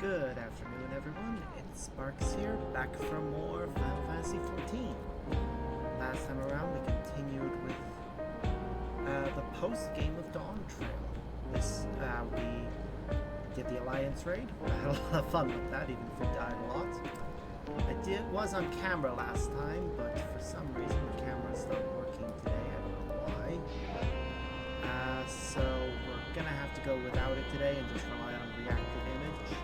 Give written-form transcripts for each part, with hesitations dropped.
Good afternoon, everyone. It's Sparks here, back for more Final Fantasy XIV. Last time around, we continued with the post-game of Dawntrail. We did the Alliance raid. I had a lot of fun with that, even if we died a lot. Was on camera last time, but for some reason the camera stopped working today. I don't know why. So we're gonna have to go without it today and just rely on reactive image.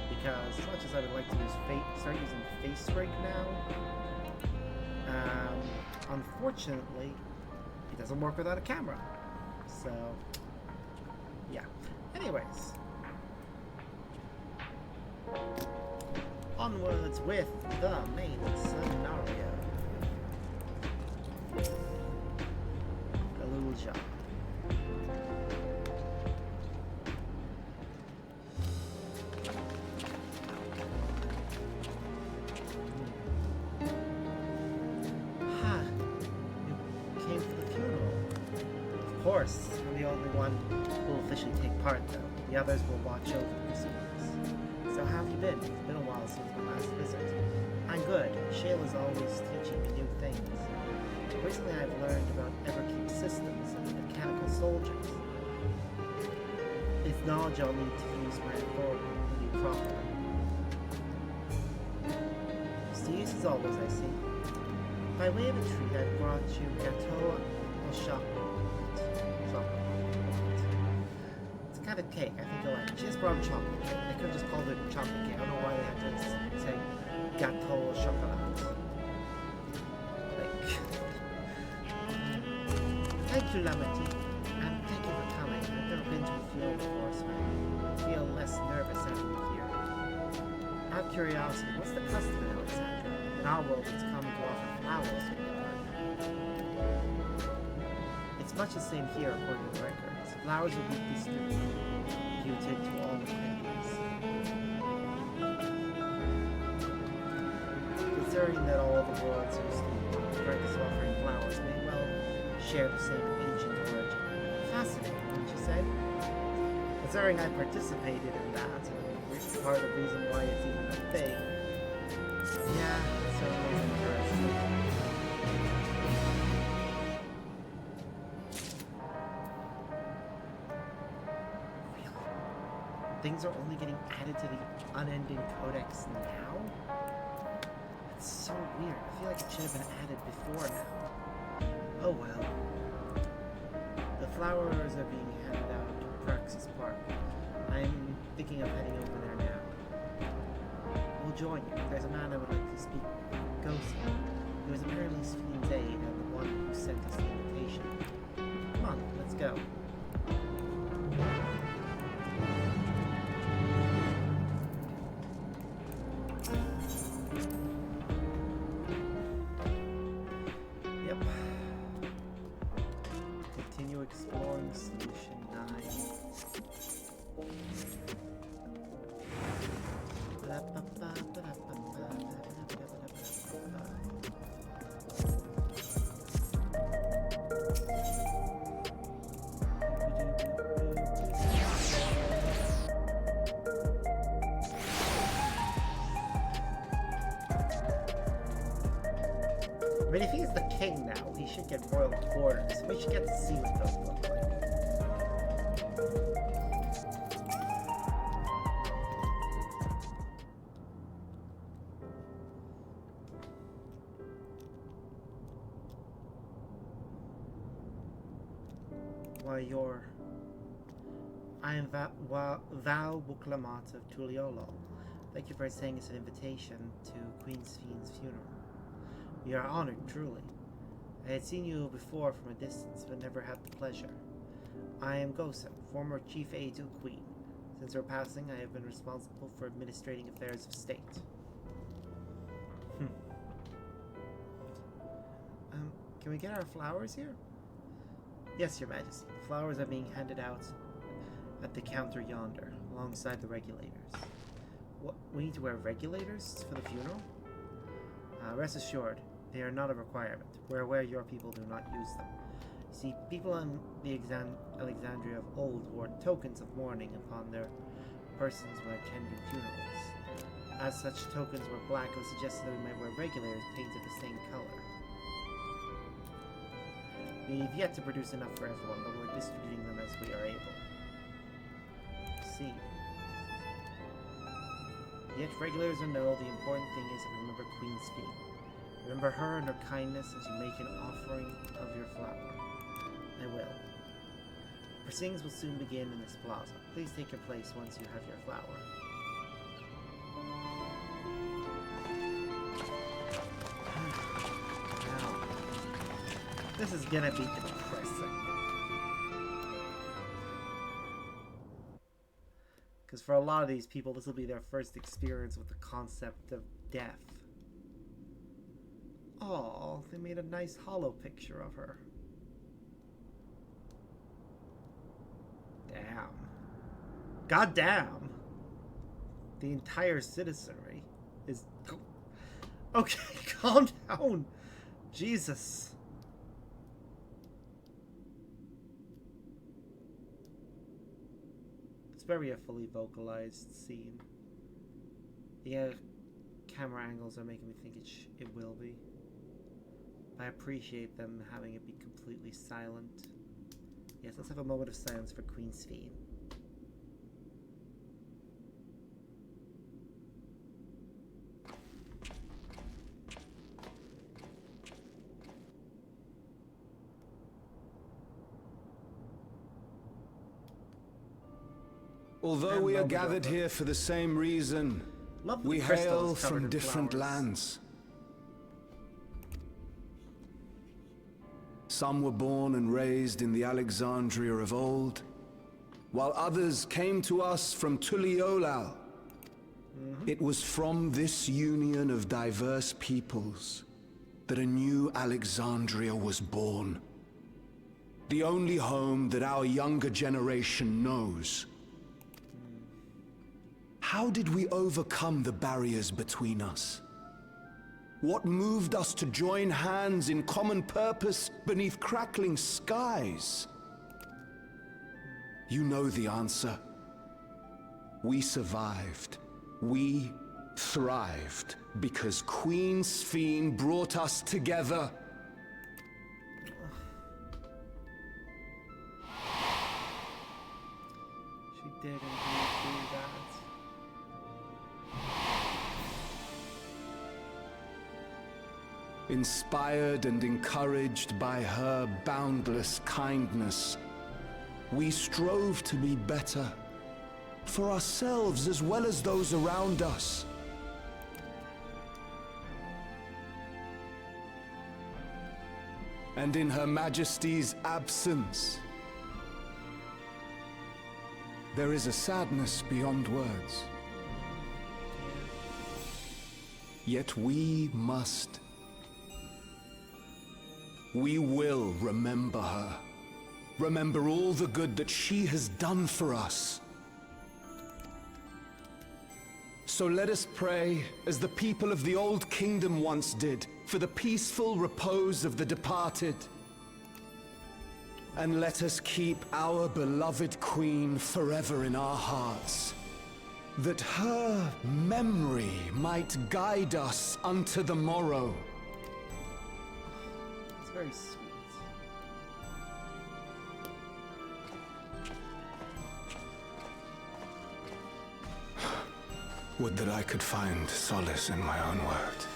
Because as much as I would like to start using face break now, unfortunately, it doesn't work without a camera. So, yeah. Anyways, onwards with the main scenario. Illusion. Of course, I'm the only one who will officially take part, though. The others will watch over the proceedings. So how have you been? It's been a while since my last visit. I'm good. Shayla's always teaching me new things. Recently I've learned about Everkeep systems and mechanical soldiers. It's knowledge I'll need to use my authority properly. Studious as always, I see. By way of a treat, I've brought you Gateau au Chocolat. It's kind of cake, I think you'll like it. She just brought a chocolate cake. They could have just called it chocolate cake. I don't know why they had to say Gateau au Chocolat. Thank you, Lamity, and thank you for coming. I've never been to a funeral before, so I feel less nervous having you here. Out of curiosity, what's the custom in Alexandria? In our world, it's common to offer flowers to your partner. It's much the same here, according to records. Flowers will be distributed to all the players. Considering that all the worlds used to practice offering flowers may well share the same ancient origin. Fascinating, wouldn't you say? Considering I participated in that, and part of the reason why it's even a thing, yeah, it certainly is interesting. Things are only getting added to the unending codex now? It's so weird. I feel like it should have been added before now. Oh well. The flowers are being handed out to Praxis Park. I'm thinking of heading over there now. We'll join you. There's a man I would like to speak with. Ghost. He was apparently Spheen's aide and the one who sent us the invitation. Come on, let's go. Exploring Solution 9. I mean, if he's the king now, he should get royal quarters. We should get to see what those look like. Why, I am Val Buklamat of Tuliolo. Thank you for sending us an invitation to Queen Spheen's funeral. We are honored, truly. I had seen you before from a distance, but never had the pleasure. I am Gosen, former chief aide to the Queen. Since her passing, I have been responsible for administrating affairs of state. Can we get our flowers here? Yes, Your Majesty. The flowers are being handed out at the counter yonder, alongside the regulators. What? We need to wear regulators for the funeral? Rest assured, they are not a requirement. We're aware your people do not use them. See, people in the Alexandria of old wore tokens of mourning upon their persons when attending funerals. As such tokens were black, it was suggested that we might wear regulars painted the same color. We've yet to produce enough for everyone, but we're distributing them as we are able. See. Yet regulars or no, the important thing is to remember Queen Speen. Remember her and her kindness as you make an offering of your flower. I will. Proceedings will soon begin in this plaza. Please take your place once you have your flower. Now, this is gonna be depressing. Because for a lot of these people, this will be their first experience with the concept of death. Oh, they made a nice hollow picture of her. Damn. God damn. The entire citizenry is... Okay, calm down. Jesus. It's very a fully vocalized scene. Yeah, camera angles are making me think it will be. I appreciate them having it be completely silent. Yes, let's have a moment of silence for Queen Speen. Although we are gathered here for the same reason, we hail from different lands. Some were born and raised in the Alexandria of old, while others came to us from Tuliolal. It was from this union of diverse peoples that a new Alexandria was born. The only home that our younger generation knows. How did we overcome the barriers between us? What moved us to join hands in common purpose beneath crackling skies? You know the answer. We survived. We thrived because Queen Speen brought us together. She did indeed do that. Inspired and encouraged by her boundless kindness, we strove to be better, for ourselves as well as those around us. And in Her Majesty's absence, there is a sadness beyond words. Yet we must. We will remember her. Remember all the good that she has done for us. So let us pray, as the people of the Old Kingdom once did, for the peaceful repose of the departed. And let us keep our beloved Queen forever in our hearts, that her memory might guide us unto the morrow. It's very sweet. Would that I could find solace in my own words.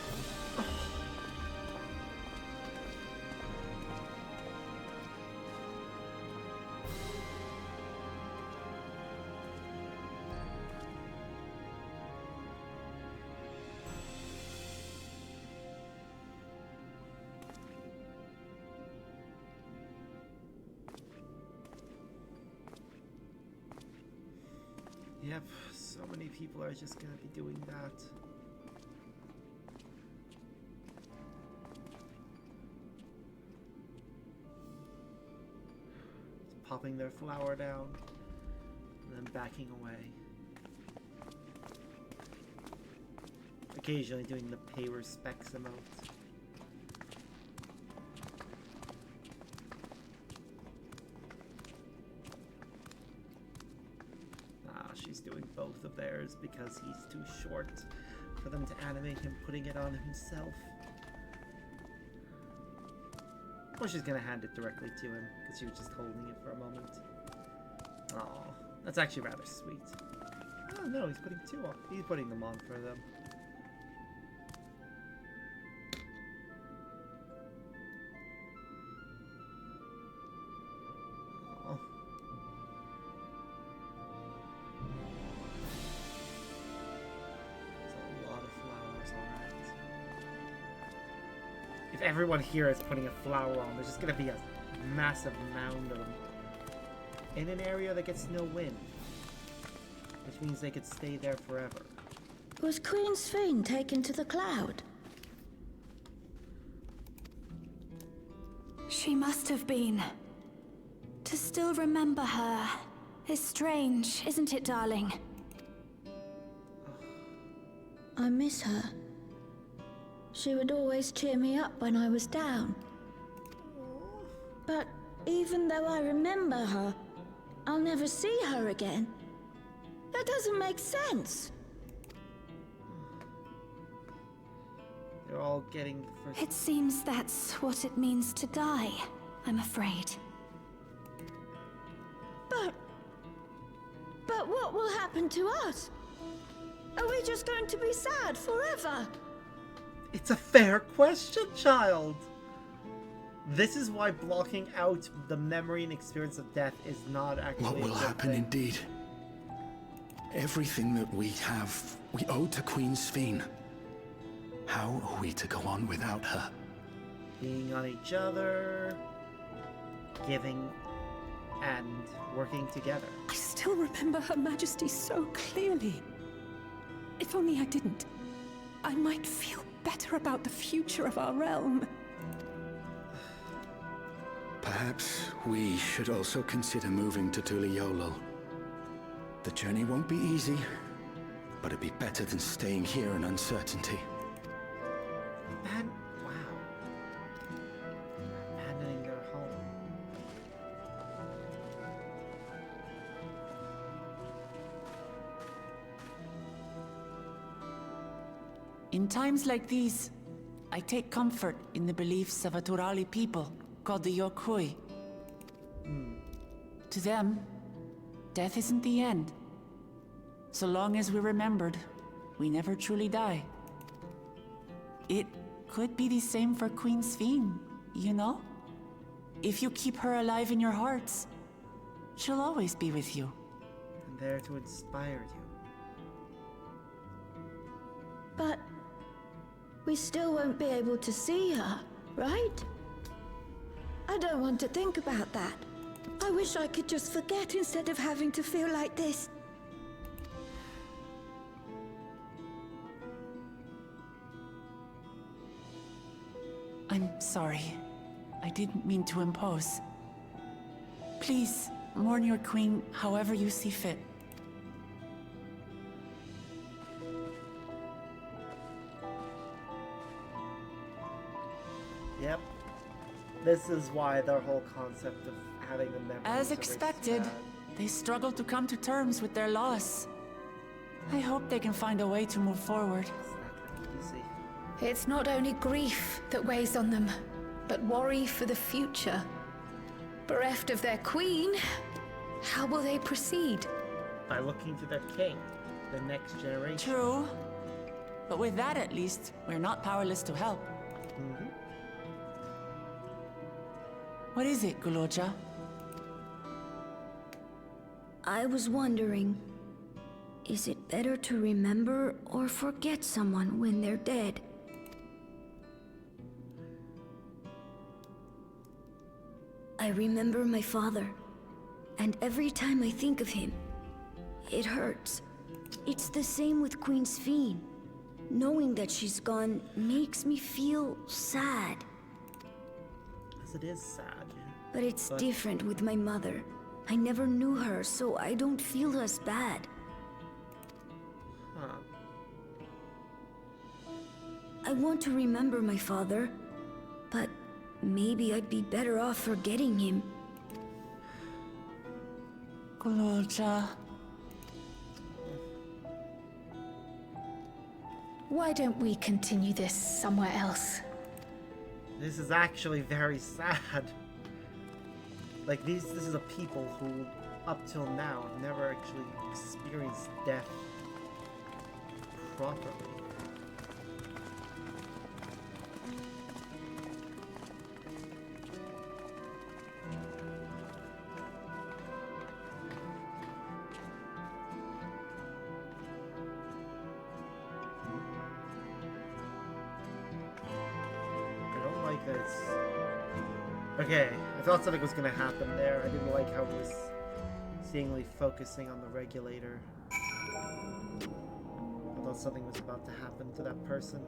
Yep, so many people are just gonna be doing that. Just popping their flower down and then backing away. Occasionally doing the pay respects emote. She's doing both. flowers because he's too short for them to animate him putting it on himself. Or she's gonna hand it directly to him because she was just holding it for a moment. Oh, that's actually rather sweet. Oh no, he's putting two on. He's putting them on for them. Oh. There's a lot of flowers, alright. If everyone here is putting a flower on, there's just gonna be a massive mound of them. In an area that gets no wind. Which means they could stay there forever. Was Queen Sphene taken to the cloud? She must have been. To still remember her is strange, isn't it, darling? I miss her. She would always cheer me up when I was down. But even though I remember her, I'll never see her again. That doesn't make sense. They're all getting first. It seems that's what it means to die, I'm afraid. But what will happen to us? Are we just going to be sad forever? It's a fair question, child! This is why blocking out the memory and experience of death is not actually What will a good happen thing. indeed? Everything that we have, we owe to Queen Sphene. How are we to go on without her? Being on each other, giving, and working together. I still remember Her Majesty so clearly. If only I didn't, I might feel better about the future of our realm. Perhaps we should also consider moving to Tuliolol. The journey won't be easy, but it'd be better than staying here in uncertainty. Wow. Abandoning their home. In times like these, I take comfort in the beliefs of a Turali people called the Yokui. To them, death isn't the end. So long as we're remembered, we never truly die. It could be the same for Queen Sphene, you know? If you keep her alive in your hearts, she'll always be with you. And there to inspire you. But we still won't be able to see her, right? I don't want to think about that. I wish I could just forget instead of having to feel like this. I'm sorry. I didn't mean to impose. Please, mourn your queen however you see fit. Yep. This is why their whole concept of having the memories As erased expected, bad. they struggle to come to terms with their loss. I hope they can find a way to move forward. It's not gonna be easy. It's not only grief that weighs on them, but worry for the future. Bereft of their queen, how will they proceed? By looking to their king, the next generation. True. But with that at least, we're not powerless to help. Mhm. What is it, Guloja? I was wondering, is it better to remember or forget someone when they're dead? I remember my father, and every time I think of him, it hurts. It's the same with Queen Sphene. Knowing that she's gone makes me feel sad. Because it is sad. But it's different with my mother. I never knew her, so I don't feel as bad. Huh. I want to remember my father, but maybe I'd be better off forgetting him. Guloja. Why don't we continue this somewhere else? This is actually very sad. Like, this is a people who, up till now, have never actually experienced death properly. Okay, I thought something was gonna happen there. I didn't like how it was seemingly focusing on the regulator. I thought something was about to happen to that person.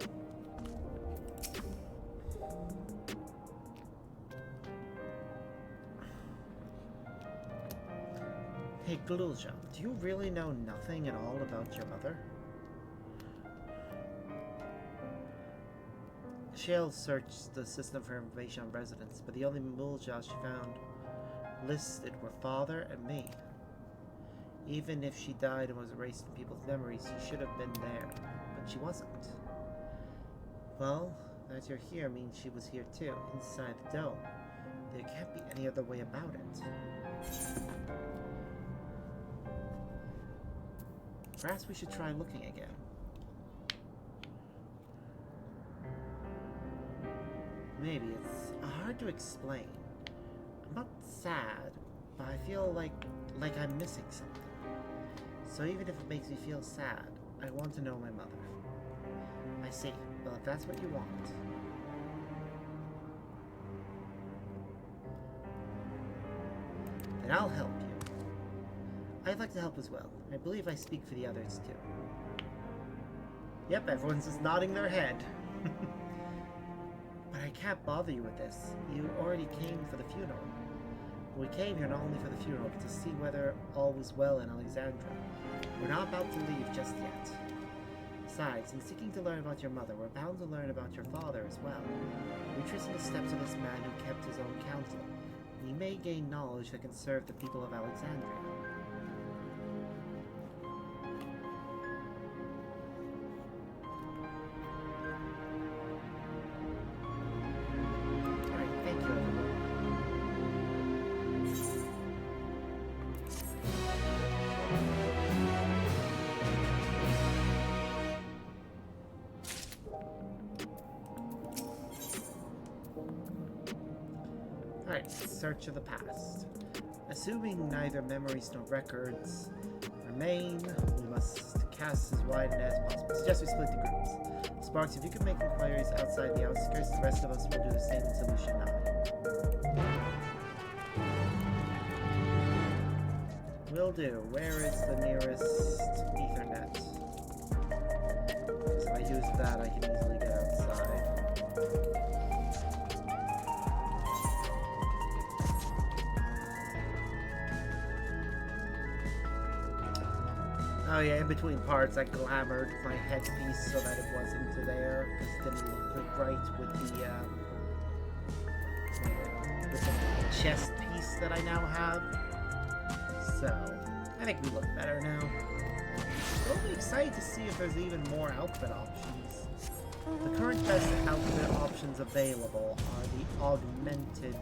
Hey, Glulja, do you really know nothing at all about your mother? Shale searched the system for information on residents, but the only Mulja she found listed were father and me. Even if she died and was erased from people's memories, she should have been there, but she wasn't. Well, that you're here means she was here too, inside the dome. There can't be any other way about it. Perhaps we should try looking again. Maybe. It's hard to explain. I'm not sad, but I feel like I'm missing something. So even if it makes me feel sad, I want to know my mother. I see. Well, if that's what you want. Then I'll help you. I'd like to help as well. I believe I speak for the others too. Yep, everyone's just nodding their head. But I can't bother you with this. You already came for the funeral. We came here not only for the funeral, but to see whether all was well in Alexandria. We're not about to leave just yet. Besides, in seeking to learn about your mother, we're bound to learn about your father as well. We trace in the steps of this man who kept his own counsel. We may gain knowledge that can serve the people of Alexandria. Search of the past. Assuming neither memories nor records remain, we must cast as wide a net as possible. Suggest we split the groups. Sparks, if you can make inquiries outside the outskirts, the rest of us will do the same in Solution 9. Will do. Where is the nearest Ethernet? So if I use that, I can easily get outside. Oh yeah, in between parts I glamored my headpiece so that it wasn't there, because it didn't look right with the chest piece that I now have. So, I think we look better now. I'll be excited to see if there's even more outfit options. The current best outfit options available are the augmented,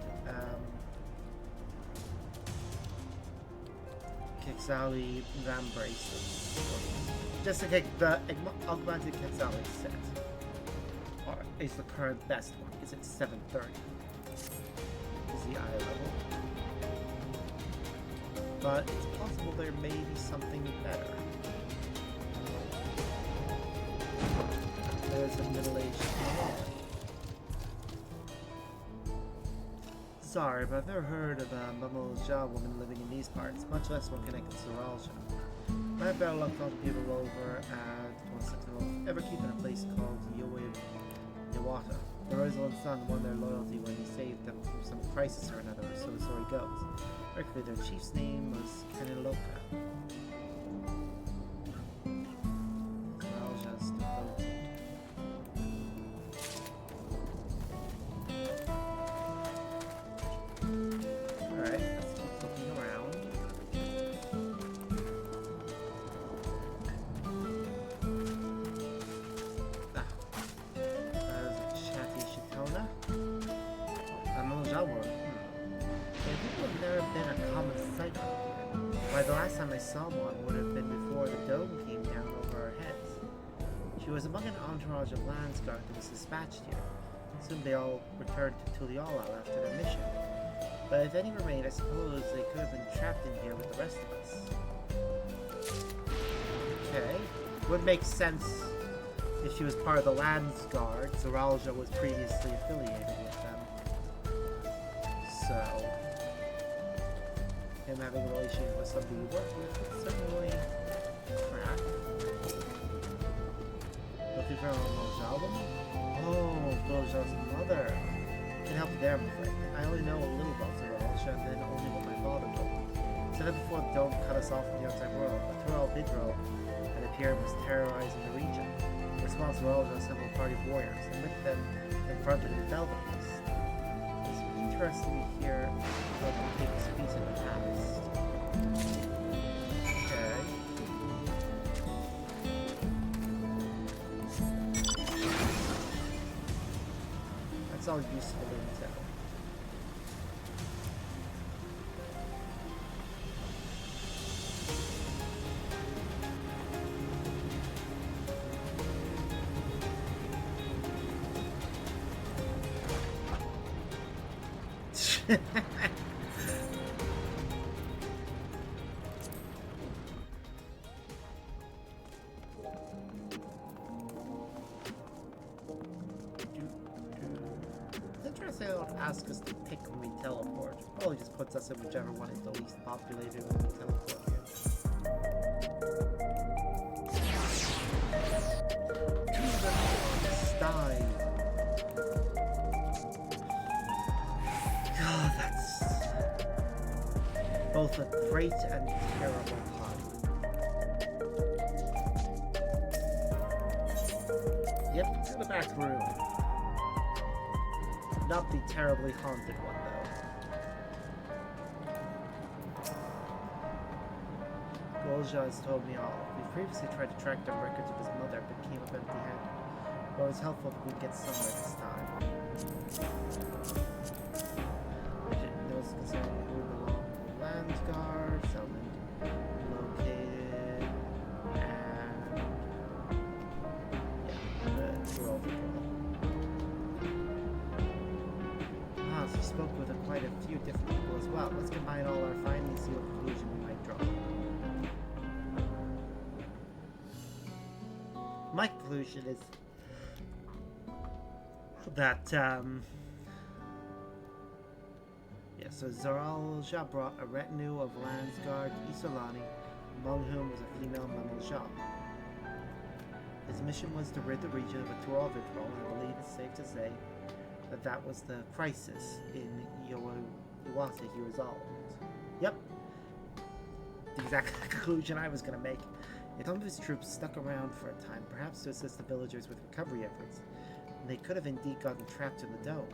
Quetzali Ram bracelets. Just to take the augmented Quetzali set. Or is the current best one, is it 730? Is the eye level. But it's possible there may be something better. There's a middle-aged man. Sorry, but I've never heard of a Mamulja woman living in these parts, much less one connected to Soralja. I have better luck talking to people over at ever keep in a place called Yawata. The Rosalind son won their loyalty when he saved them from some crisis or another, so the story goes. Correctly, their chief's name was Kaniloka. Soralja's devoted. Alright, let's keep looking around. Salmon would have been before the dome came down over our heads. She was among an entourage of Landsguard that was dispatched here. Soon they all returned to Tuliala after their mission. But if any remained, I suppose they could have been trapped in here with the rest of us. Okay. Would make sense if she was part of the Landsguard. Zoralja was previously affiliated with them. So, him having a relationship with somebody you work with would certainly crack. Looking for a Mo's album? Oh, Goja's mother. Can help you there, I'm afraid. I only know a little about Zoralja, and then only what my father told me. Said that before the dome cut us off from the outside world, but Tural Vidro had appeared and was terrorizing the region. In response, Zoralja assembled a party of warriors, and with them confronted and fell the beast. It's interesting to hear how they take this piece in the past. Okay. That's all useful intel. It's interesting they don't ask us to pick when we teleport. Probably just puts us in whichever one is the least populated when we teleport here. Stein. God, that's both a great and terrible pun. Yep, to the back room. Not the terribly haunted one, though. Golja has told me all. We previously tried to track down records of his mother, but came up empty-handed. But it was helpful if we could get somewhere this time. Notes concerning who belonged to the Landsguard, settlement located, and the Tural Patrol. So we spoke with quite a few different people as well. Let's combine all our findings and see what conclusion we might draw. My conclusion is that, so Zoralja brought a retinue of Landsguard Isolani, among whom was a female Mamelja. His mission was to rid the region of a Tural Patrol, and I believe it's safe to say that was the crisis in Iwasa he resolved. Yep. The exact conclusion I was going to make. If some of his troops stuck around for a time, perhaps to assist the villagers with recovery efforts, and they could have indeed gotten trapped in the dome.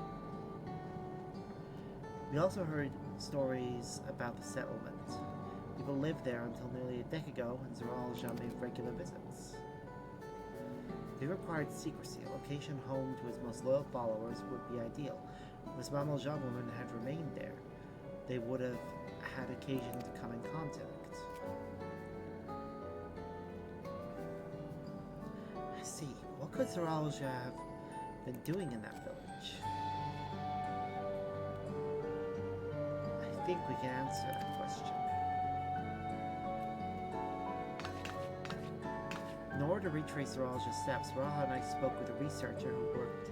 We also heard stories about the settlement. People lived there until nearly a decade ago, and Zoralja made regular visits. They required secrecy. A location home to his most loyal followers would be ideal. If this Mamelja woman had remained there, they would have had occasion to come in contact. I see. What could Zoralja have been doing in that village? I think we can answer that question. In order to retrace Zoralja's steps, Raha and I spoke with a researcher who worked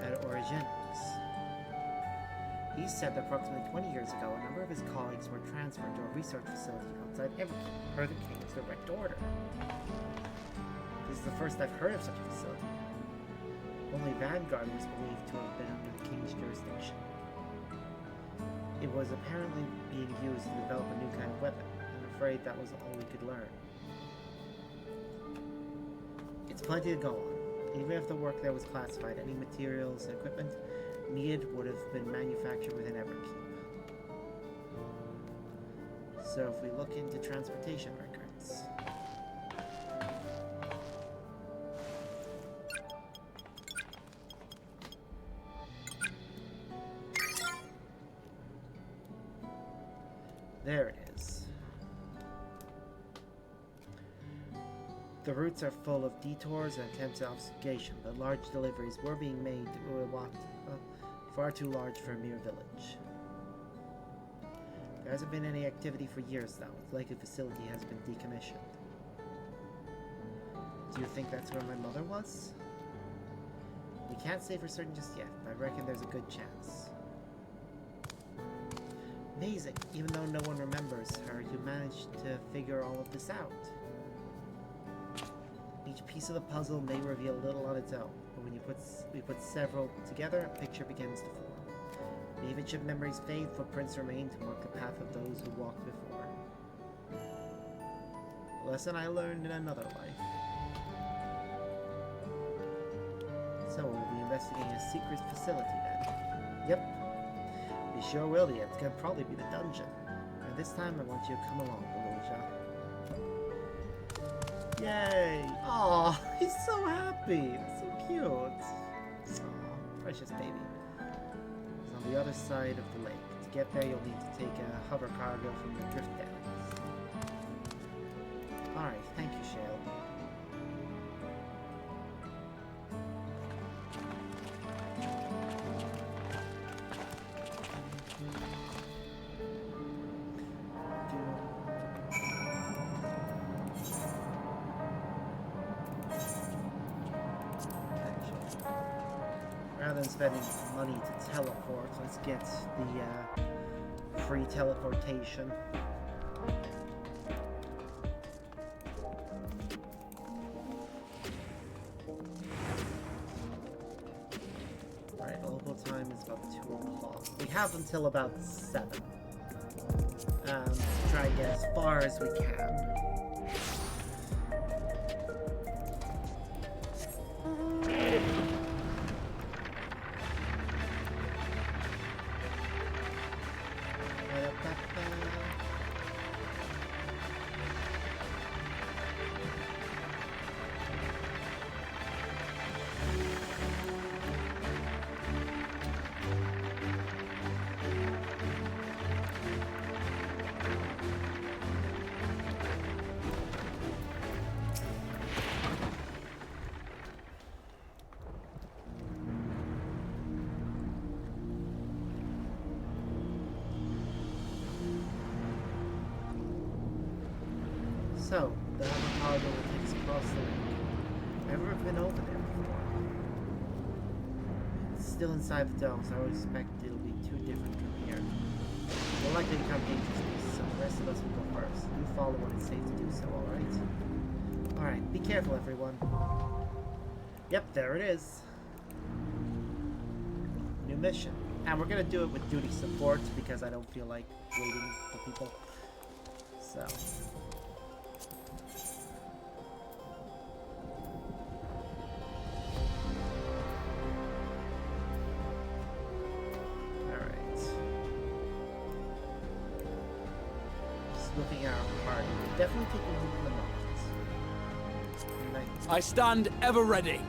at Origenics. He said that approximately 20 years ago, a number of his colleagues were transferred to a research facility outside Everton, per the King's direct order. This is the first I've heard of such a facility. Only Vanguard was believed to have been under the King's jurisdiction. It was apparently being used to develop a new kind of weapon. I'm afraid that was all we could learn. It's plenty to go on. Even if the work there was classified, any materials and equipment needed would have been manufactured within Everkeep. So if we look into transportation records... There it is. The routes are full of detours and attempts at obfuscation, but large deliveries were being made through a walk far too large for a mere village. There hasn't been any activity for years, though. It's like the facility has been decommissioned. Do you think that's where my mother was? We can't say for certain just yet, but I reckon there's a good chance. Amazing! Even though no one remembers her, you managed to figure all of this out. Each piece of the puzzle may reveal a little on its own, but when we put several together, a picture begins to form. And even should memories fade, footprints remain to mark the path of those who walked before. A lesson I learned in another life. So we'll be investigating a secret facility then. Yep. We sure will be. It's gonna probably be the dungeon. And this time I want you to come along, Aloja. Yay! Aw, he's so happy. That's so cute. Aw, precious baby. It's on the other side of the lake. To get there, you'll need to take a hover cargo from the drift downs. Alright, thank you, Shale. Rather than spending money to teleport, let's get the free teleportation. Alright, local time is about 2 o'clock. We have until about 7. To try and get as far as we can. So, the hover cargo will take us across the lake. Never been over there before. It's still inside the dome, so I would expect it'll be too different from here. We'll likely become dangerous, so the rest of us will go first. You follow when it's safe to do so, alright? Alright, be careful, everyone. Yep, there it is. New mission. And we're gonna do it with duty support because I don't feel like waiting for people. So. Looking at our party, we're definitely taking a look at the moment. I stand ever ready.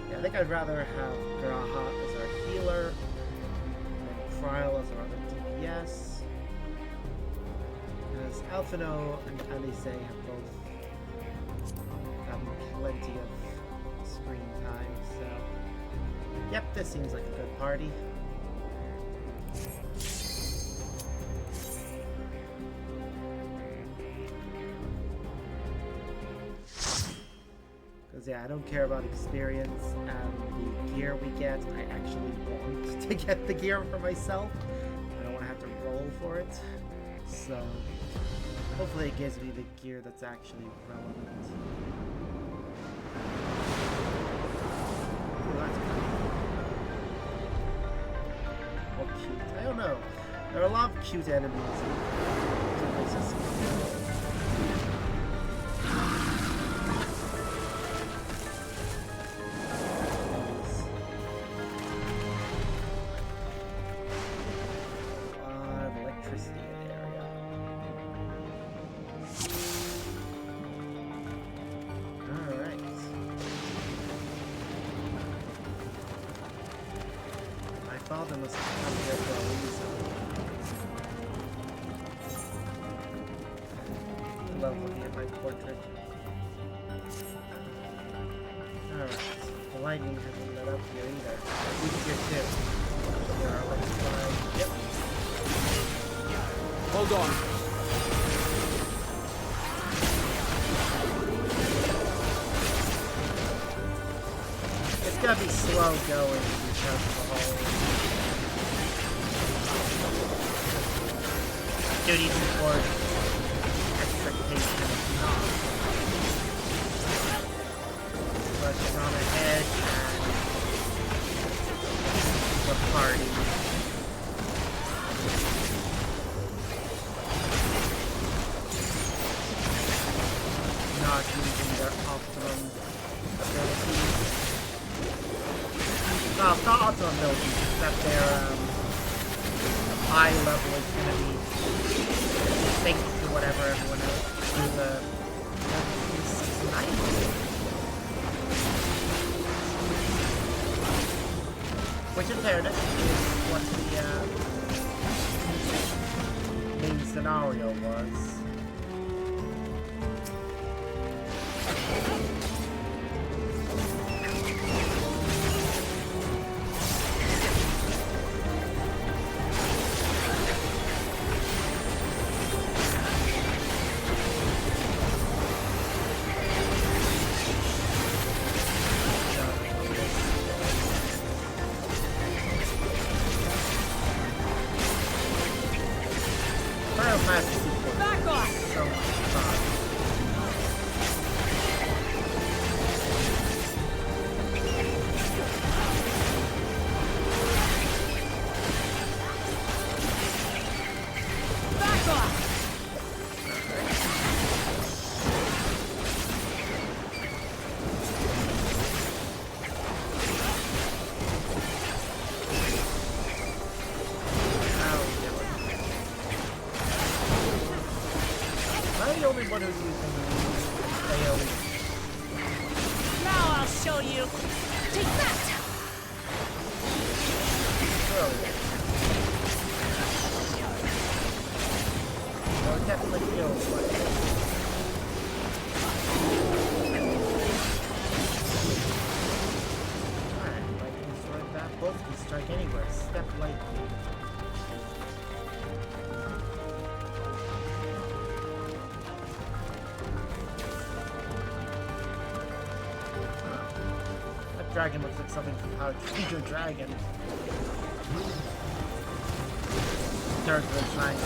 Yeah, I think I'd rather have Graha as our healer, and Trial as our other DPS. Because Alphino and Alice have both gotten plenty of screen time, so... Yep, this seems like a good party. Yeah, I don't care about experience and the gear we get. I actually want to get the gear for myself. I don't want to have to roll for it. So, hopefully it gives me the gear that's actually relevant. Ooh, that's cool. Oh, cute. I don't know. There are a lot of cute enemies. Father must have come here for a reason. I love looking at my portrait. Alright, the lightning hasn't lit up here either. We can get too. There are like five. Yep. Hold on. It's gotta be slow going because of the whole duty support expectation of not. Rushing on ahead and the party. Not using their optimum abilities. No, not optimum abilities, it's that their eye level is going to be synced to whatever everyone else to the 690. Which in fairness is what the main scenario was. Back off! So much fun. Back off! How are we doing? Am I the only one who's using AoE? Now I'll show you! Take that! Brilliant. Well, it definitely feels like it. Alright, lightning strike that. Both can strike anywhere. Step lightning. That dragon looks like something from How to Train Your Dragon. Third of the sign.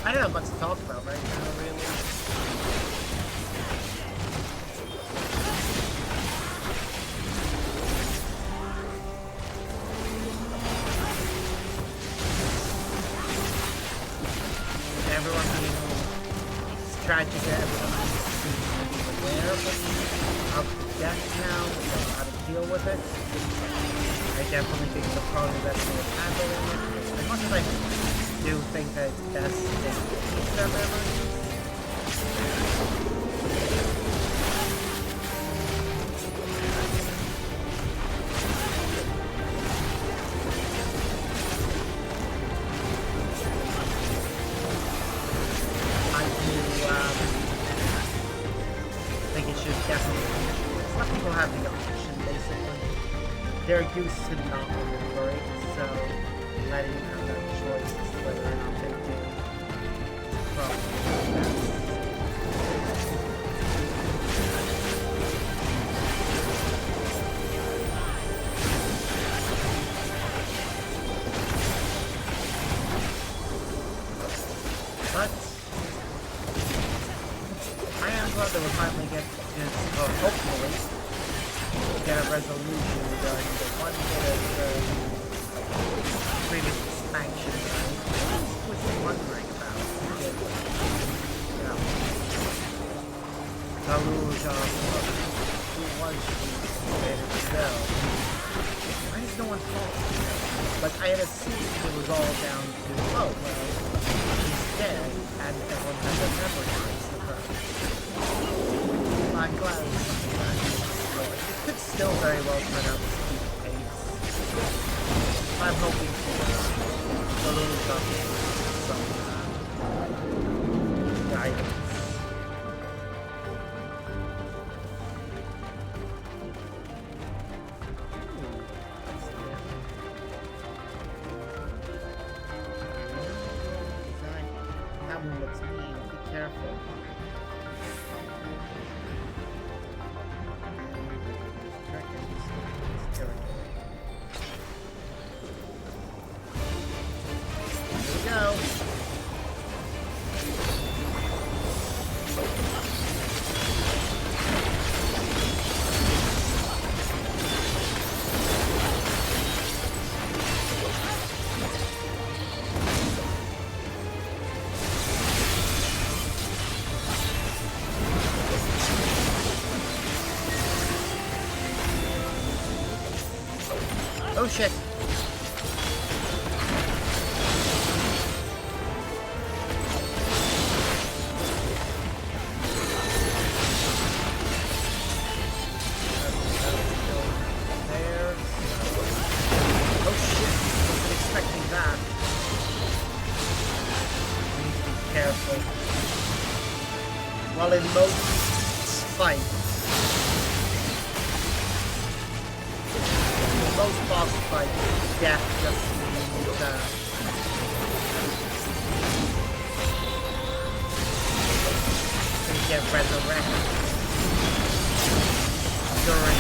I don't have much to talk about right now, really. Everyone being it's tragic that everyone seems to be aware of death now, we don't know how to deal with it. I definitely think the probably best way of handling it. As much as I do think that it's best to keep their memories. I do think it should definitely let people have the option, basically. They're used to not remembering, so letting them have that choice as to whether or not they do. Probably best. But I am glad that we'll finally get this, or hopefully, get a resolution regarding the one bit of previous expansion that I was wondering about. Because, you know, Taruja, who was she later to go? Why is no one talking? Like, I had assumed it was all down to, oh, well, she's dead, and everyone has a memory trace of her. still very well turn out to keep pace. I'm hoping for a little some guidance. That one looks mean. Be careful. Oh shit. There. Oh shit. Wasn't expecting that. Need to be careful. While in most fights, most boss fights, death just means you get resurrected during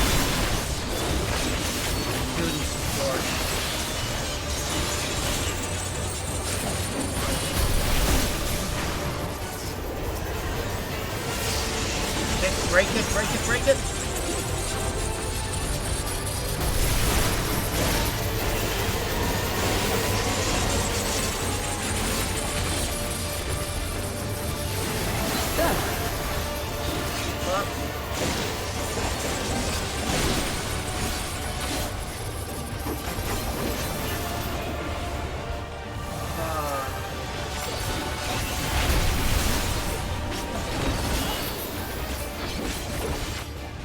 duty support. Okay, break it, break it, break it!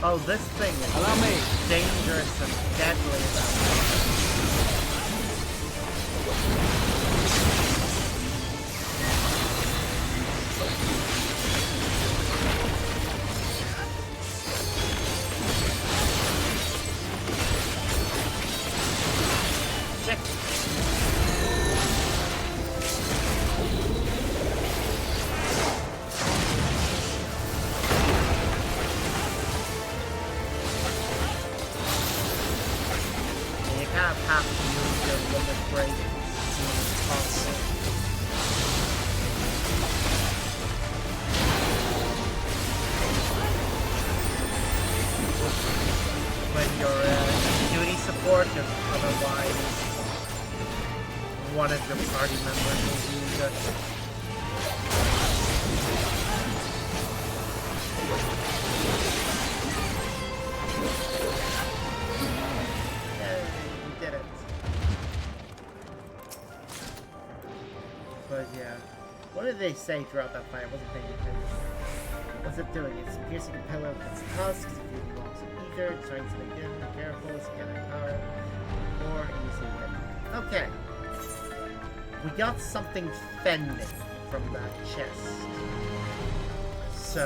Oh, this thing is dangerous and deadly about check. Have to use your limit break as soon as possible. When you're duty support, if otherwise one of your party members will use it. But yeah, what did they say throughout that fight? I wasn't paying attention. What's it doing? It's piercing a pillar with its tusks. If you belongs to ether, it's trying to make in. Be careful, it's getting power. Or easy hit. Okay. We got something fending from that chest. So,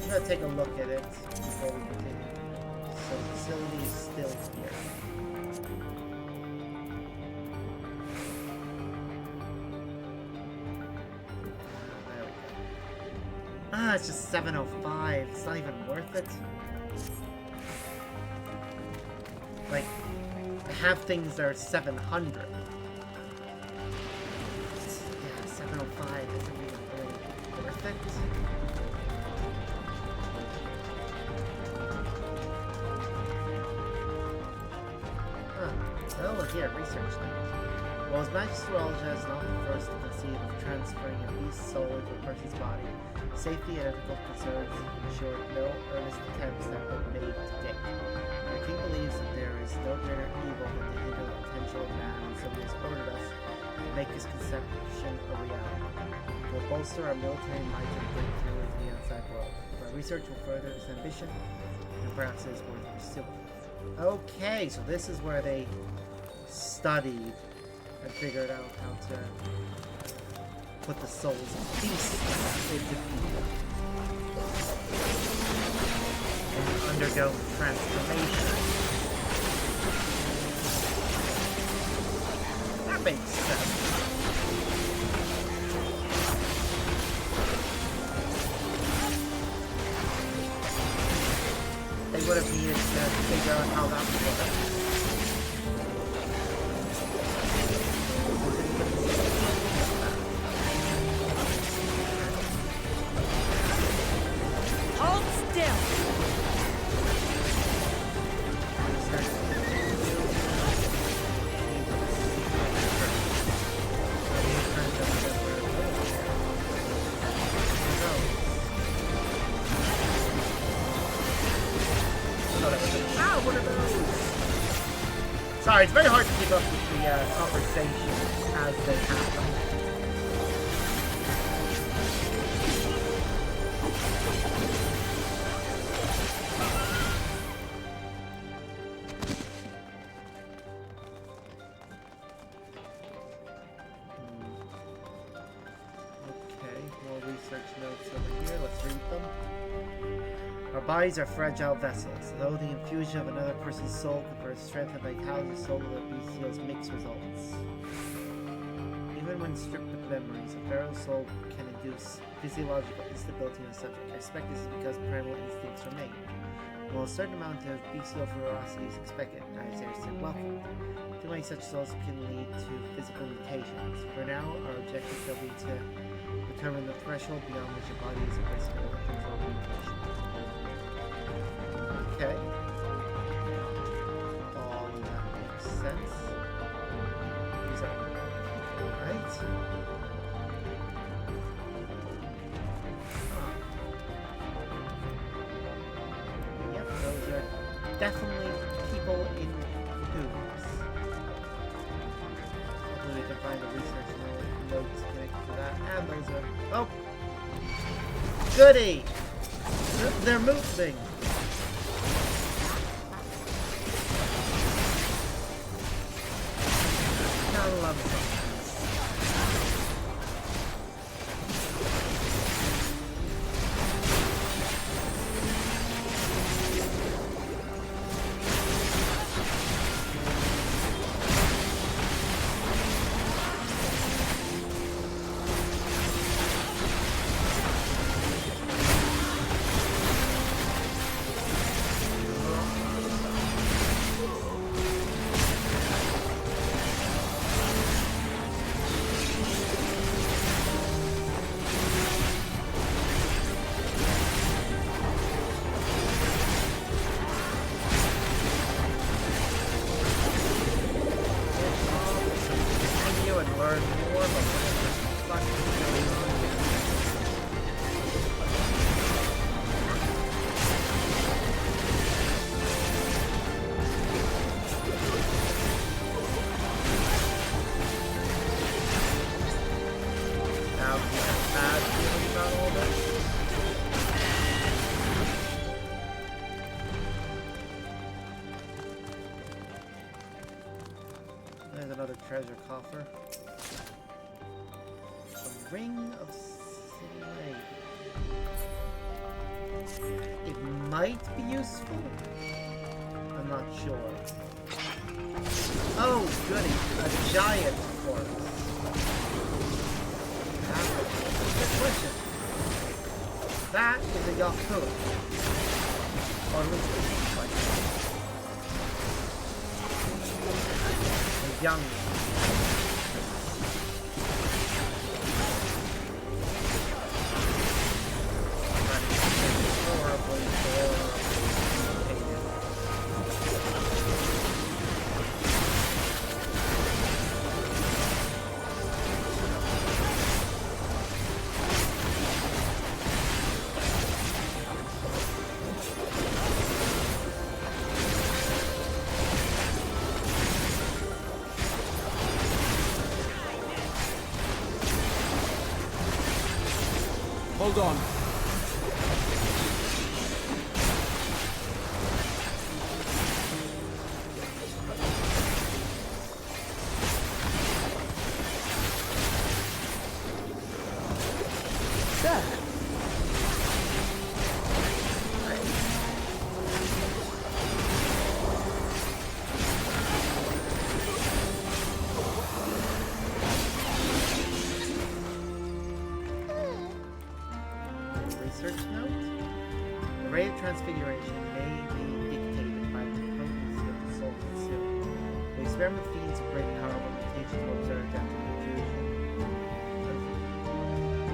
I'm gonna take a look at it before we continue. So, the facility is still here. Ah, it's just 705. It's not even worth it. Like, I have things that are 700. Yeah, 705 isn't even really worth it. Huh. Oh, look here, research things. While his Majestrology is not the first to conceive of transferring a beast's soul into a person's body, safety and ethical concerns ensure no earnest attempts have been made to date. The king believes that there is no greater evil than to hinder the potential of man, and so he has ordered us to make his conception a reality. It will bolster our military might and break through into the outside world. If our research will further this ambition, then perhaps it is worth pursuing. Okay, so this is where they studied and figured out how to put the souls of beasts into people and undergo transformation. That makes sense. They would have needed to figure out how that would work. Sorry, it's very hard to keep up with the conversations as they happen. Okay, more research notes over here. Let's read them. Our bodies are fragile vessels. Though the infusion of another person's soul confers strength and vitality, soul of the beast yields mixed results. Even when stripped of memories, a pharaoh's soul can induce physiological instability in the subject. I expect this is because primal instincts remain. While a certain amount of bestial ferocity is expected, I dare say welcome. Too many such souls can lead to physical mutations. For now, our objective shall be to determine the threshold beyond which a body is at risk of uncontrolled mutation. Okay. All that makes sense. Is that right? Huh. Yep, those are definitely people in cahoots. Hopefully we can find a research notes connected to that. And those are... Oh! Goody! They're moving! I love it. There's another treasure coffer. A ring of slate. It might be useful. I'm not sure. Oh, goody! A giant corpse. Good question. That is a Yakut. Or at least it looks like it. A young Hold on. rate of transfiguration may be dictated by the potency of the soul consumed. The experiment fiends of great power were contagious to observe after the infusion of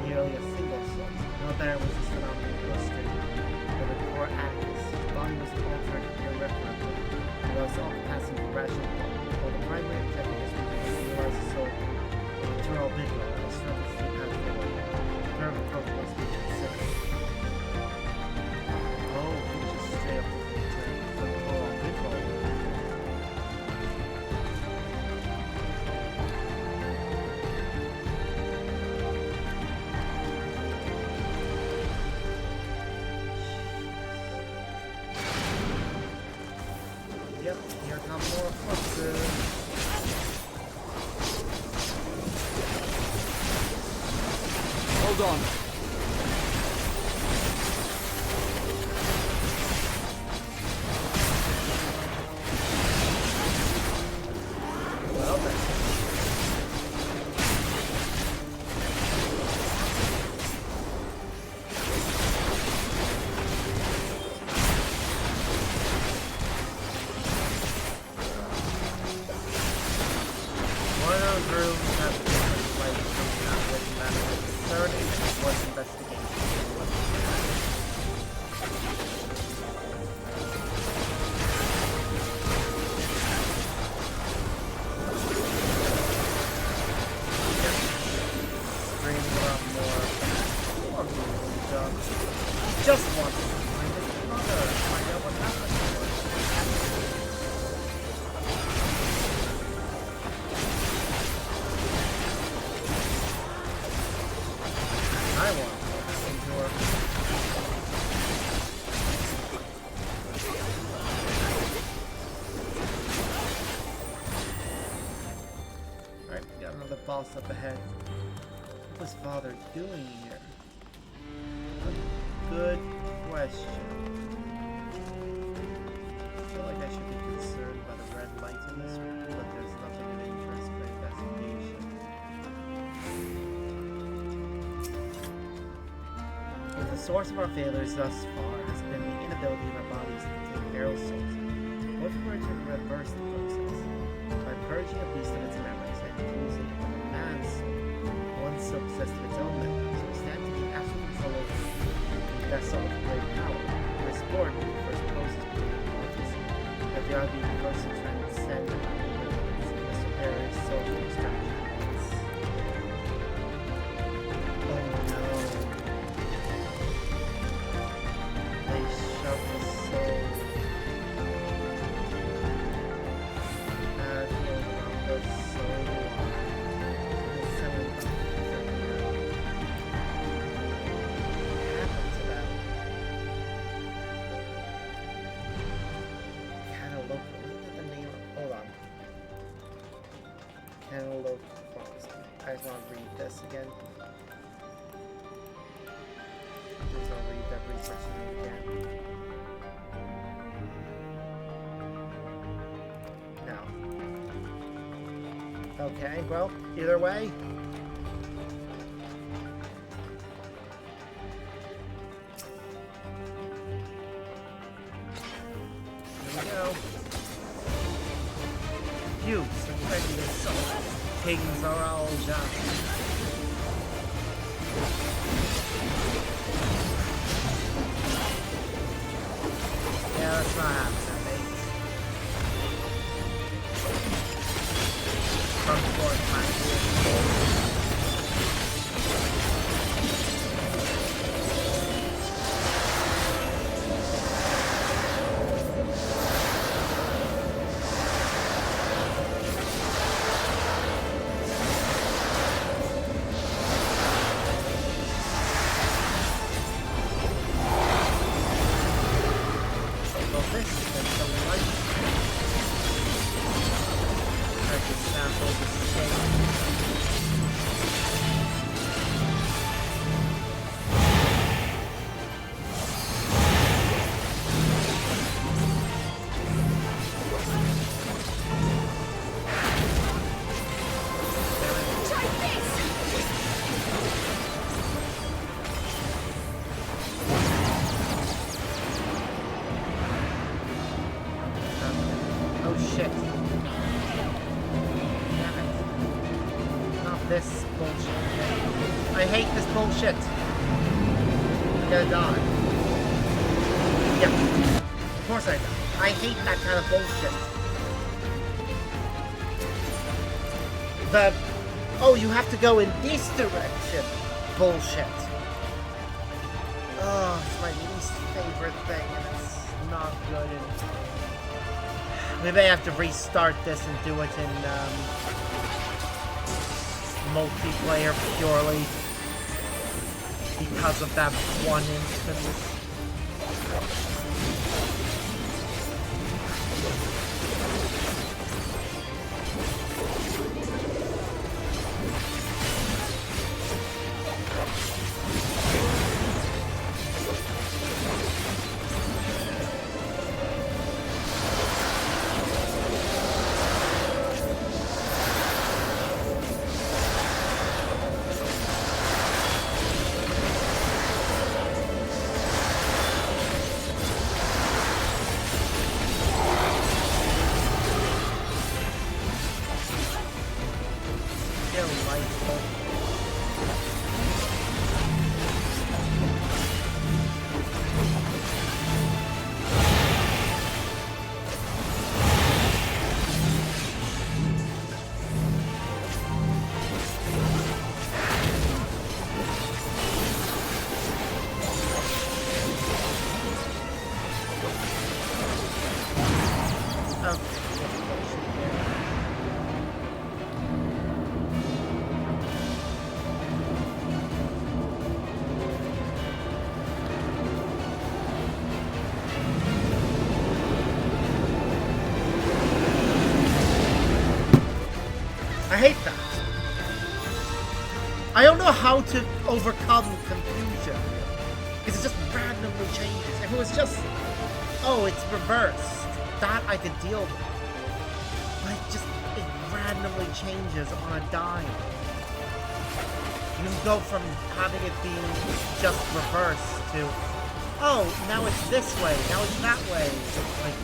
nearly a single soul. No better was this phenomenon illustrated by the poor Atticus. His body was altered irreparably, and lost all capacity for rational thought. While the primary objective is to utilize the soul of eternal vigil, and the struggle to the path forward. The third approach must be considered. Oh, he just straight up to eternal vigil. Yep, here come more foxes. Hold on. Well then. One of those rooms has different lights coming out with that concerning was investigation. Screaming about more junk. Just want to find his mother, find out what happened to her. I want what happened to her. Alright, we got another boss up ahead. What was Father doing here? A good question. I feel like I should be concerned by the red light in this room, but there's nothing of interest for investigation. If the source of our failures thus far has been the inability of our bodies to contain feral souls, what if we were to reverse the process? By purging a beast of its memories and infusing it with a man's soul, one soul possessed of its own memories, we stand to gain absolute control over the vessel of great power. Restored when the first process became conscious, that the RV first to transcend the limits and the superior soul to abstractions. Oh no. They shoved the soul back over the soul line. The 7th What happened to that? Cantaloupe. Isn't that the name? Hold on. Cantaloupe Fox. I just want to read this again. Please don't read that research again. No. Okay, well, either way. Here we go. You, suspecting the soul. Kings are all just. Yeah, that's not happening, mate. Come forth, my dear. Well, this is the light. Precious samples of shit. Damn it. Not this bullshit. I hate this bullshit. I'm gonna die. Yeah. Of course I die. I hate that kind of bullshit. The, oh, you have to go in this direction. Bullshit. Oh, it's my least favorite thing, and it's not good. And we may have to restart this and do it in multiplayer purely because of that one instance. I hate that. I don't know how to overcome confusion. Because it just randomly changes. If it was just, oh, it's reversed, that I could deal with. But it randomly changes on a dime. You can go from having it being just reversed to, oh, now it's this way, now it's that way. Like,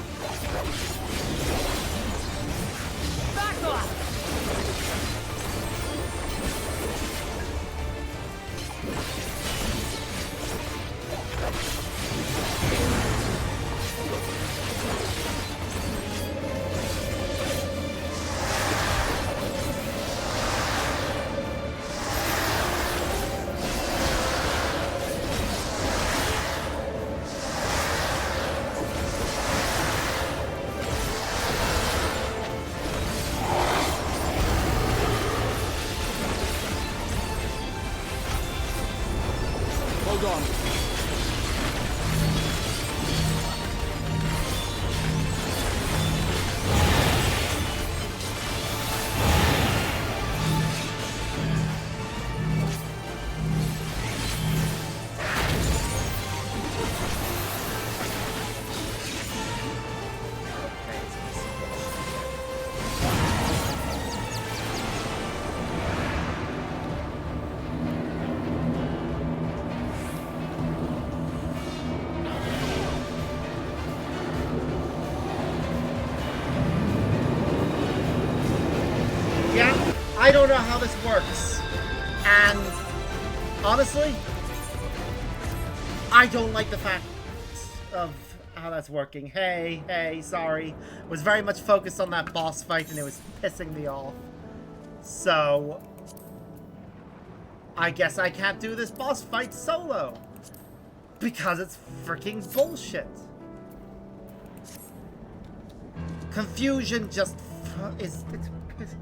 back off! Hold on. I don't know how this works, and honestly, I don't like the fact of how that's working. Hey, sorry. Was very much focused on that boss fight, and it was pissing me off. So, I guess I can't do this boss fight solo, because it's freaking bullshit. Confusion just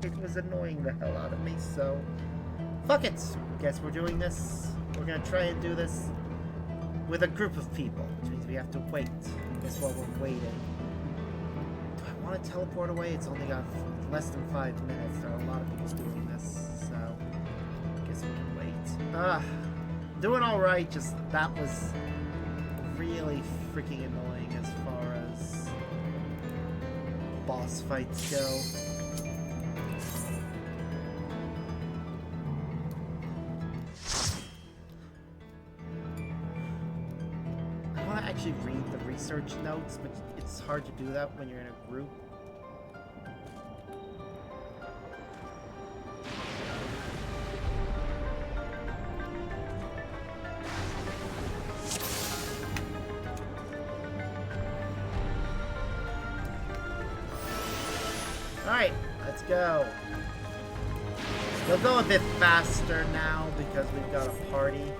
it was annoying the hell out of me, so fuck it. Guess we're doing this. We're gonna try and do this with a group of people, which means we have to wait. Guess while we're waiting, do I want to teleport away? It's only got less than 5 minutes. There are a lot of people doing this, so I guess we can wait. Doing all right. Just that was really freaking annoying as far as boss fights go. Read the research notes, but it's hard to do that when you're in a group. Alright, let's go. We'll go a bit faster now because we've got a party.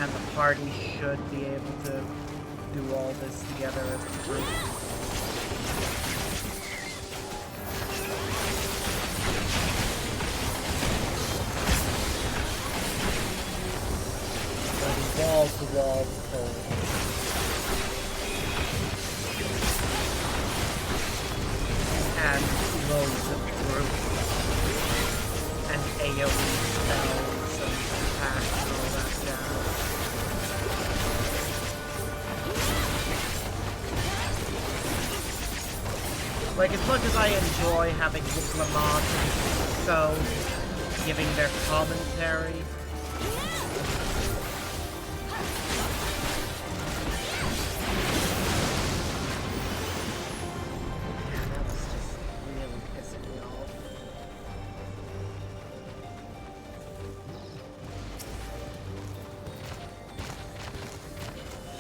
And the party should be able to do all this together as a group. Wall to wall pull. And loads of groups. And AoE spells and attacks and all that jazz. Like, as much as I enjoy having Diplomat and So giving their commentary,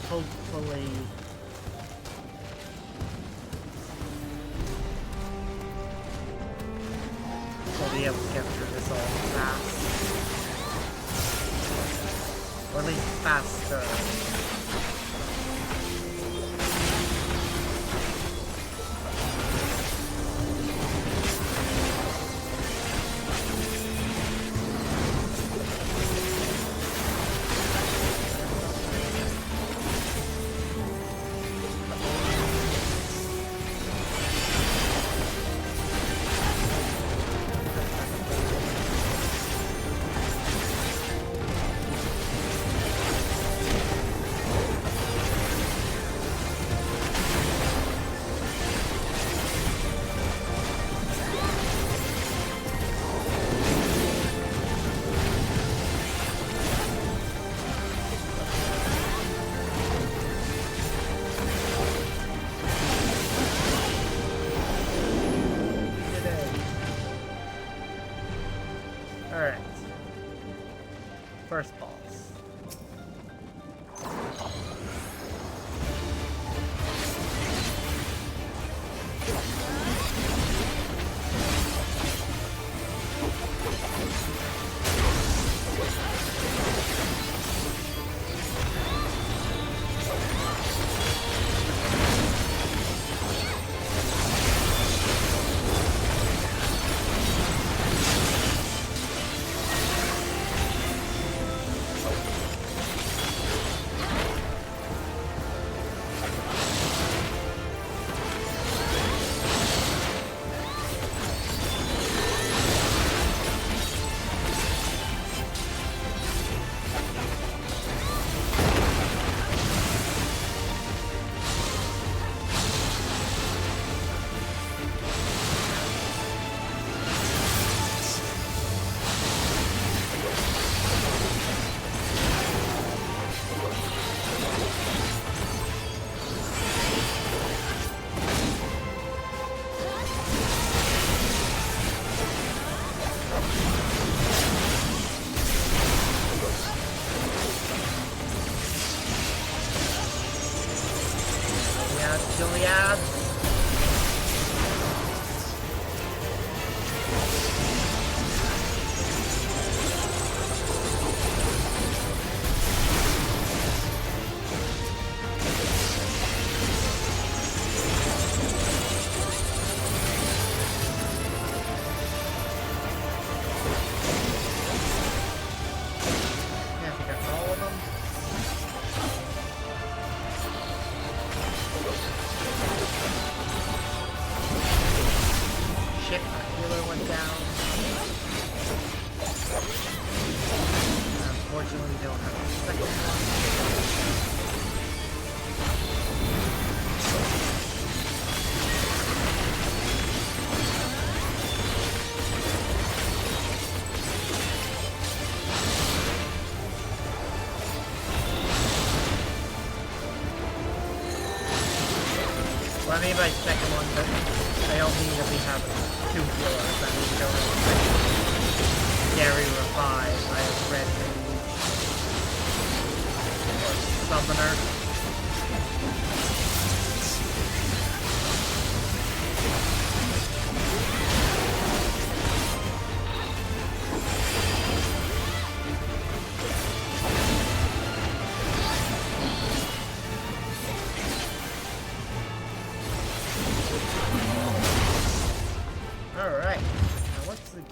hopefully we'll be able to get through this all fast. Or at least faster. Alright. First boss. Gilead. Yeah, I think that's all of them. Shit, my healer went down. Unfortunately, we don't have a second one. What I mean by second one, but I don't mean that we have two healers. I mean, we don't have Gary Revive. I have Red Mage. Or Summoner.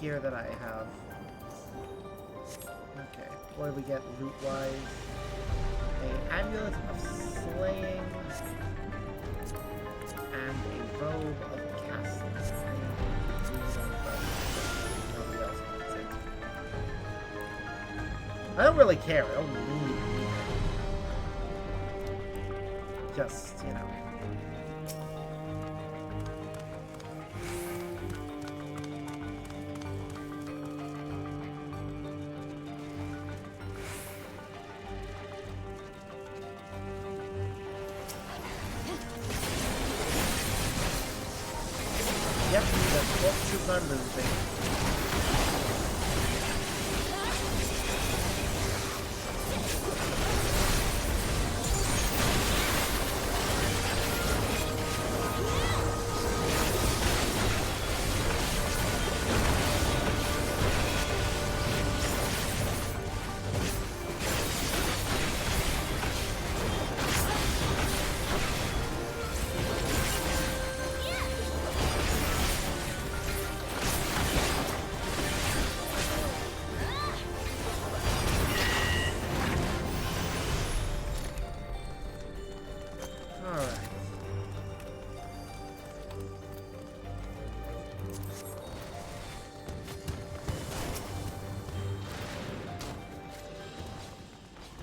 here that I have. Okay, what do we get loot-wise? An amulet of slaying and a robe of casting. Nobody else wants it. I don't really care. I don't need it. Just, you know. Yep, the corpses are moving.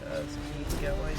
Let's keep going.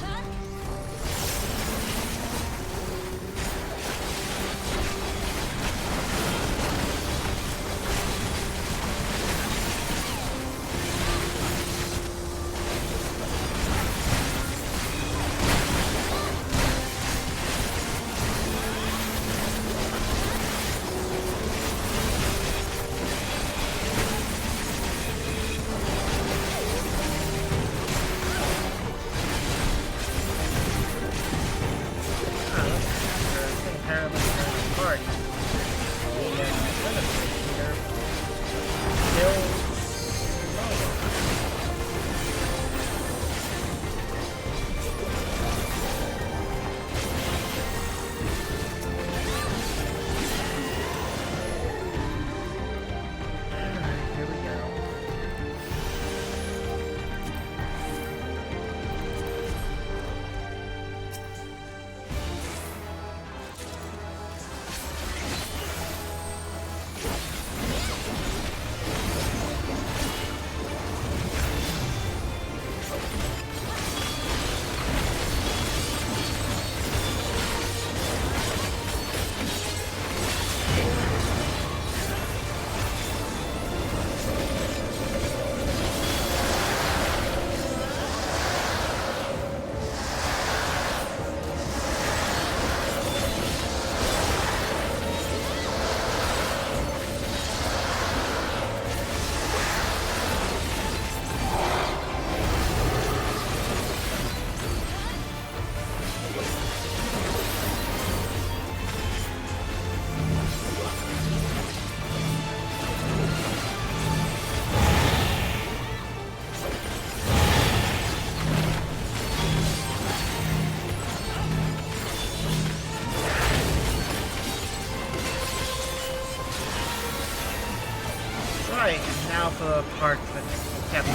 Right, and now for the part that kept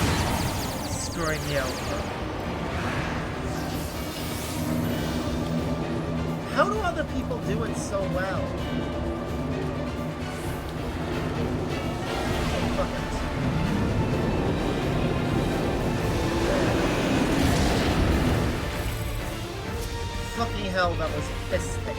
screwing me over. How do other people do it so well? Fuck it. Fucking hell, that was fisting.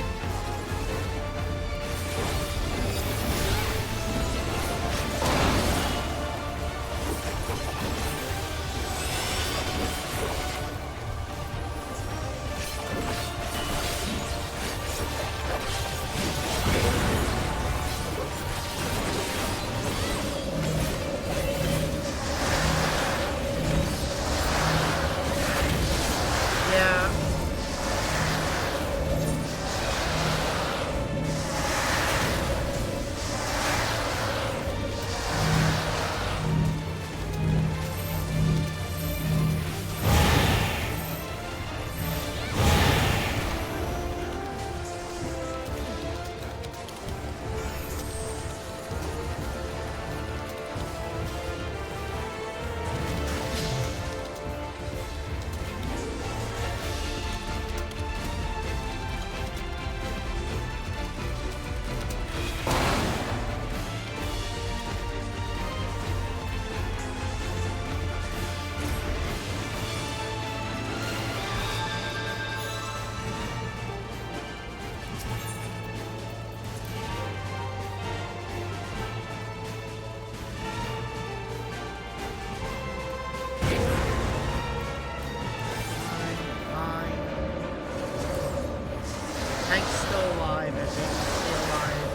stay alive.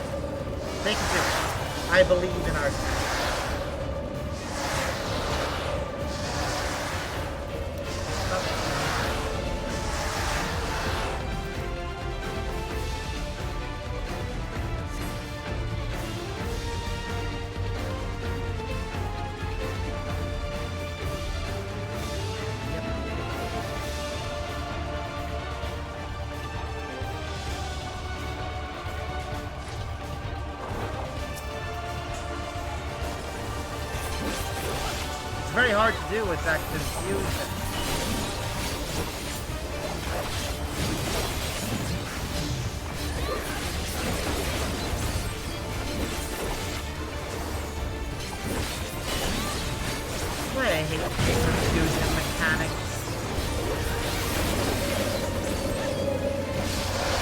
They can do it. I believe in our team. It's very hard to do with that confusion. Why I hate confusion mechanics.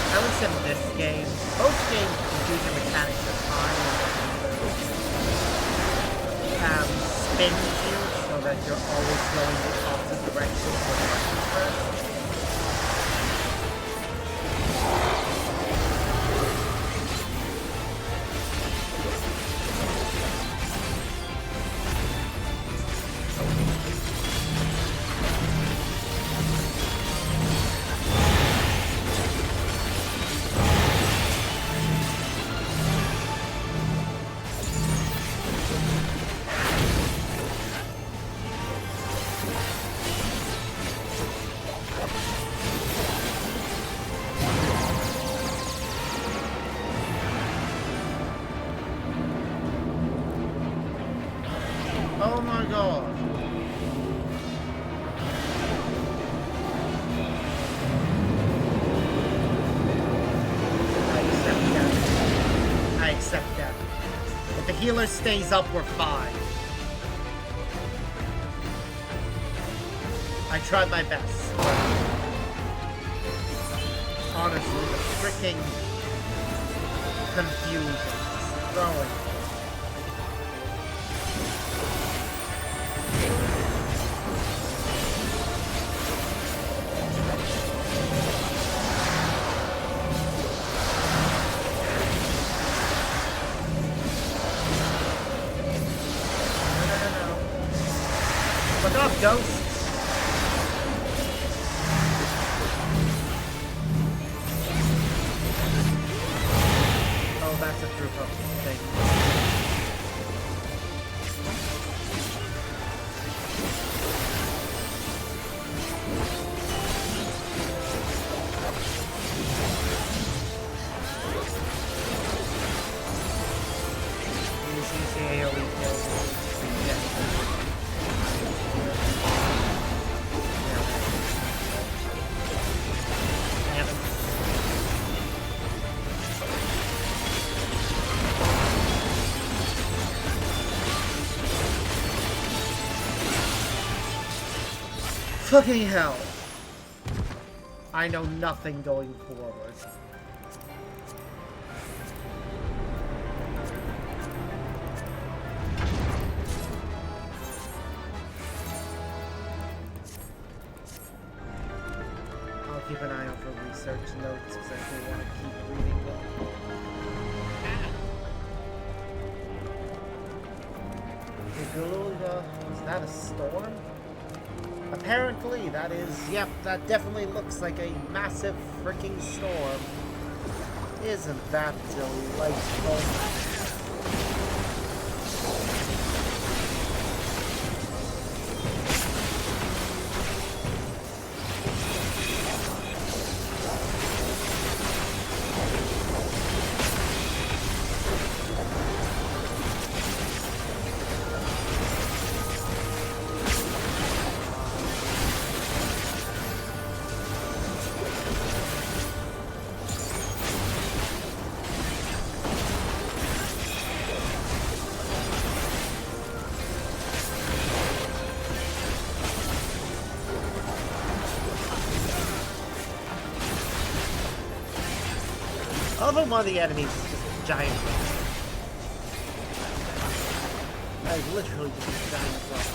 At least in this game. Most games, confusion mechanics are fine. Spin you so that you're always going the opposite direction for the button first. Oh my god. I accept that. If the healer stays up, we're fine. I tried my best. Honestly, the freaking confusion is throwing. Look up, ghosts! Oh, that's a proof of thing. You see AoE kills. Yeah. Fucking hell. I know nothing going forward. I'll keep an eye out for research notes because I do want to keep reading them. Is that a storm? Apparently, that is, yep, that definitely looks like a massive freaking storm. Isn't that delightful? Although one of the enemies is just a giant rock. That is literally just a giant rock.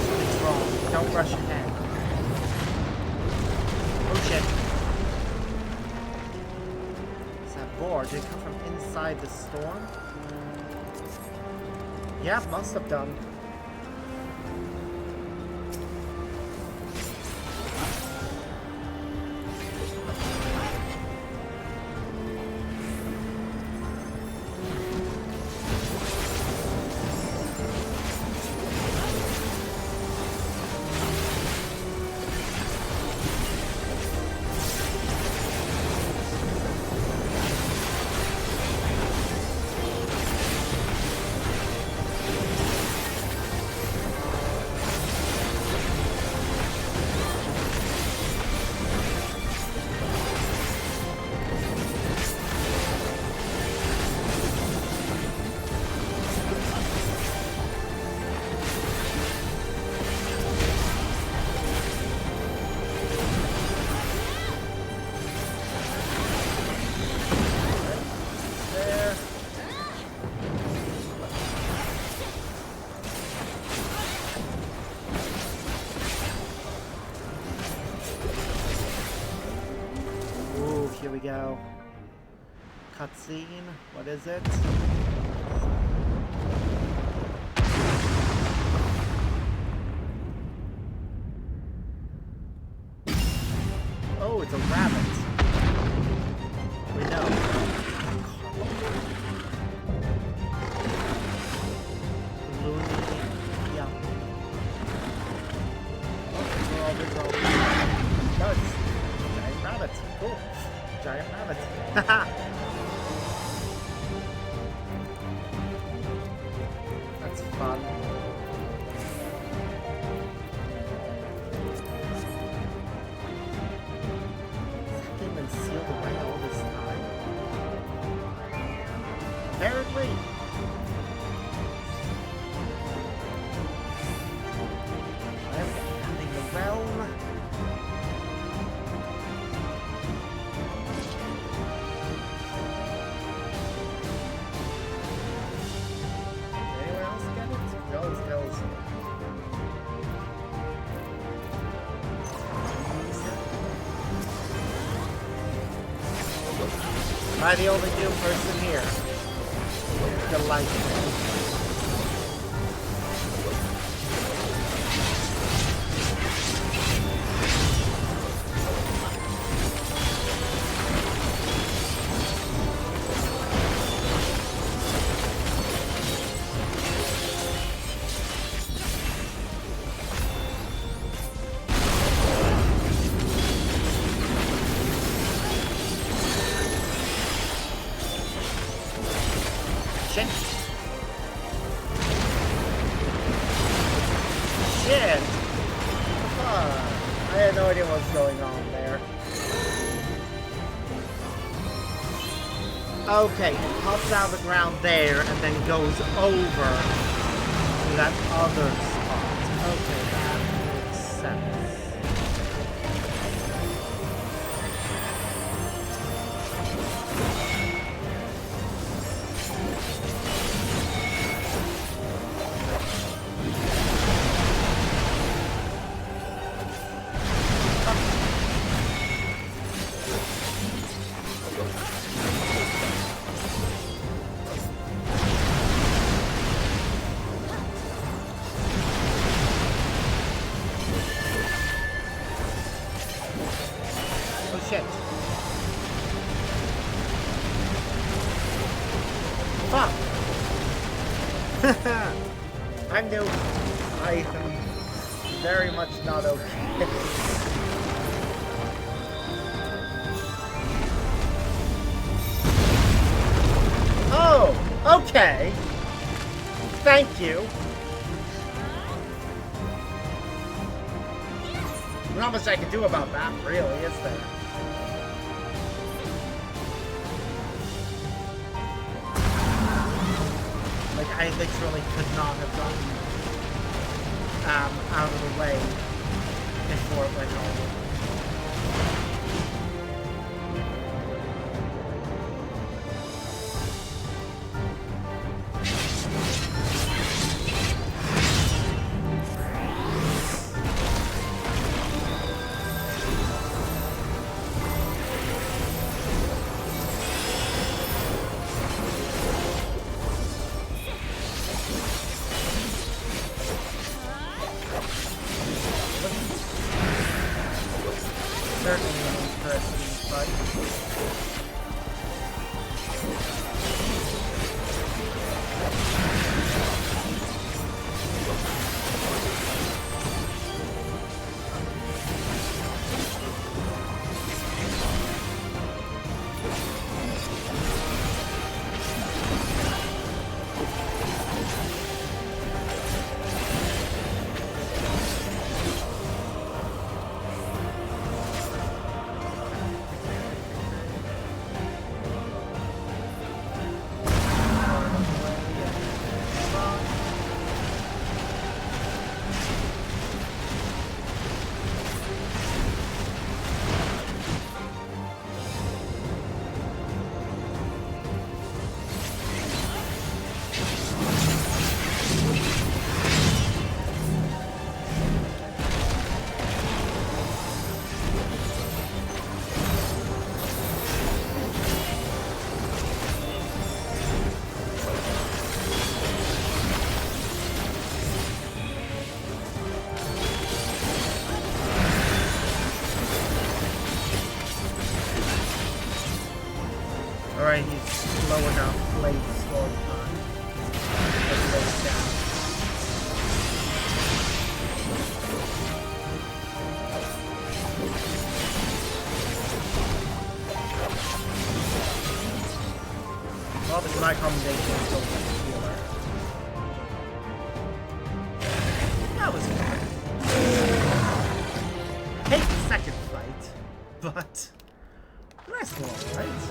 Something's wrong. Don't rush ahead. outside the storm? Yeah, must have done. Here we go. Cutscene. What is it? Oh, it's a rabbit. We know. Loony. Yeah. Oh, there's all no, it's giant rabbit. Cool. Giant rabbit. Haha. That's fun. Has that been sealed away all this time? Apparently. I'm defending the realm. Am I the only new person here? Delightful. Shit! I had no idea what was going on there. Okay, it pops out of the ground there and then goes over to that other spot. Okay, that makes sense. Shit. Fuck! I'm new. I am very much not okay. Oh! Okay! Thank you! Not much I can do about that, really, is there? Like, I literally could not have gotten out of the way before it went over. Oh, we're gonna play the story time. Let's lay it down. Well, this is my commendation is still the healer. That was fun. Hate the second fight, but the rest were alright.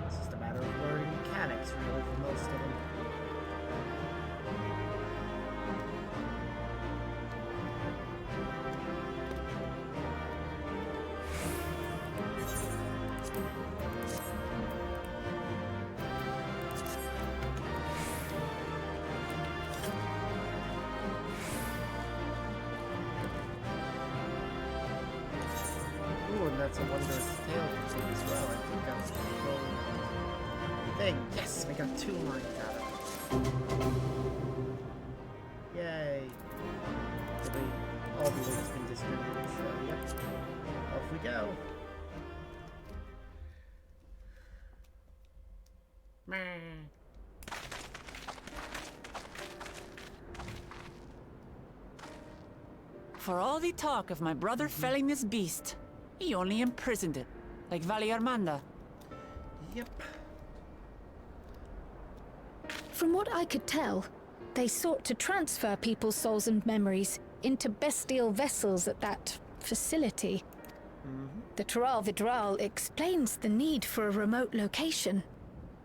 It's just a matter of learning mechanics, really, for most of them. Ooh, and that's a wondrous tale as well. I think that's the whole thing. Yes, we got 2 lines out of it. Yay. All the loot's been distributed, so yep. Off we go. Meh. For all the talk of my brother felling this beast, he only imprisoned it, like Valley Armanda. Yep. From what I could tell, they sought to transfer people's souls and memories into bestial vessels at that facility. The Tural Vidral explains the need for a remote location.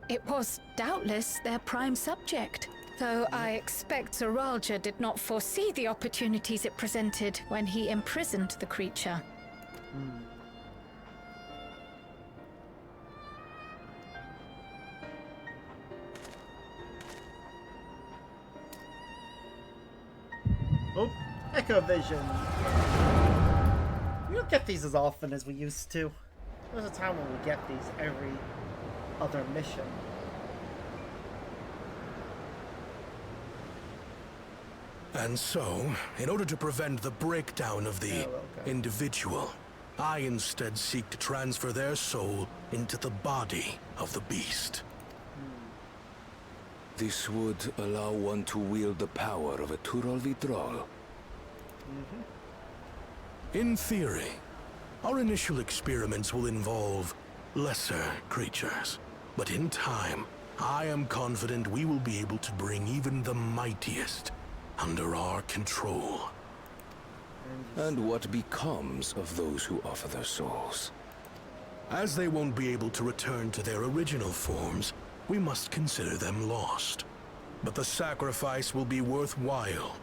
It was doubtless their prime subject, though I expect Zoralja did not foresee the opportunities it presented when he imprisoned the creature. Oh, Echo Vision. We don't get these as often as we used to. There's a time when we get these every other mission. And so, in order to prevent the breakdown of the individual, I instead seek to transfer their soul into the body of the beast. This would allow one to wield the power of a Tural Vidral. In theory, our initial experiments will involve lesser creatures. But in time, I am confident we will be able to bring even the mightiest under our control. And what becomes of those who offer their souls? As they won't be able to return to their original forms, we must consider them lost. But the sacrifice will be worthwhile,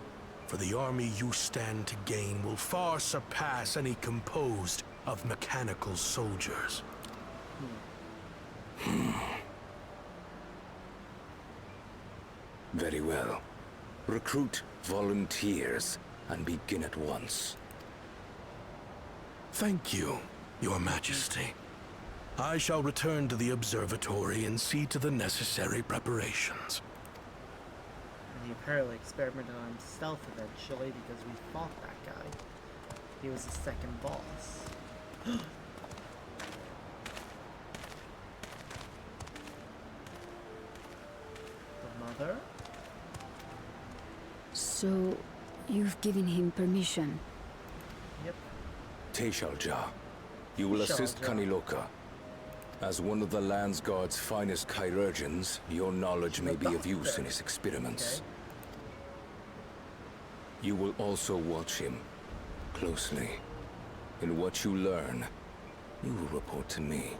for the army you stand to gain will far surpass any composed of mechanical soldiers. Very well. Recruit volunteers and begin at once. Thank you, Your Majesty. I shall return to the observatory and see to the necessary preparations. And he apparently experimented on himself eventually because we fought that guy. He was the second boss. The mother? So, you've given him permission. Yep. Teshalja, you will assist Teshalja. Kaniloka. As one of the Landsguard's finest chirurgeons, your knowledge may be of use in his experiments. You will also watch him closely. In what you learn, you will report to me.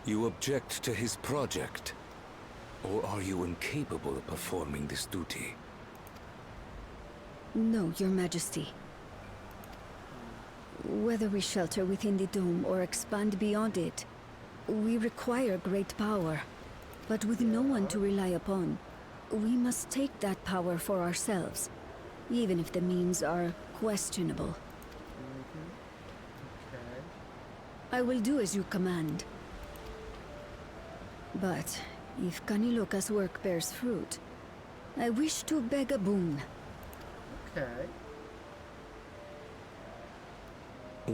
You object to his project, or are you incapable of performing this duty? No, Your Majesty. Whether we shelter within the dome or expand beyond it, we require great power. But with no one to rely upon, we must take that power for ourselves, even if the means are questionable. Okay. I will do as you command. But if Kaniloka's work bears fruit, I wish to beg a boon. Okay.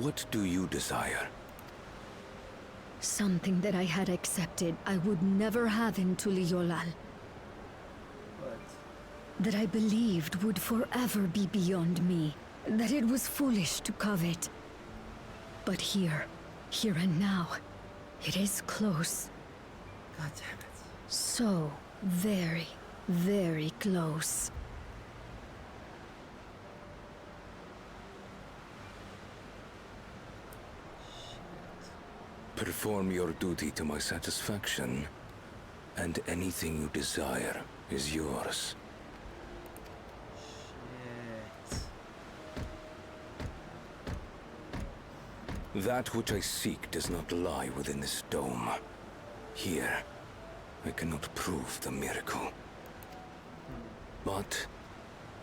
What do you desire? Something that I had accepted I would never have in Tuliolal. But That I believed would forever be beyond me. That it was foolish to covet. But here and now, it is close. God damn it. So very, very close. Perform your duty to my satisfaction, and anything you desire is yours. Shit. That which I seek does not lie within this dome. Here, I cannot prove the miracle. But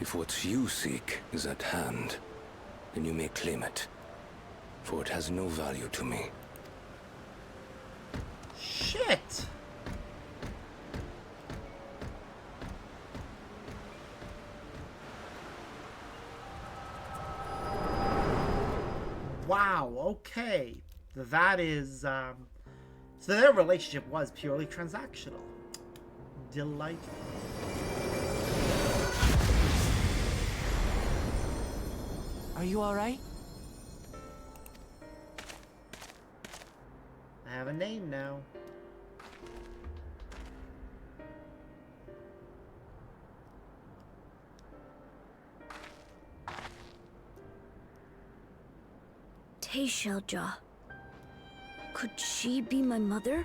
if what you seek is at hand, then you may claim it, for it has no value to me. Shit! Wow, okay. That is, so their relationship was purely transactional. Delightful. Are you alright? I have a name now. Teishelja. Could she be my mother?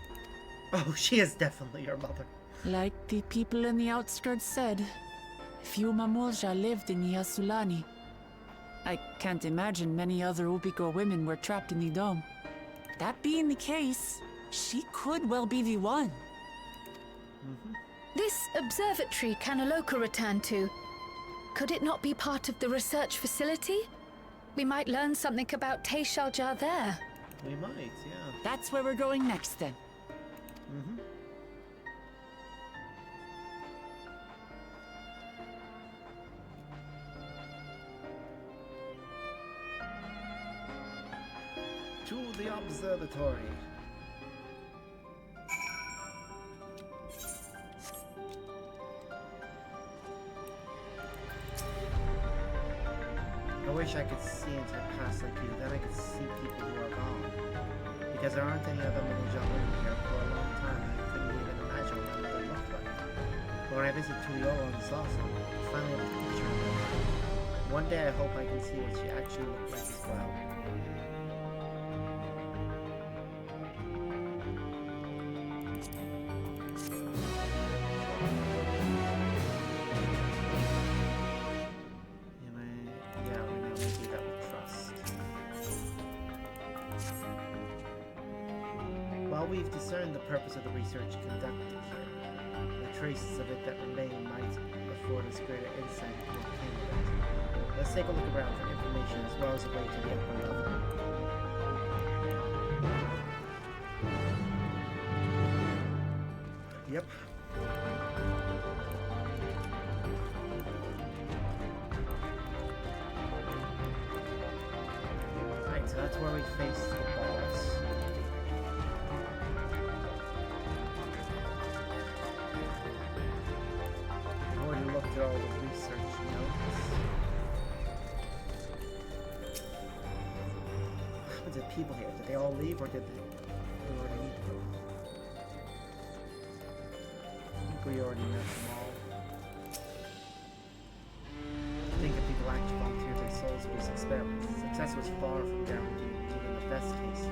Oh, she is definitely your mother. Like the people in the outskirts said, few Mamulja lived in Yasulani. I can't imagine many other Ubiko women were trapped in the dome. That being the case, she could well be the one. This observatory Kanaloka returned to, could it not be part of the research facility? We might learn something about Teishelja there. We might, yeah. That's where we're going next then. To the observatory. I wish I could see into the past like you, then I could see people who are gone. Because there aren't any other Malaysia living here for a long time, and I couldn't even imagine what they look like. But when I visit Tuliolo and Salsa, I finally have a picture of her. One day I hope I can see what she actually looked like as well. We've discerned the purpose of the research conducted here. The traces of it that remain might afford us greater insight into what came of it. Let's take a look around for information as well as a way to the upper level. Yep. Alright, so that's where we face the boss. Looked at all the research notes. What happened to the people here? Did they all leave or did they already need to go? I think we already met them all. I think if people actually volunteered their souls for this experiment, success was far from guaranteed. Even the best case,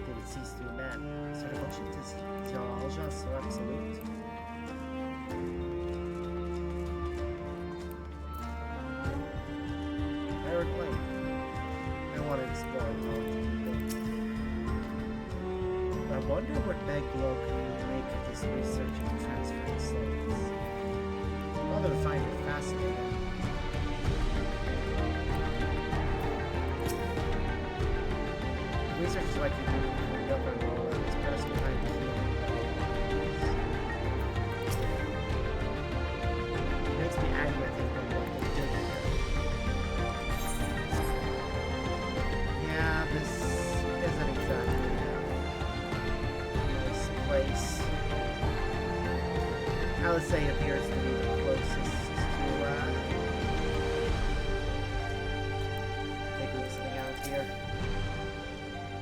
they would cease to be men. So devotion to Alja so absolute. I want to explore it. I wonder what Beglow can make of this research and transferring souls. Rather than find it fascinating. The research is likely to be up and roll and its person behind the key. It makes me angry to think of what they did here. Alisei appears to be the closest to figuring something out here.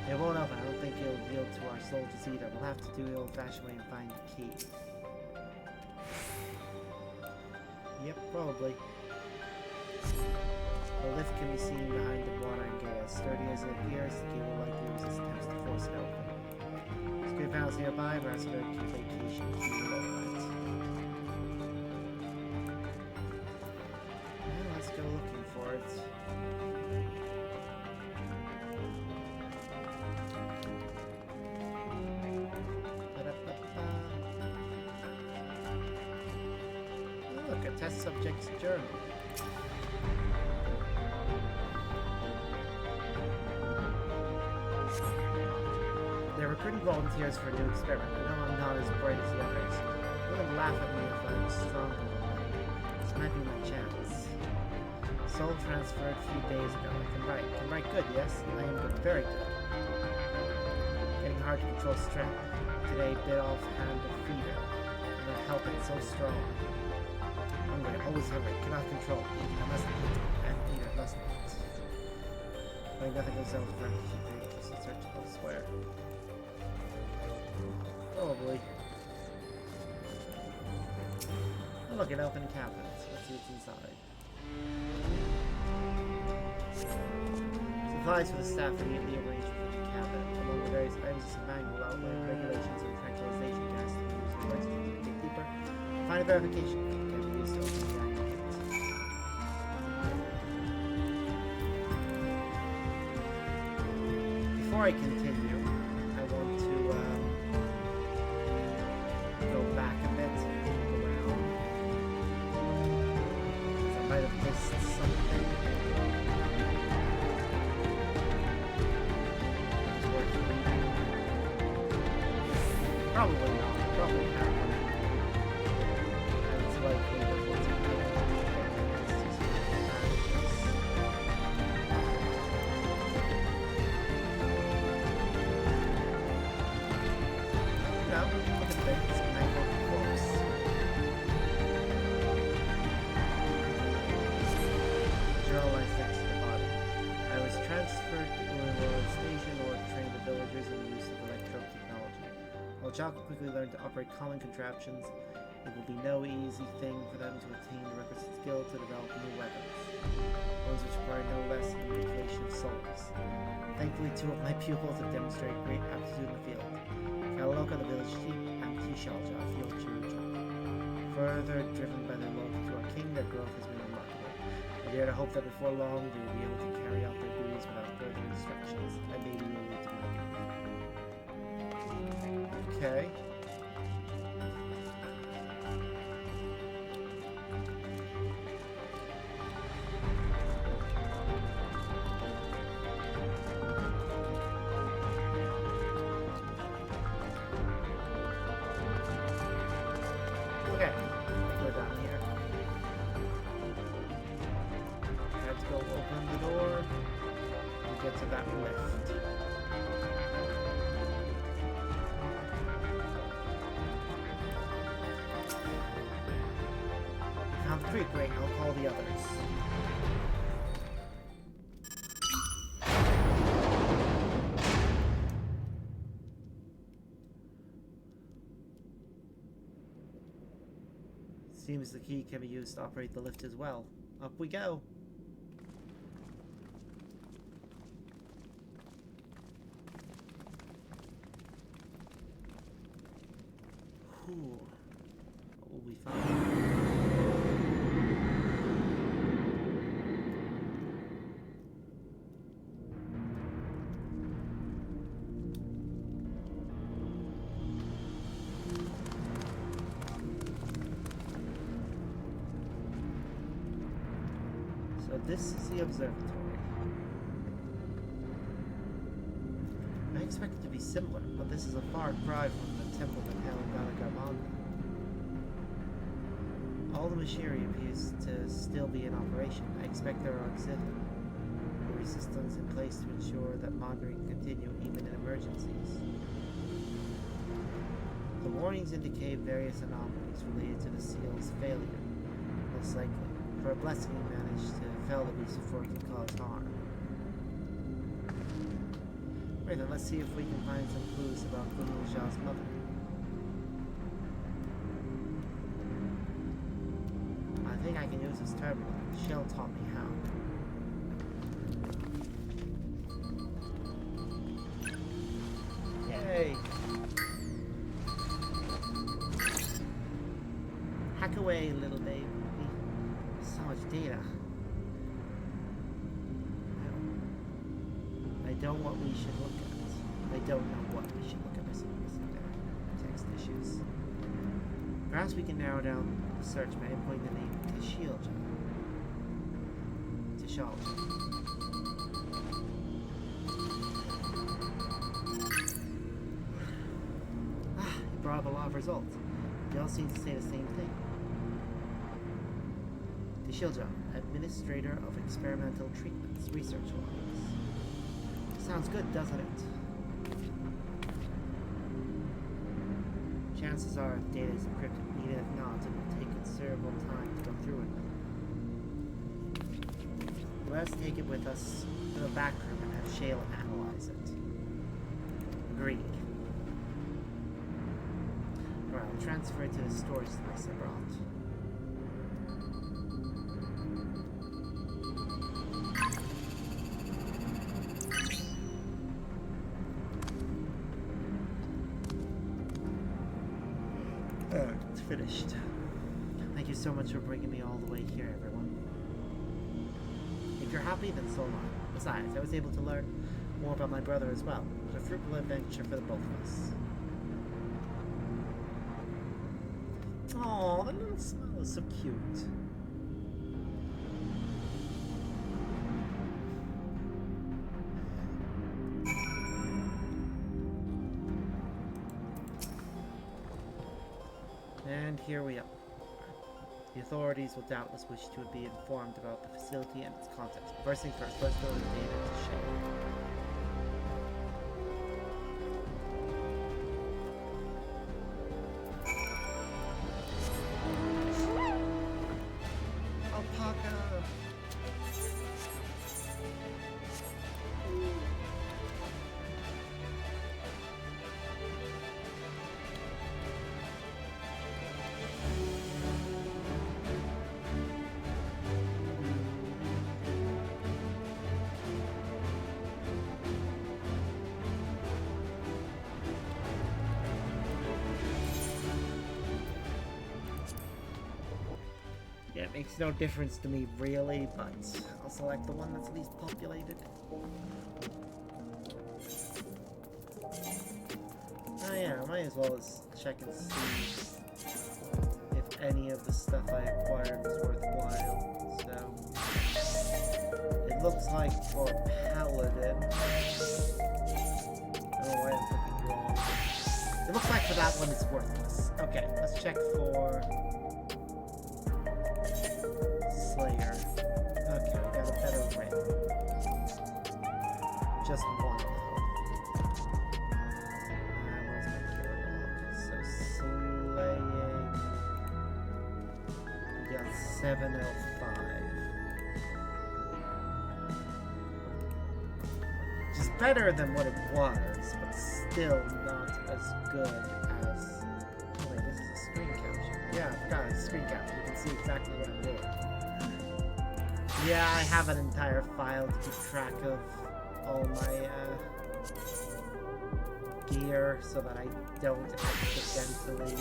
It won't open. I don't think it'll yield to our soldiers either. We'll have to do the old-fashioned way and find the key. Yep, probably. The lift can be seen behind the watering gate. As sturdy as it appears, the key will likely resist attempts to force it open. Screen panels nearby, perhaps a vacation key will open it. Well, let's go looking for it. Oh, look, a test subject's journal. They're recruiting volunteers for a new experiment. I know I'm not as bright as the others. They would laugh at me if I was stronger than them. This might be my chance. Soul transferred a few days ago. I can write. Can write good, yes? I am good. Very good. Getting hard to control strength. Today bit off hand of fever. And I help it so strong. Hungry, always hungry. Cannot control. I must eat. And eat, I must eat. Like nothing goes out with breath. She search elsewhere. Probably. Oh, look, an open cabinet. Let's see what's inside. Supplies for the staff are neatly arranged within the cabinet. Among the various items is a manual outlining regulations and tranquilization gas to be used in ways to dig deeper. Find a verification can be used to open the active kit. Before I continue, I want to go back a bit, look around. I might have missed something. It's worth reading. Probably not. Probably not. And it's likely that what's in there is just no, look at this. It's a mangled corpse. Journal lies next to the body. I was transferred to a station or trained the villagers in the use of electro-technology. While Jock will quickly learn to operate common contraptions, it will be no easy thing for them to attain the requisite skill to develop new weapons. Ones which require no less than the manipulation of souls. Thankfully, two of my pupils have demonstrated great aptitude in the field. Kaloka, the village chief, and Tishalja, a field chirurgeon. Further driven by their loyalty to our king, their growth has been remarkable. I dare to hope that before long they will be able to carry out their duties without further instructions. I may be able to make it. Okay. Okay, we're down here. Let's go open the door and get to that lift. Found the creek, great. I'll call the others. Seems the key can be used to operate the lift as well. Up we go. Whew. What will we find? So this is the observatory. I expect it to be similar, but this is a far cry from the temple in Helgalagamanda. All the machinery appears to still be in operation. I expect there are auxiliary systems in place to ensure that monitoring can continue even in emergencies. The Warnings indicate various anomalies related to the seal's failure, most likely. For a blessing, he managed to fell the beast before it could cause harm. Wait, then let's see if we can find some clues about Queen Wuxiao's mother. I think I can use this terminal. Shell taught me how. Yay! Hack away, little baby. So much data. I don't know what we should look at. I don't know what we should look at. Missing there. Text issues. Perhaps we can narrow down the search by inputting the name Tashilja. It brought up a lot of results. They all seem to say the same thing. Tashilja, Administrator of Experimental Treatments, Research Logs. Sounds good, doesn't it? Chances are the data is encrypted, even if not, it will take considerable time to go through it. Let's take it with us to the back room and have Shale analyze it. Agreed. Alright, I'll transfer it to the storage device I brought. It's finished. Thank you so much for bringing me all the way here, everyone. If you're happy, then so am I. Besides, I was able to learn more about my brother as well. It was a fruitful adventure for the both of us. Aww, that little smile is so cute. And here we are. The authorities will doubtless wish to be informed about the facility and its contents. First thing first, let's go to the data to Shale. Alpaca! Yeah, it makes no difference to me really, but I'll select the one that's least populated. Oh yeah, I might as well as check and see if any of the stuff I acquired was worthwhile. So it looks like for Paladin, oh why I'm looking wrong. It looks like for that one it's worthless. Okay, let's check for Slayer. Okay, we got a better ring. Just one though. Where's my gear log? So slaying. We got 705. Which is better than what it was, but still not as good as. Oh wait, this is a screen capture. Yeah, I forgot it's a screen capture. You can see exactly what I'm doing. Yeah, I have an entire file to keep track of all my gear so that I don't accidentally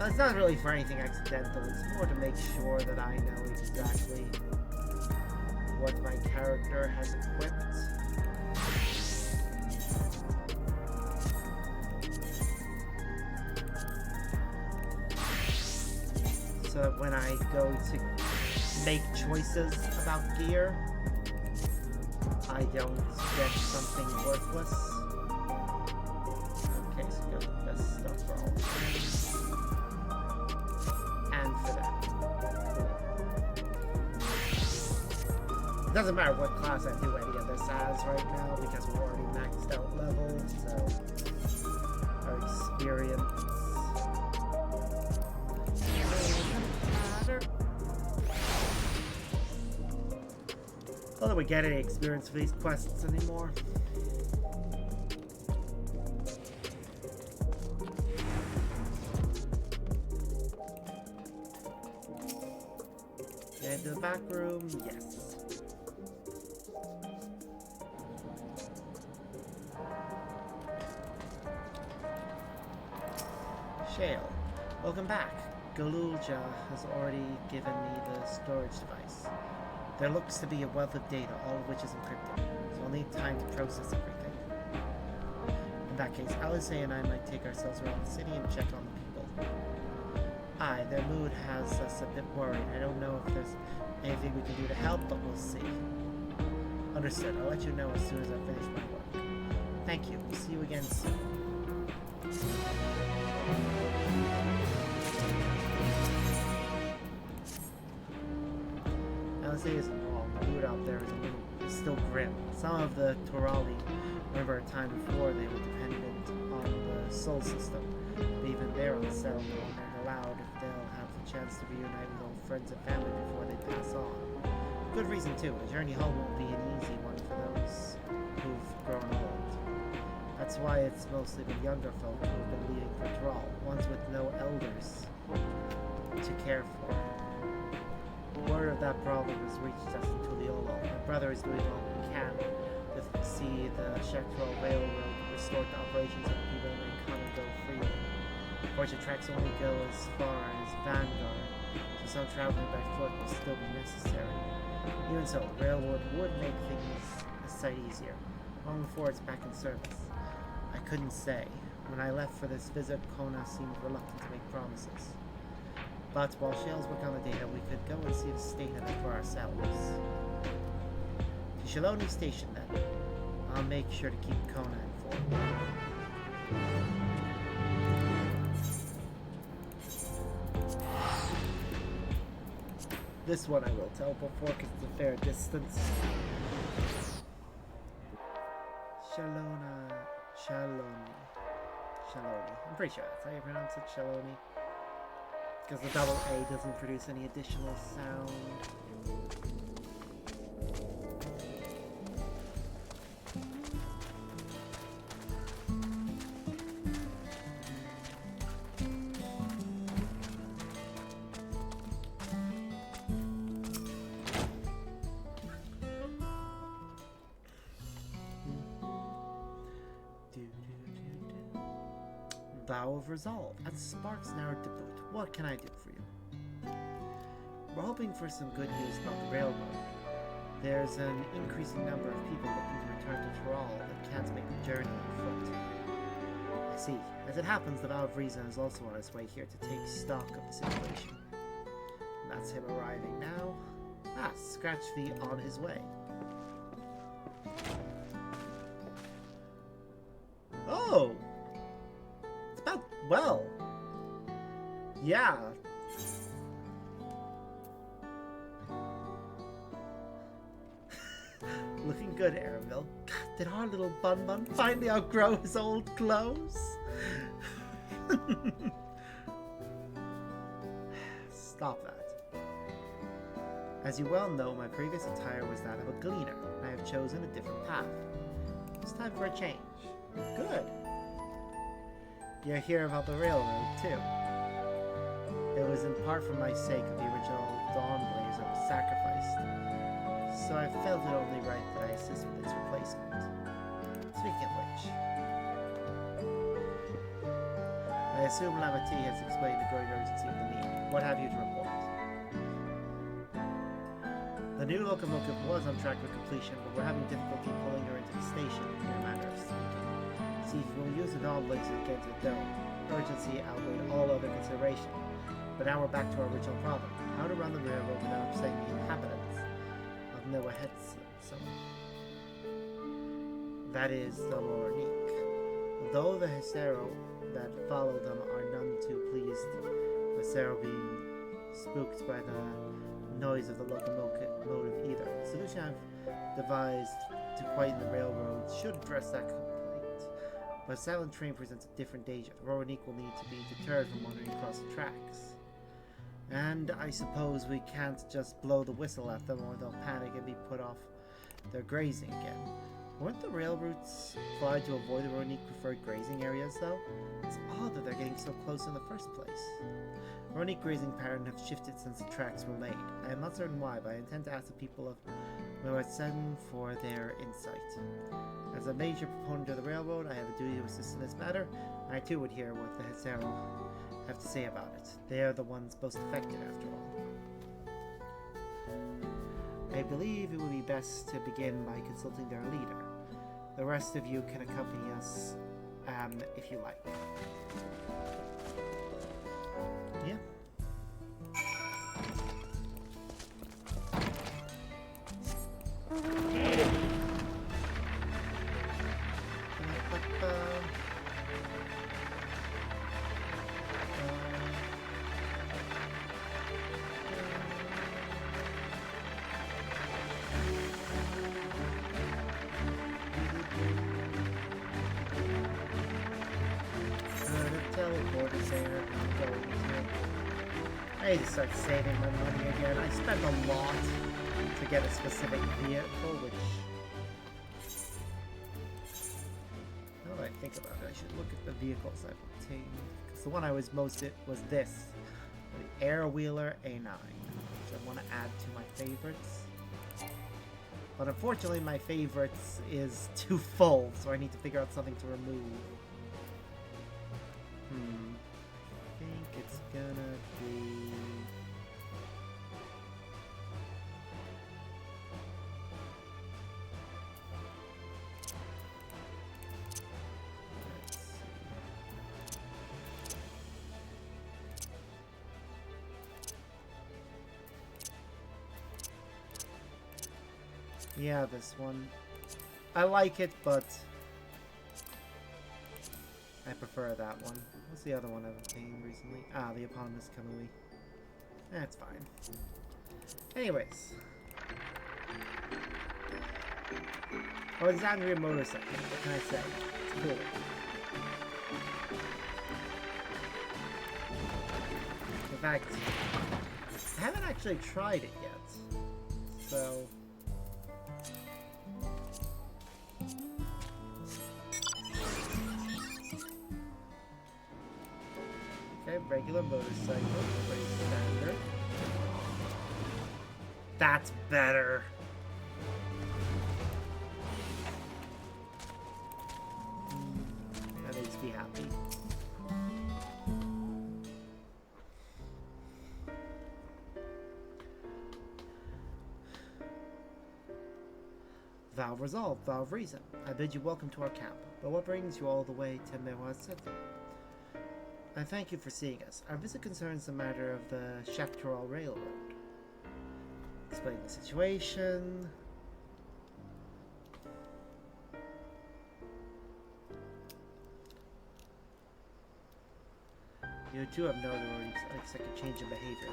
it's not really for anything accidental, it's more to make sure that I know exactly what my character has equipped. So that when I go to make choices about gear, I don't get something worthless. Okay, so we got the best stuff for all things. And for that. Cool. It doesn't matter what class I do any of this as right now because we're already maxed out levels, so our experience doesn't matter. Not that we get any experience for these quests anymore. Get into the back room, yes. Shale, welcome back. Galulja has already given me the storage device. There looks to be a wealth of data, all of which is encrypted, so I'll need time to process everything. In that case, Alice and I might take ourselves around the city and check on the people. Aye, their mood has us a bit worried. I don't know if there's anything we can do to help, but we'll see. Understood. I'll let you know as soon as I finish my work. Thank you. We'll see you again soon. Alice isn't wrong. The mood out there is still grim. Some of the Torali remember a time before they were dependent on the Sol system. But even they're unsettled and allowed if they'll have the chance to reunite with old friends and family before they pass on. Good reason too. A journey home won't be an easy one for those who've grown old. That's why it's mostly the younger folk who've been leading for Thrall, ones with no elders to care for. Word of that problem has reached us in Tuliolo. My brother is doing all he can to see the Shektral Railroad restored to operations so people may come and go freely. Of course, the tracks only go as far as Vanguard, so some traveling by foot will still be necessary. Even so, the railroad would make things a sight easier, long before it's back in service. I couldn't say. When I left for this visit, Kona seemed reluctant to make promises. But while Shale's work on the data, we could go and see the state of it for ourselves. To Shaloni Station, then. I'll make sure to keep Kona informed. This one I will teleport for because it's a fair distance. Shaloni. I'm pretty sure that's how you pronounce it, Shaloni. Because the double A doesn't produce any additional sound. Vow of Resolve. At Spark's narrow debut. What can I do for you? We're hoping for some good news about the railroad. There's an increasing number of people looking to return to Thrall that can't make the journey on foot. I see. As it happens, the Vow of Reason is also on its way here to take stock of the situation. And that's him arriving now. Ah, Scratchfeet on his way. Oh! Well, yeah. Looking good, Aramil. Did our little Bun finally outgrow his old clothes? Stop that. As you well know, my previous attire was that of a gleaner, and I have chosen a different path. It's time for a change. Good. You hear about the railroad, too. It was in part for my sake that the original Dawnblazer was sacrificed, so I felt it only right that I assist with its replacement. Speaking of which, I assume Lamati has explained the growing urgency of the need. What have you to report? The new locomotive was on track for completion, but we're having difficulty pulling her into the station, in a manner of speaking. See, we'll use the Dawnblazer to get to the dome. Urgency outweighed all other consideration. But now we're back to our original problem. How to run the railroad without upsetting the inhabitants of Noahetsu. That is the Lornik. Though the Hesero that follow them are none too pleased, Hesero being spooked by the noise of the locomotive, motive either. The solution I've devised to quieten the railroad should address that complaint. But a silent train presents a different danger. The Roranique will need to be deterred from wandering across the tracks. And I suppose we can't just blow the whistle at them or they'll panic and be put off their grazing again. Weren't the rail routes applied to avoid the Roranique preferred grazing areas though? It's odd that they're getting so close in the first place. Roranique grazing pattern have shifted since the tracks were laid. I am not certain why, but I intend to ask the people of Merwatsen for their insight. As a major proponent of the railroad, I have a duty to assist in this matter, and I too would hear what the Hezero have to say about it. They are the ones most affected, after all. I believe it would be best to begin by consulting their leader. The rest of you can accompany us, if you like. Yeah. I need to start saving my money again. I spent a lot to get a specific vehicle, which... Now that I think about it, I should look at the vehicles I've obtained. Because the one I was most at was this. The Airwheeler A9, which I want to add to my favorites. But unfortunately, my favorites is too full, so I need to figure out something to remove. I think it's gonna be... Let's see. Yeah, this one. I like it, but I prefer that one. What's the other one I've obtained recently? Ah, the eponymous Kamui. That's fine. Anyways. Alexandria motorcycle. What can I say? It's cool. In fact, I haven't actually tried it yet. So... regular motorcycle, pretty standard. That's better. That makes me happy. Vow resolved, vow of reason. I bid you welcome to our camp. But what brings you all the way to Merwatsen? I thank you for seeing us. Our visit concerns the matter of the Shaptural Railroad. Explain the situation. You too have noted an unexpected change in behavior.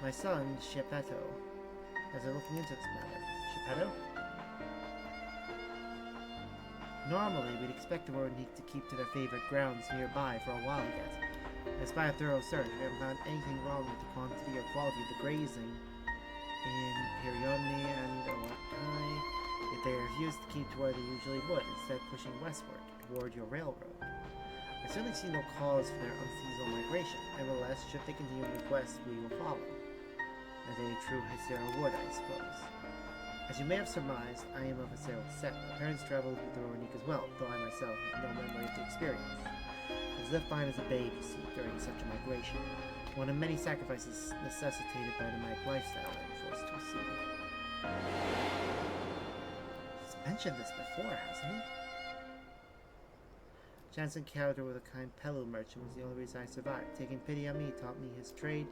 My son, Shepeto, has been looking into this matter. Shepeto? Normally, we'd expect the Roranique to keep to their favorite grounds nearby for a while yet. Despite a thorough search, we haven't found anything wrong with the quantity or quality of the grazing in Perioni and Owakai, yet they refuse to keep to where they usually would, instead pushing westward, toward your railroad. I certainly see no cause for their unseasonal migration. Nevertheless, should they continue to move west, we will follow. As a true Hesera would, I suppose. As you may have surmised, I am of Hesera descent. My parents traveled with the Roranique as well, though I myself have no memory of the experience. I was left behind as a babe, you see, during such a migration. One of many sacrifices necessitated by the nomadic lifestyle I am forced to assume. He's mentioned this before, hasn't he? Chance encounter with a kind Pelu merchant was the only reason I survived. Taking pity on me taught me his trade,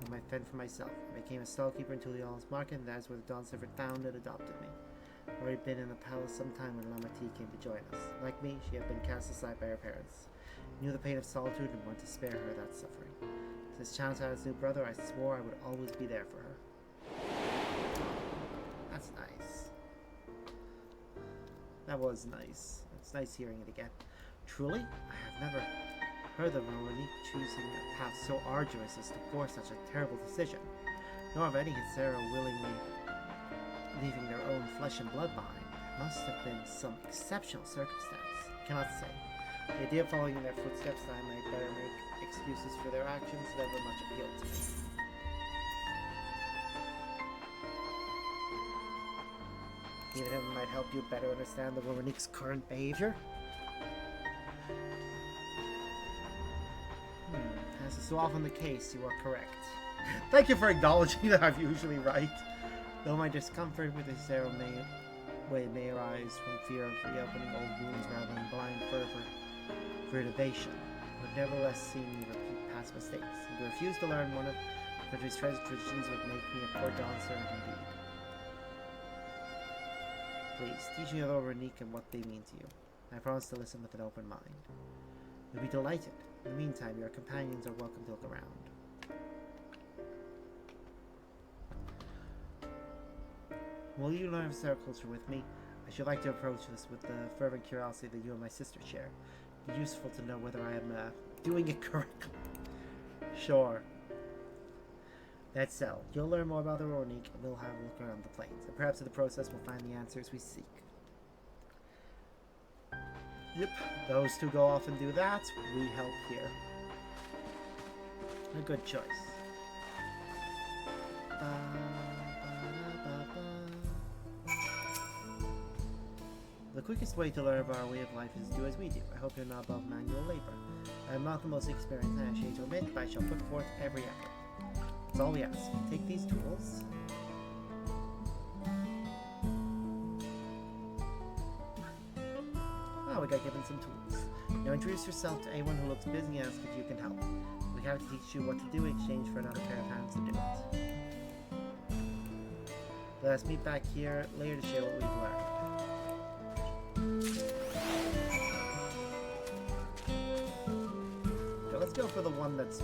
and I fend for myself. I became a stallkeeper until the All's Market, and that is where the Dawn Servant found and adopted me. I'd already been in the palace some time when Lama T came to join us. Like me, she had been cast aside by her parents. Knew the pain of solitude and wanted to spare her that suffering. Since Chance had his new brother, I swore I would always be there for her. That was nice. It's nice hearing it again. Truly, I have never heard of Veronique choosing a path so arduous as to force such a terrible decision. Nor of any Sarah willingly leaving their own flesh and blood behind. It must have been some exceptional circumstance. Cannot say. The idea of following in their footsteps that I might better make excuses for their actions never much appealed to me. Even if it might help you better understand the Veronique's current behavior? As is so often the case, you are correct. Thank you for acknowledging that I'm usually right. Though my discomfort with this arrow may arise from fear of reopening old wounds rather than blind fervor for innovation, would nevertheless see me repeat past mistakes. And to refuse to learn one of the country's treasured traditions would make me a poor dawn servant indeed. Please, teach me about Veronique and what they mean to you. I promise to listen with an open mind. You'll be delighted. In the meantime, your companions are welcome to look around. Will you learn of Sarah culture with me? I should like to approach this with the fervent curiosity that you and my sister share. It'd be useful to know whether I am doing it correctly. Sure. That's so. You'll learn more about the Veronique, and we'll have a look around the plains. And perhaps in the process we'll find the answers we seek. Yep, those two go off and do that. We help here. A good choice. The quickest way to learn about our way of life is to do as we do. I hope you're not above manual labor. I am not the most experienced, and I shame to admit, but I shall put forth every effort. That's all we ask. Take these tools. Oh, we got given some tools. Now introduce yourself to anyone who looks busy and ask if you can help. We have to teach you what to do in exchange for another pair of hands to do it. Let us meet back here later to share what we've learned. Okay, let's go for the one that's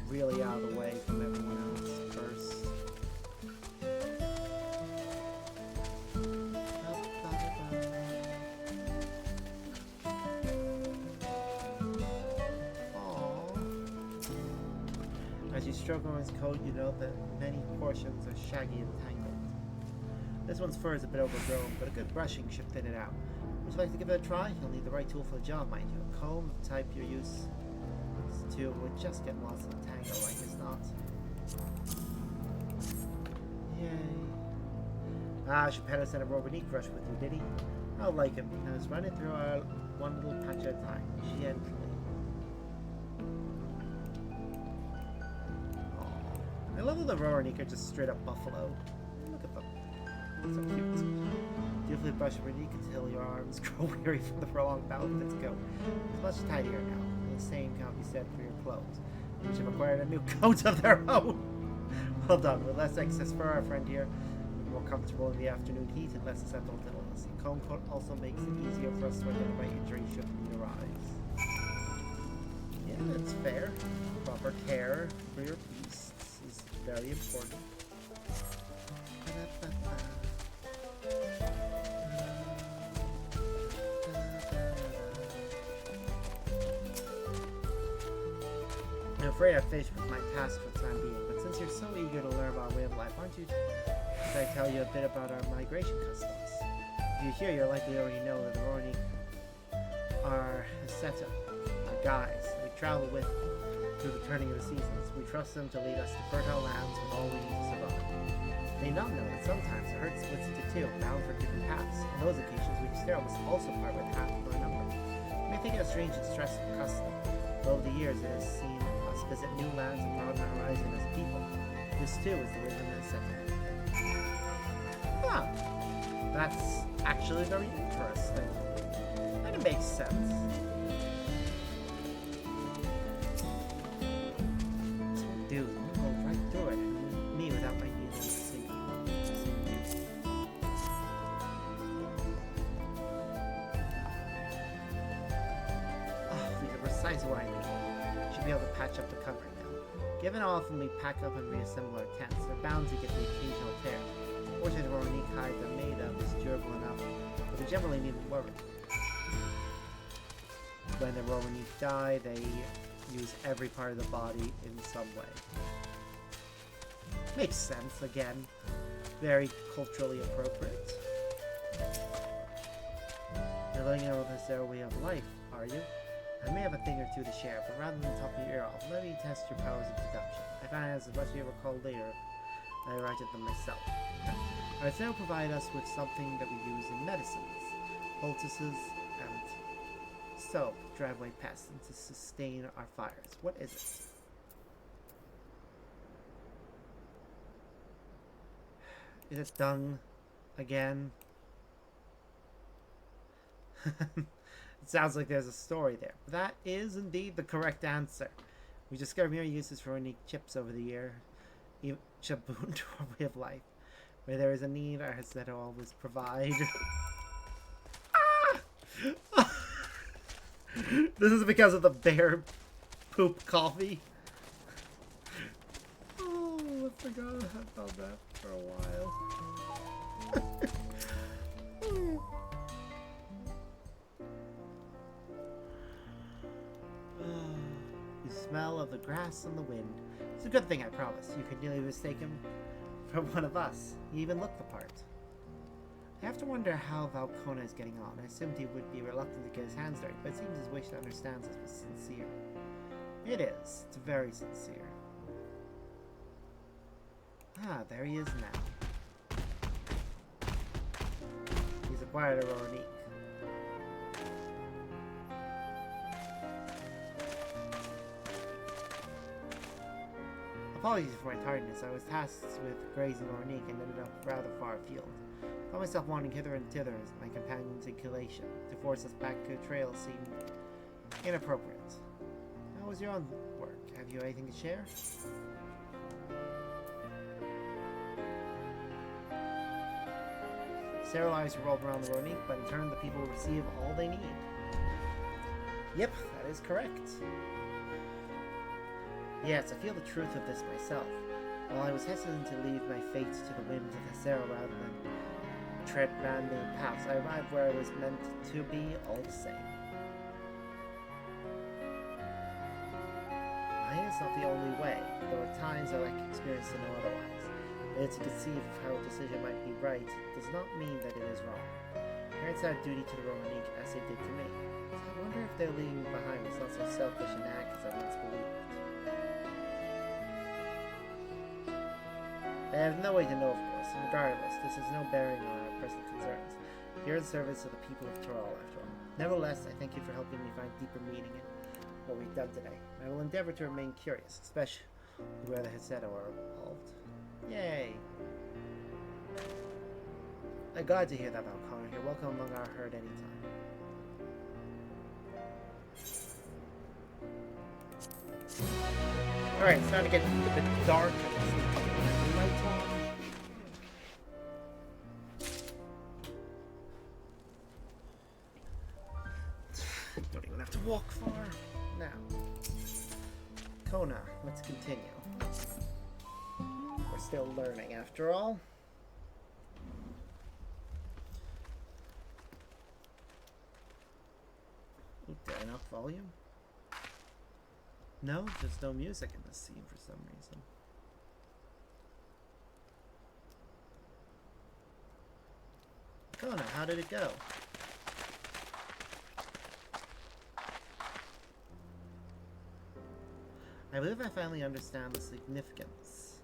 really out of the way from everyone else first. As you stroke on his coat, you note that many portions are shaggy and tangled. This one's fur is a bit overgrown, but a good brushing should thin it out. Would you like to give it a try? You'll need the right tool for the job, mind you. A comb, the type you're used to would just get lost in the tangle like it's not. Yay. Ah, Geppetto sent a Veronique brush with you, did he? I'll like him. Now just run it through our one little patch at a time, gently. I love that the Veronique are just straight up buffalo. Look at them. So cute. Beautifully brush Veronique until your arms grow weary from the prolonged bout of its coat. It's much tidier now. The same cannot be said for your clothes, which have acquired a new coat of their own. Well done. With less excess fur, our friend here will be more comfortable in the afternoon heat and less susceptible to illness. The comb coat also makes it easier for us to identify injuries should need arise. Yeah, that's fair. Proper care for your beasts is very important. I'm afraid I've finished with my task for the time being, but since you're so eager to learn about our way of life, aren't you? Should I tell you a bit about our migration customs? If you're here, you'll likely already know that the Veronique are Asceta, our guides we travel with through the turning of the seasons. We trust them to lead us to fertile lands with all we need to survive. They not know that sometimes the herd splits into two, bound for different paths. On those occasions, we steer must also part with half of our number. You may think it a strange and stressful custom, but over the years it has seen us visit new lands and broaden our horizon as people. This too is the rhythm of the second. Ah, that's actually very interesting. And it makes sense. Dude, I'm gonna go right through it. Me without my needle to see. Oh, these are precise what I need. Should be able to patch up the covering now. Given how often we pack up and reassemble our tents, they're bound to get the occasional tear. Fortunately, the Veronique hide they're made of is durable enough to You generally needn't worry. When the Romanique die, they use every part of the body in some way. Makes sense, again. Very culturally appropriate. You're learning about their way of life, are you? I may have a thing or two to share, but rather than top your ear off, let me test your powers of deduction. I find as much as you recall later, I write it them myself. Our cell provide us with something that we use in medicines, poultices, and soap, drive away pests, and to sustain our fires. What is it? Is it dung again? It sounds like there's a story there. But that is indeed the correct answer. We discovered mere uses for unique chips over the year, each a boon to our way of life. Where there is a need, our Hasetto always provide. Ah! This is because of the bear poop coffee. Oh, I forgot about that for a while. The smell of the grass and the wind. It's a good thing, I promise. You could nearly mistake him for one of us. He even looked the part. I have to wonder how Valcona is getting on. I assumed he would be reluctant to get his hands dirty, but it seems his wish to understand us was sincere. It is. It's very sincere. Ah, there he is now. He's acquired a Roronique. Apologies for my tardiness. I was tasked with grazing Roronique and ended up rather far afield. I found myself wandering hither and thither as my companion's inclination to force us back to the trail seemed inappropriate. How was your own work? Have you anything to share? Several lives revolve around the Roronique, but in turn the people receive all they need. Yep, that is correct. Yes, I feel the truth of this myself. While I was hesitant to leave my fate to the whims of Hesero rather than tread man-made paths, I arrived where I was meant to be all the same. Mine is not the only way, though at times I lack experience to know otherwise. But to conceive of how a decision might be right does not mean that it is wrong. Parents have duty to the Romanique as they did to me. So I wonder if their leaving behind was not so selfish an act as I once believed. I have no way to know, of course, and regardless, this has no bearing on our present concerns. We are in service of the people of Tyrol, after all. Nevertheless, I thank you for helping me find deeper meaning in what we've done today. I will endeavor to remain curious, especially where the Hasetto are involved. Yay! I'm glad to hear that about Connor. You're welcome among our herd anytime. Alright, it's time to get a bit dark. Lights on. Don't even have to walk far. Now, Kona, let's continue. We're still learning after all. Ooh, did I enough volume? No, there's no music in this scene for some reason. Kona, how did it go? I believe I finally understand the significance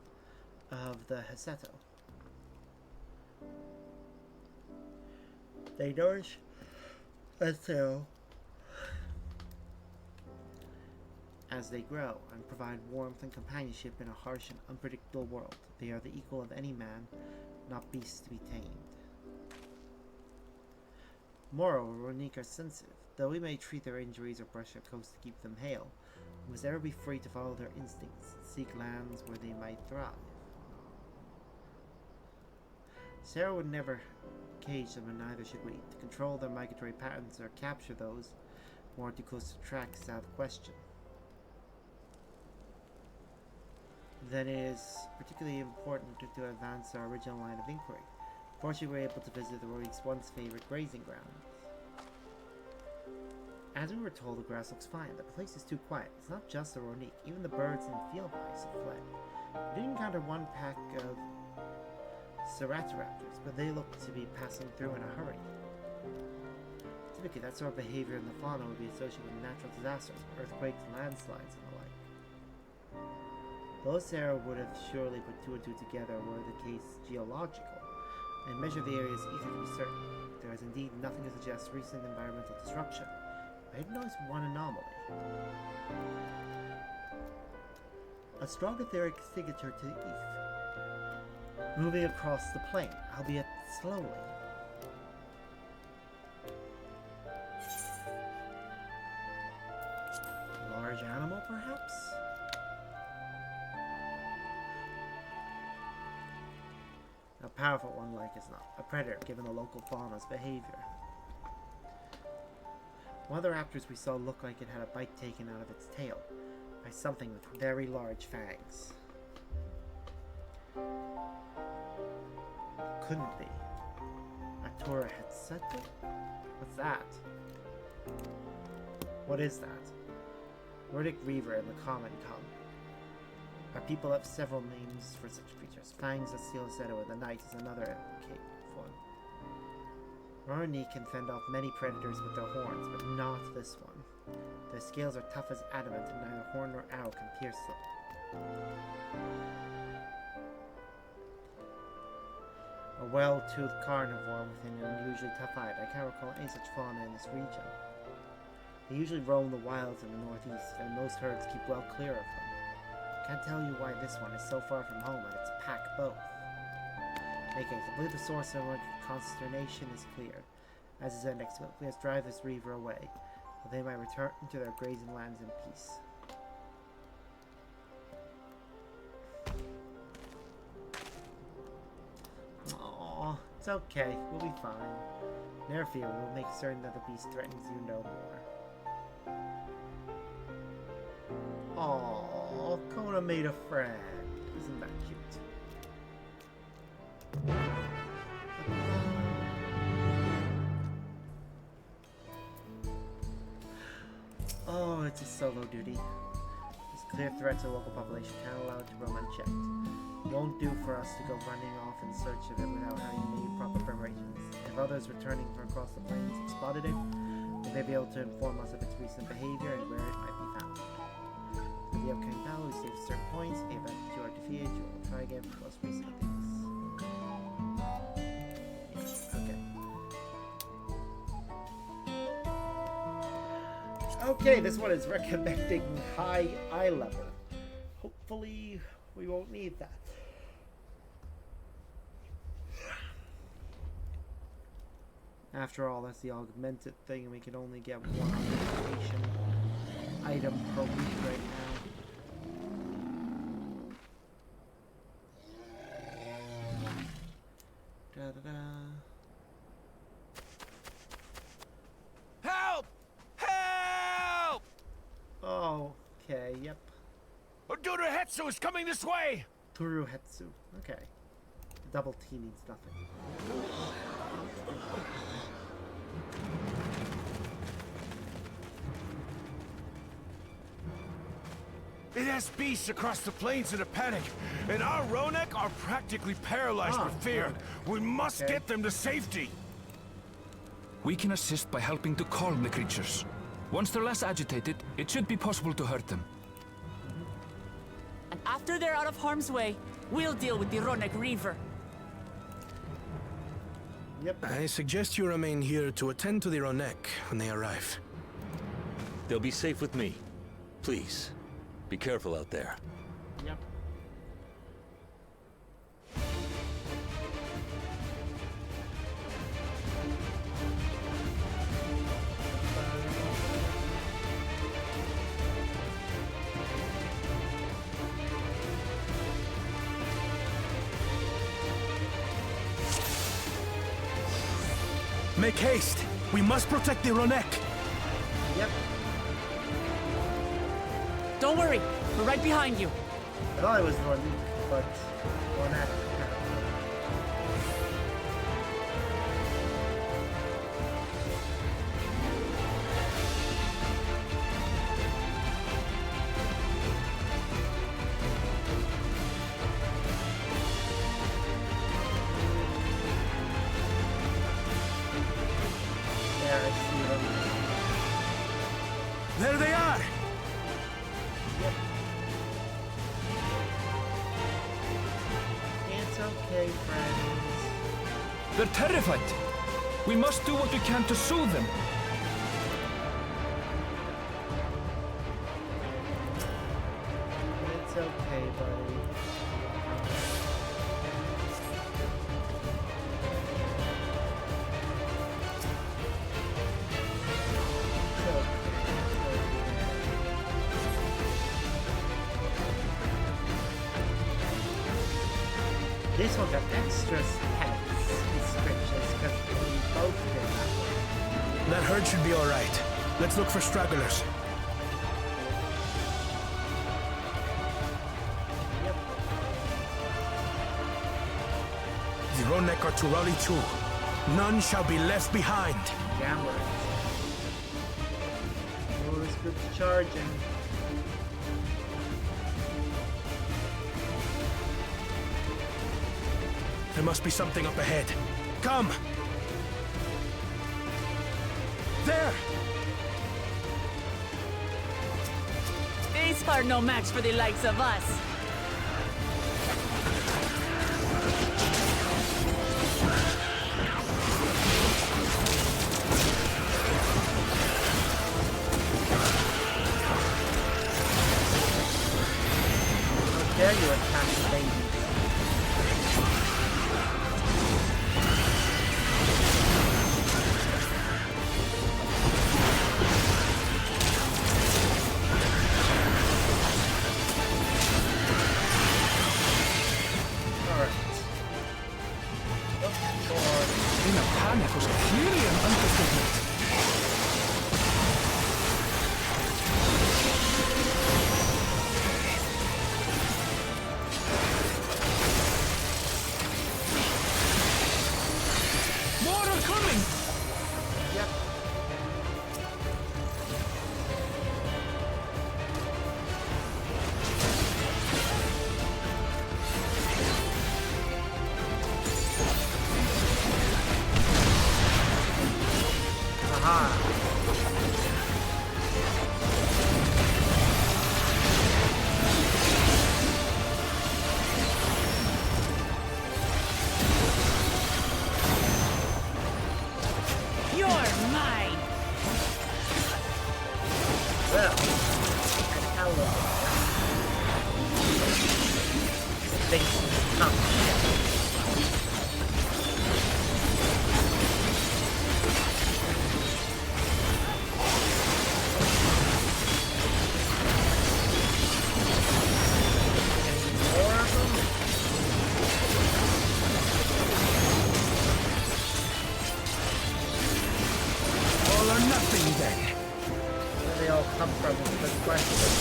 of the Hasetto. They nourish until as they grow and provide warmth and companionship in a harsh and unpredictable world. They are the equal of any man, not beasts to be tamed. Moreover, Roronique are sensitive. Though we may treat their injuries or brush their coats to keep them hale, we must ever be free to follow their instincts and seek lands where they might thrive. Sarah would never cage them, and neither should we. To control their migratory patterns or capture those more too close to track is out of the question. Then it is particularly important to advance our original line of inquiry. Fortunately, we were able to visit the Rory's once favorite grazing grounds. As we were told, the grass looks fine. The place is too quiet. It's not just the Ronique. Even the birds and field mice have fled. We did encounter one pack of Ceratoraptors, but they looked to be passing through in a hurry. Typically, that sort of behavior in the fauna would be associated with natural disasters, earthquakes, landslides, and the like. Though Sarah would have surely put two and two together were the case geological, and measured the area is easy to be certain. There is indeed nothing to suggest recent environmental disruption. I did notice one anomaly. A strong etheric signature to the east, moving across the plain, albeit slowly. Large animal, perhaps? A powerful one like as not. A predator, given the local fauna's behavior. One of the raptors we saw looked like it had a bite taken out of its tail by something with very large fangs. Couldn't be. A Tora Hetsuto? What's that? What is that? Nordic Reaver and the Common come. Our people have several names for such creatures. Fangs that seal a setter with the night is another one. Rorni can fend off many predators with their horns, but not this one. Their scales are tough as adamant, and neither horn nor arrow can pierce them. A well-toothed carnivore with an unusually tough hide. I can't recall any such fauna in this region. They usually roam the wilds in the northeast, and most herds keep well clear of them. Can't tell you why this one is so far from home and its pack both. In any case, I believe the source of our consternation is clear. As is index, we must drive this reaver away, so they might return to their grazing lands in peace. Aww, it's okay. We'll be fine. Never fear, we'll make certain that the beast threatens you no more. Aww, Kona made a friend. Isn't that cute? Oh, it's a solo duty. This clear threat to the local population can't allow it to roam unchecked. It won't do for us to go running off in search of it without having made proper preparations. If others returning from across the plains have spotted it, they may be able to inform us of its recent behavior and where it might be found. For the upcoming battle, we save certain points. If you are defeated, you will try again for most recent things. Okay, this one is recommending high eye level. Hopefully, we won't need that. After all, that's the augmented thing, and we can only get one augmentation item per week right now. Help! Help! Oh, okay, yep. Odura Hetsu is coming this way! Turu Hetsu. Okay. Double T means nothing. It has beasts across the plains in a panic, and our Ronek are practically paralyzed with fear. We must get them to safety. We can assist by helping to calm the creatures. Once they're less agitated, it should be possible to hurt them. And after they're out of harm's way, we'll deal with the Ronek Reaver. Yep. I suggest you remain here to attend to the Ronek when they arrive. They'll be safe with me. Please, be careful out there. Yep. Make haste! We must protect the Ronek! Yep. Don't worry, we're right behind you. I thought it was Ronique, but Ronak. there, I see them. There they are! Yep. It's okay, friends. They're terrified. We must do what we can to soothe them. It's okay, buddy. This one got extra pets descriptions because we both did that one. That herd should be alright. Let's look for stragglers. Yep. Zironek are Turali too. None shall be left behind. Damn right. Oh, this group's charging. There must be something up ahead. Come! There! These are no match for the likes of us. How dare you attack the baby? In a panic was clearly an understatement. More are coming! Yep. Aha. You're mine. Well, hell of it. Things come. More of them? All or nothing then. Where they all come from is the question.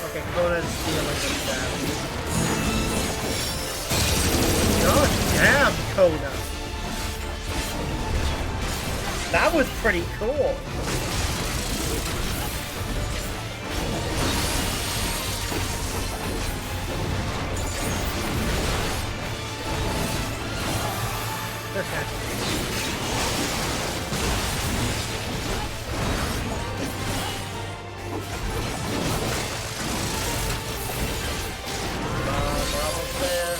Okay, Conan's dealing with that. God damn, Conan! That was pretty cool. Almost there.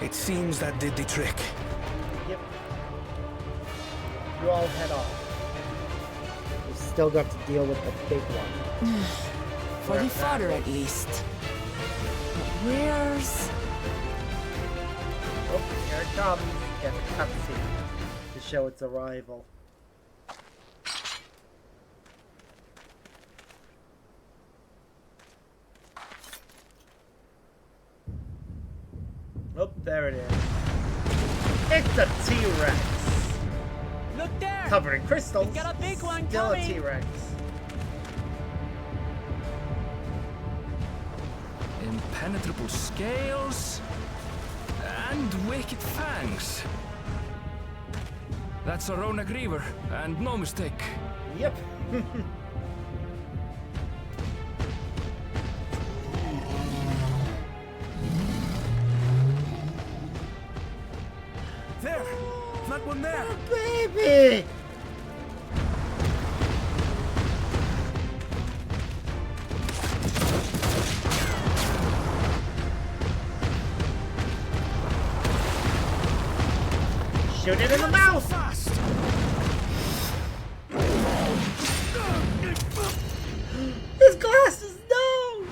It seems that did the trick. Yep. You all head off. You still got to deal with the big one. For the father, at least. But where's... Oh, here it comes. Get a cutscene to show its arrival. Oh, there it is. It's a T-Rex! Look there. Covered in crystals. We've got a big one Still coming. a T-Rex. Impenetrable scales and wicked fangs. That's a Rona Griever, and no mistake. Yep. There! That one there! Baby! Shoot it in the mouth! Fast! His glasses, no!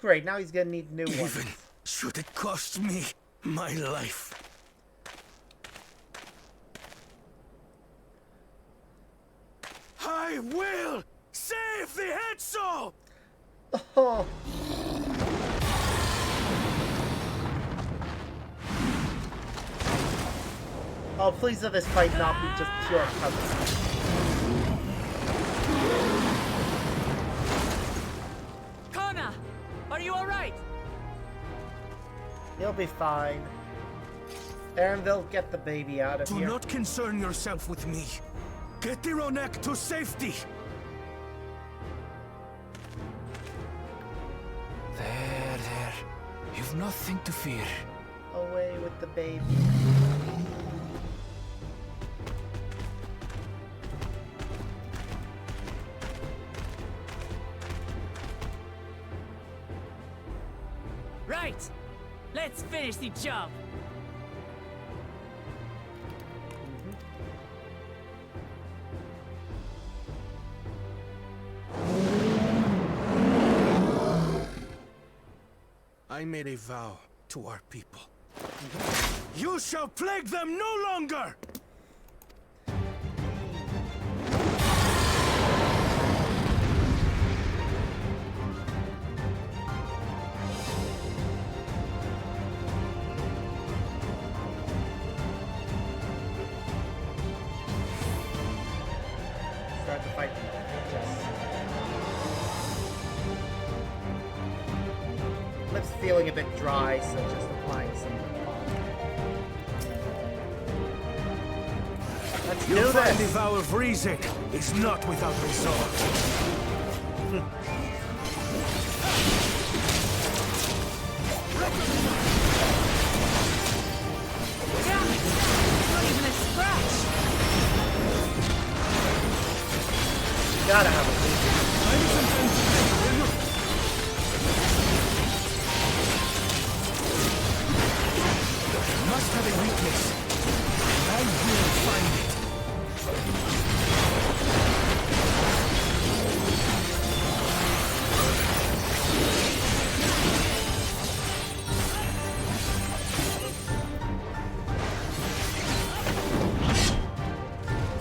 Great, now he's gonna need new ones. Even should it cost me my life. I will save the head soul! Oh. Oh, please let this fight not be just pure cover. Kona, are you alright? He'll be fine. Aaron, they'll get the baby out of Do here. not concern yourself with me. Get Ironek to safety! There. You've nothing to fear. Away with the baby. Right! Let's finish the job! I made a vow to our people. You shall plague them no longer! Start the fight. Lips feeling a bit dry, so just applying some lip balm. Let's You do find the this! vow of reason is not without result. Damn it! Not even a scratch! You gotta have a reason. Must have a weakness. I will find it.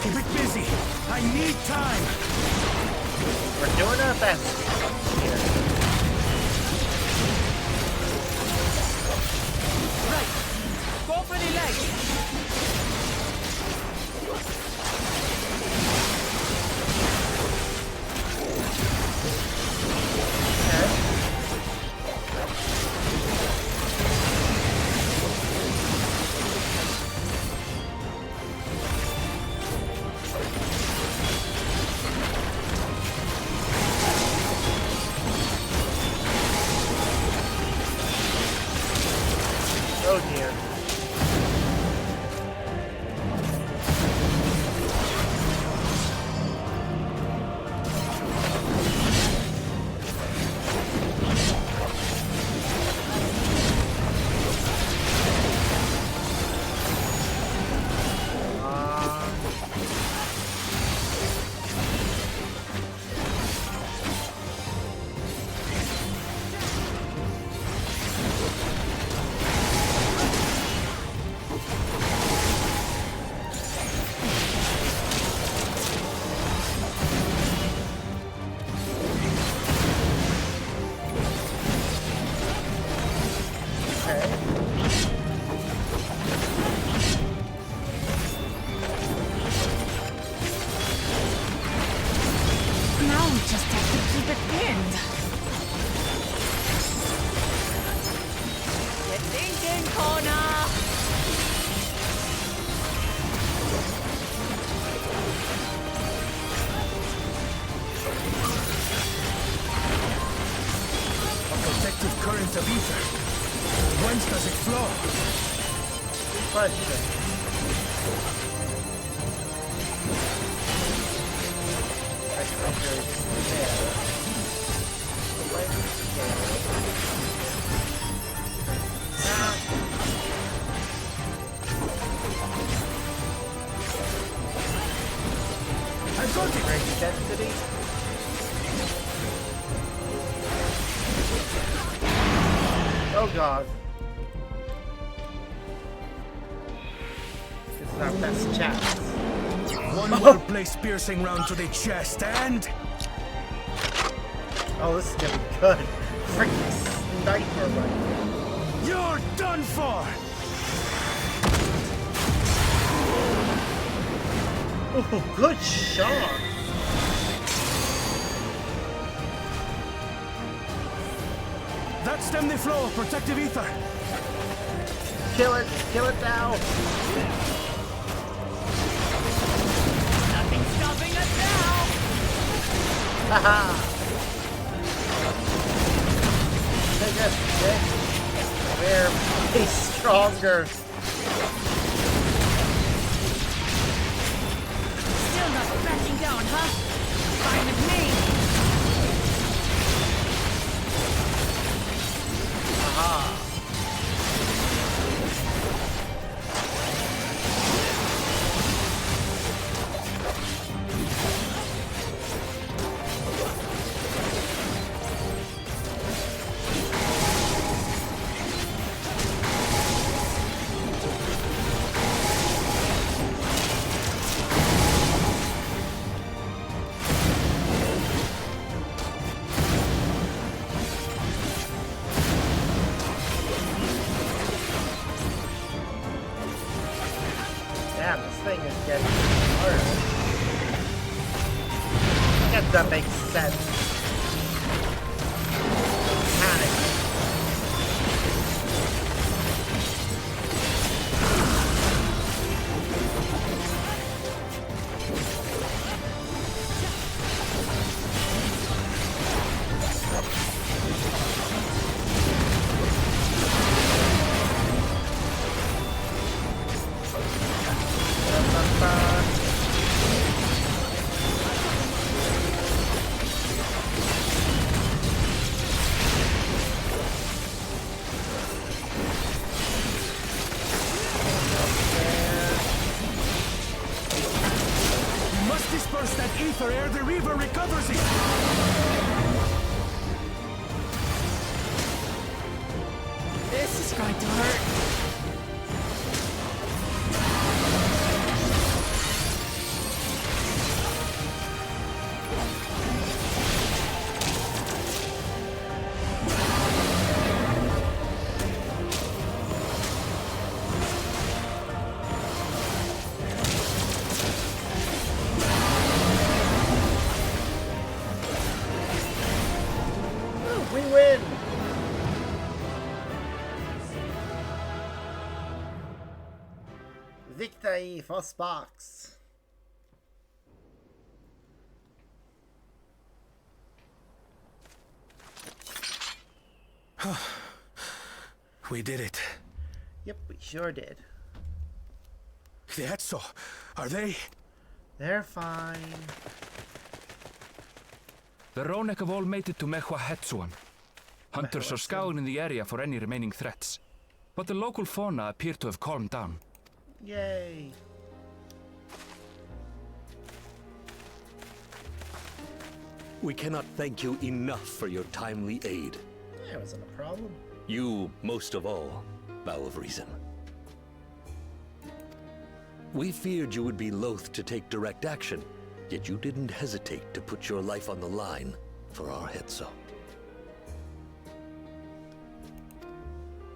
Keep it busy. I need time. We're doing our best here. Right! Go for the leg! Oh dear. Now we just have to keep it pinned. Get thinking, Kona! means does it flow? Good question. I've got it! Great density. Oh god. This is our best chance. One well-placed piercing round to the chest, and... Oh, this is gonna be good. Freaking sniper rifle. You're done for! Oh, good shot. That stem the flow of protective ether. Kill it now. Nothing's stopping us now! Haha. Take it, bitch. We're way stronger. Still not backing down, huh? Fine with me! Aha. Damn, this thing is getting harder. I guess that makes sense. Panic. We must disperse that ether ere the Reaver recovers it! This is going to hurt. We win! Victory for Sparks. We did it. Yep, we sure did. The Etso, are they? They're fine. The Ronek have all made it to Mehua Hetsuan. Hunters are scouring the area for any remaining threats. But the local fauna appear to have calmed down. Yay. We cannot thank you enough for your timely aid. There wasn't a problem. You, most of all, Bow of Reason. We feared you would be loath to take direct action, yet you didn't hesitate to put your life on the line for our Hetso.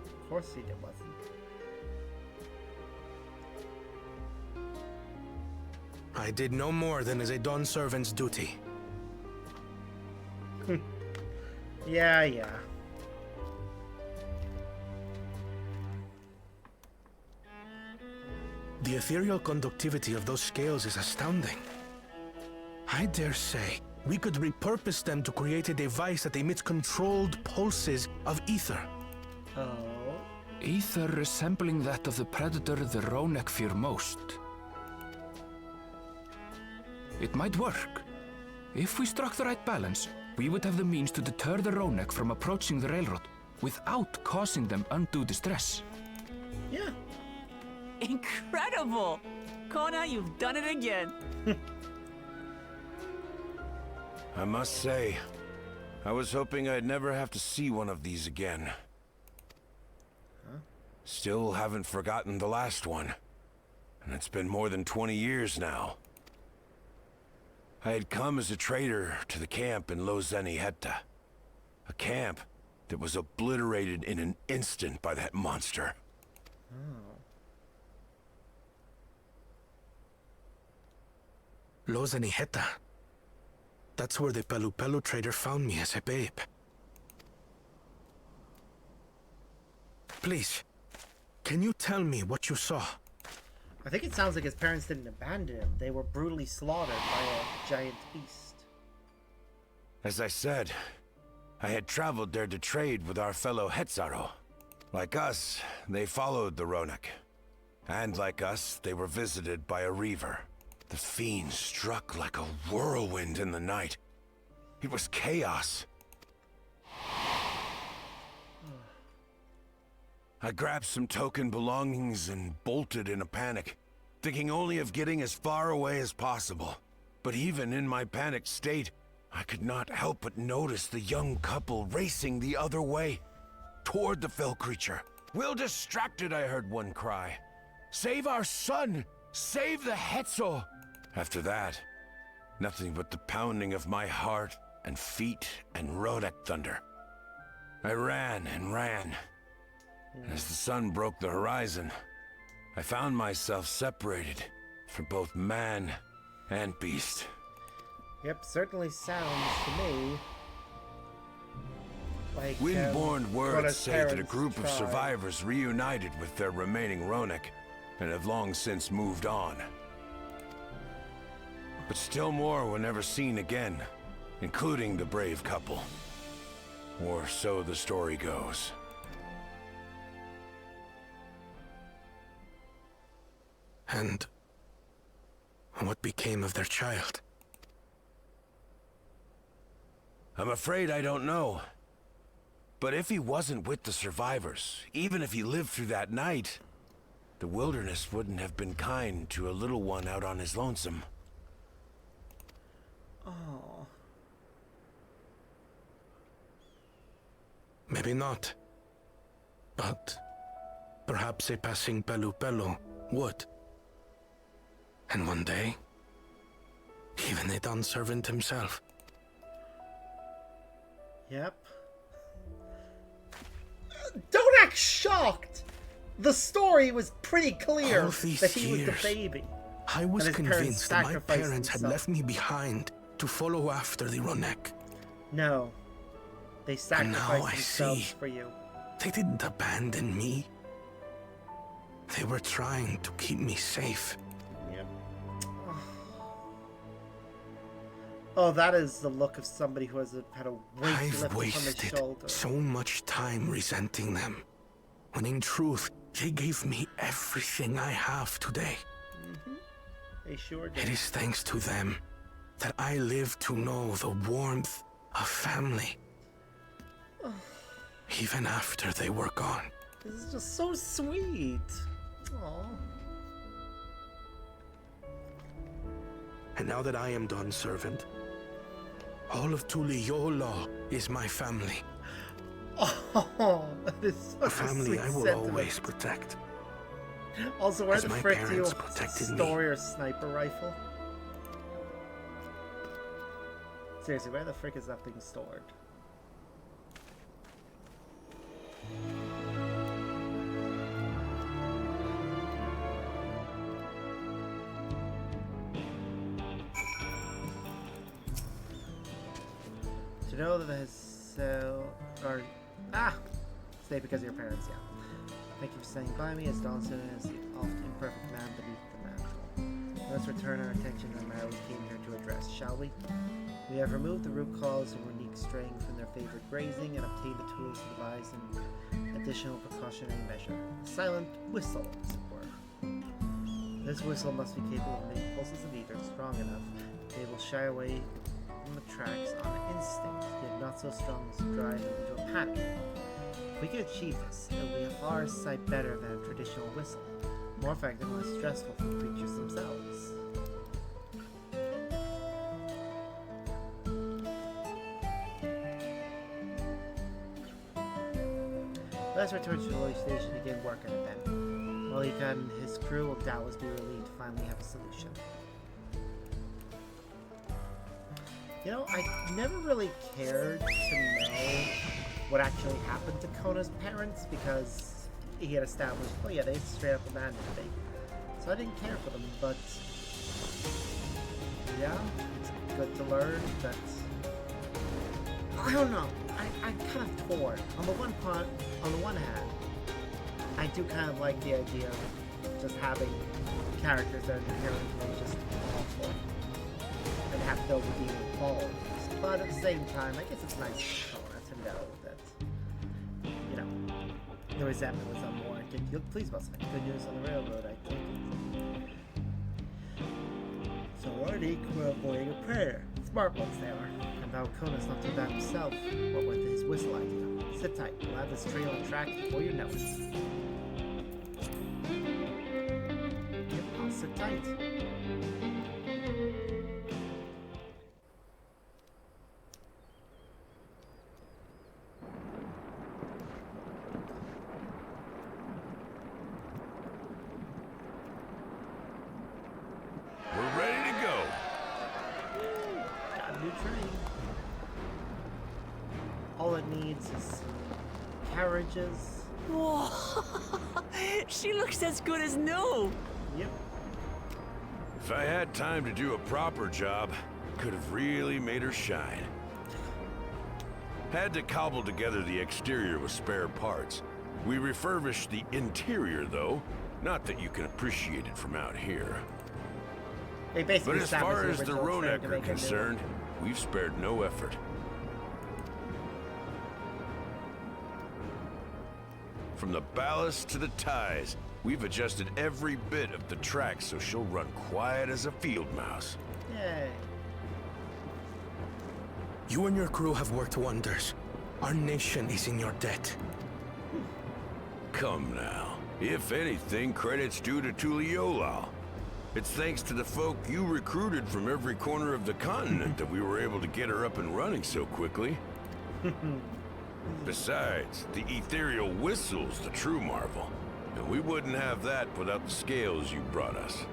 Of course he did, wasn't. I did no more than is a Dawn servant's duty. Yeah. The ethereal conductivity of those scales is astounding. I dare say we could repurpose them to create a device that emits controlled pulses of ether. Oh. Ether resembling that of the predator the Ronek fear most. It might work. If we struck the right balance, we would have the means to deter the Ronek from approaching the railroad without causing them undue distress. Yeah. Incredible! Kona, you've done it again. I must say, I was hoping I'd never have to see one of these again. Huh? Still haven't forgotten the last one. And it's been more than 20 years now. I had come as a trader to the camp in Lozeniheta. A camp that was obliterated in an instant by that monster. Oh. Lozeniheta. That's where the Pelu trader found me as a babe. Please, can you tell me what you saw? I think it sounds like his parents didn't abandon him. They were brutally slaughtered by a giant beast. As I said, I had traveled there to trade with our fellow Hetzaro. Like us, they followed the Ronek. And like us, they were visited by a reaver. The fiend struck like a whirlwind in the night. It was chaos. I grabbed some token belongings and bolted in a panic, thinking only of getting as far away as possible. But even in my panicked state, I could not help but notice the young couple racing the other way, toward the fell creature. "We're distracted," I heard one cry. "Save our son! Save the Hetzo!" After that, nothing but the pounding of my heart and feet and Rodek thunder. I ran and ran. And as the sun broke the horizon, I found myself separated from both man and beast. Yep, certainly sounds to me like Windborne word Kona's say that a parents group of tried. survivors reunited with their remaining Ronek and have long since moved on. But still more were never seen again, including the brave couple. Or so the story goes. And what became of their child? I'm afraid I don't know. But if he wasn't with the survivors, even if he lived through that night, the wilderness wouldn't have been kind to a little one out on his lonesome. Oh. Maybe not. But perhaps a passing Pelu would. And one day, even a Dawn servant himself. Yep. Don't act shocked! The story was pretty clear All these that he was years, the baby. I was And his parents convinced that my sacrificed parents had themselves. left me behind to follow after the Ronek. No. They And sacrificed now I themselves see. for you. They didn't abandon me. They were trying to keep me safe. Yep. Oh, that is the look of somebody who has had a weight I've lifted from his wasted shoulder. so much time resenting them, when in truth, they gave me everything I have today. They sure It did. is thanks to them that I live to know the warmth of family. Even after they were gone. This is just so sweet. Aww. And now that I am Dawn servant, all of Tuliyola is my family. Oh, that is such A family sweet I will sentiment. always protect. Also, where as the my frick do you parents protected me. store your sniper rifle? Seriously, where the frick is that thing stored? To know that the stay because of your parents, yeah. Thank you for staying by me as Dawn said as the often imperfect man beneath the mantle. Let's return our attention to the matter we came here to address, shall we? We have removed the root cause of Ronique straying from their favorite grazing and obtained the tools to devise a additional precautionary measure. A silent whistle, as it were. This whistle must be capable of making pulses of ether strong enough to be able to shy away from the tracks on instinct, yet not so strong as to drive them into a panic. If we could achieve this, it would be a far sight better than a traditional whistle. More effective and less stressful for the creatures themselves. Let's return to the Lily Station to begin work on it then. Malika and his crew will doubtless be relieved to finally have a solution. You know, I never really cared to know what actually happened to Kona's parents because he had established, oh yeah, they straight up abandoned me. So I didn't care for them, but yeah, it's good to learn that, I don't know, I'm kind of torn. On the one hand, I do kind of like the idea of just having characters that are inherently just awful and have no redeeming qualities. But at the same time, I guess it's nice for Kona to know that, you know, the resentment was unwarranted. Please must have good news on the railroad, I take it. So already avoiding a prayer. Smart ones they are. And now Kona's not too bad himself. What with his whistle idea. Sit tight. We'll have this trail on track before you know it. Yep, I'll sit tight. We're ready to go. Got a new train. All it needs is carriages. Whoa! She looks as good as new! Yep. If I had time to do a proper job, could have really made her shine. Had to cobble together the exterior with spare parts. We refurbished the interior, though. Not that you can appreciate it from out here. They basically But as far as established the original train Ronek to are make it new. concerned, we've spared no effort. From the ballast to the ties, we've adjusted every bit of the track so she'll run quiet as a field mouse. Yay. You and your crew have worked wonders. Our nation is in your debt. Come now. If anything, credit's due to Tuliolal. It's thanks to the folk you recruited from every corner of the continent that we were able to get her up and running so quickly. Besides, the ethereal whistle's the true marvel. And we wouldn't have that without the scales you brought us.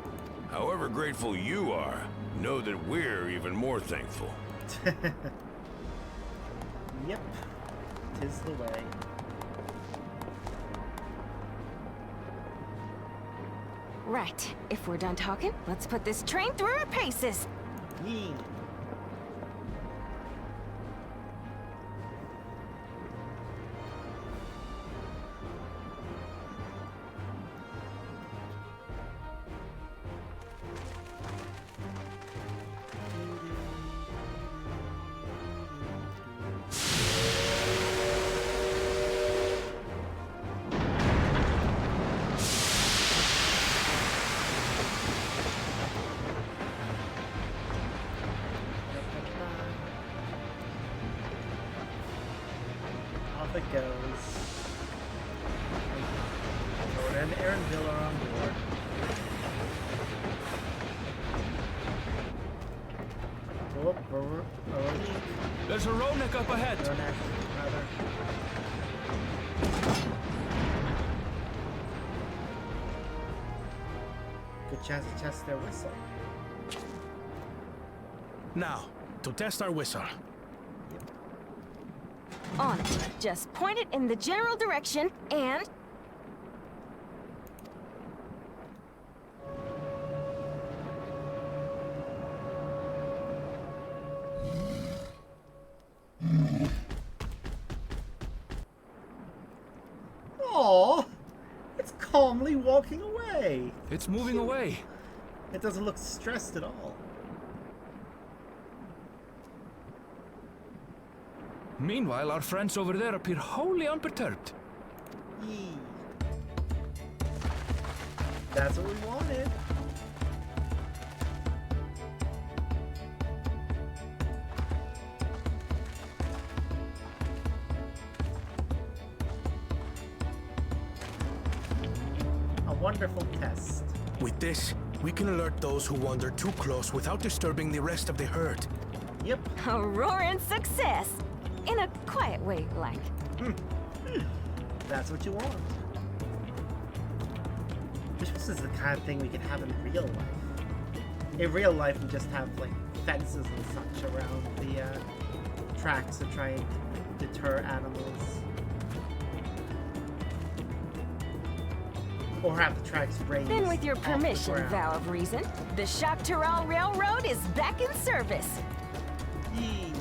However grateful you are, know that we're even more thankful. Yep. 'Tis the way. Right, if we're done talking, let's put this train through her paces! Yee. Off it goes. Rhoda and Aaronville are on board. Oh, already. There's a Ronek up ahead. Ronak, rather. Good chance to test their whistle. Now, to test our whistle. On it. Just point it in the general direction, and... Aww! It's calmly walking away! It's moving away. It doesn't look stressed at all. Meanwhile, our friends over there appear wholly unperturbed. Yee. That's what we wanted. A wonderful test. With this, we can alert those who wander too close without disturbing the rest of the herd. Yep. A roaring success! In a quiet way, like. That's what you want. This is the kind of thing we could have in real life. In real life, we just have like fences and such around the tracks to try and deter animals. Or have the tracks raised. Then with your off the permission, ground. vow of reason, the Choctaral Railroad is back in service. Yee.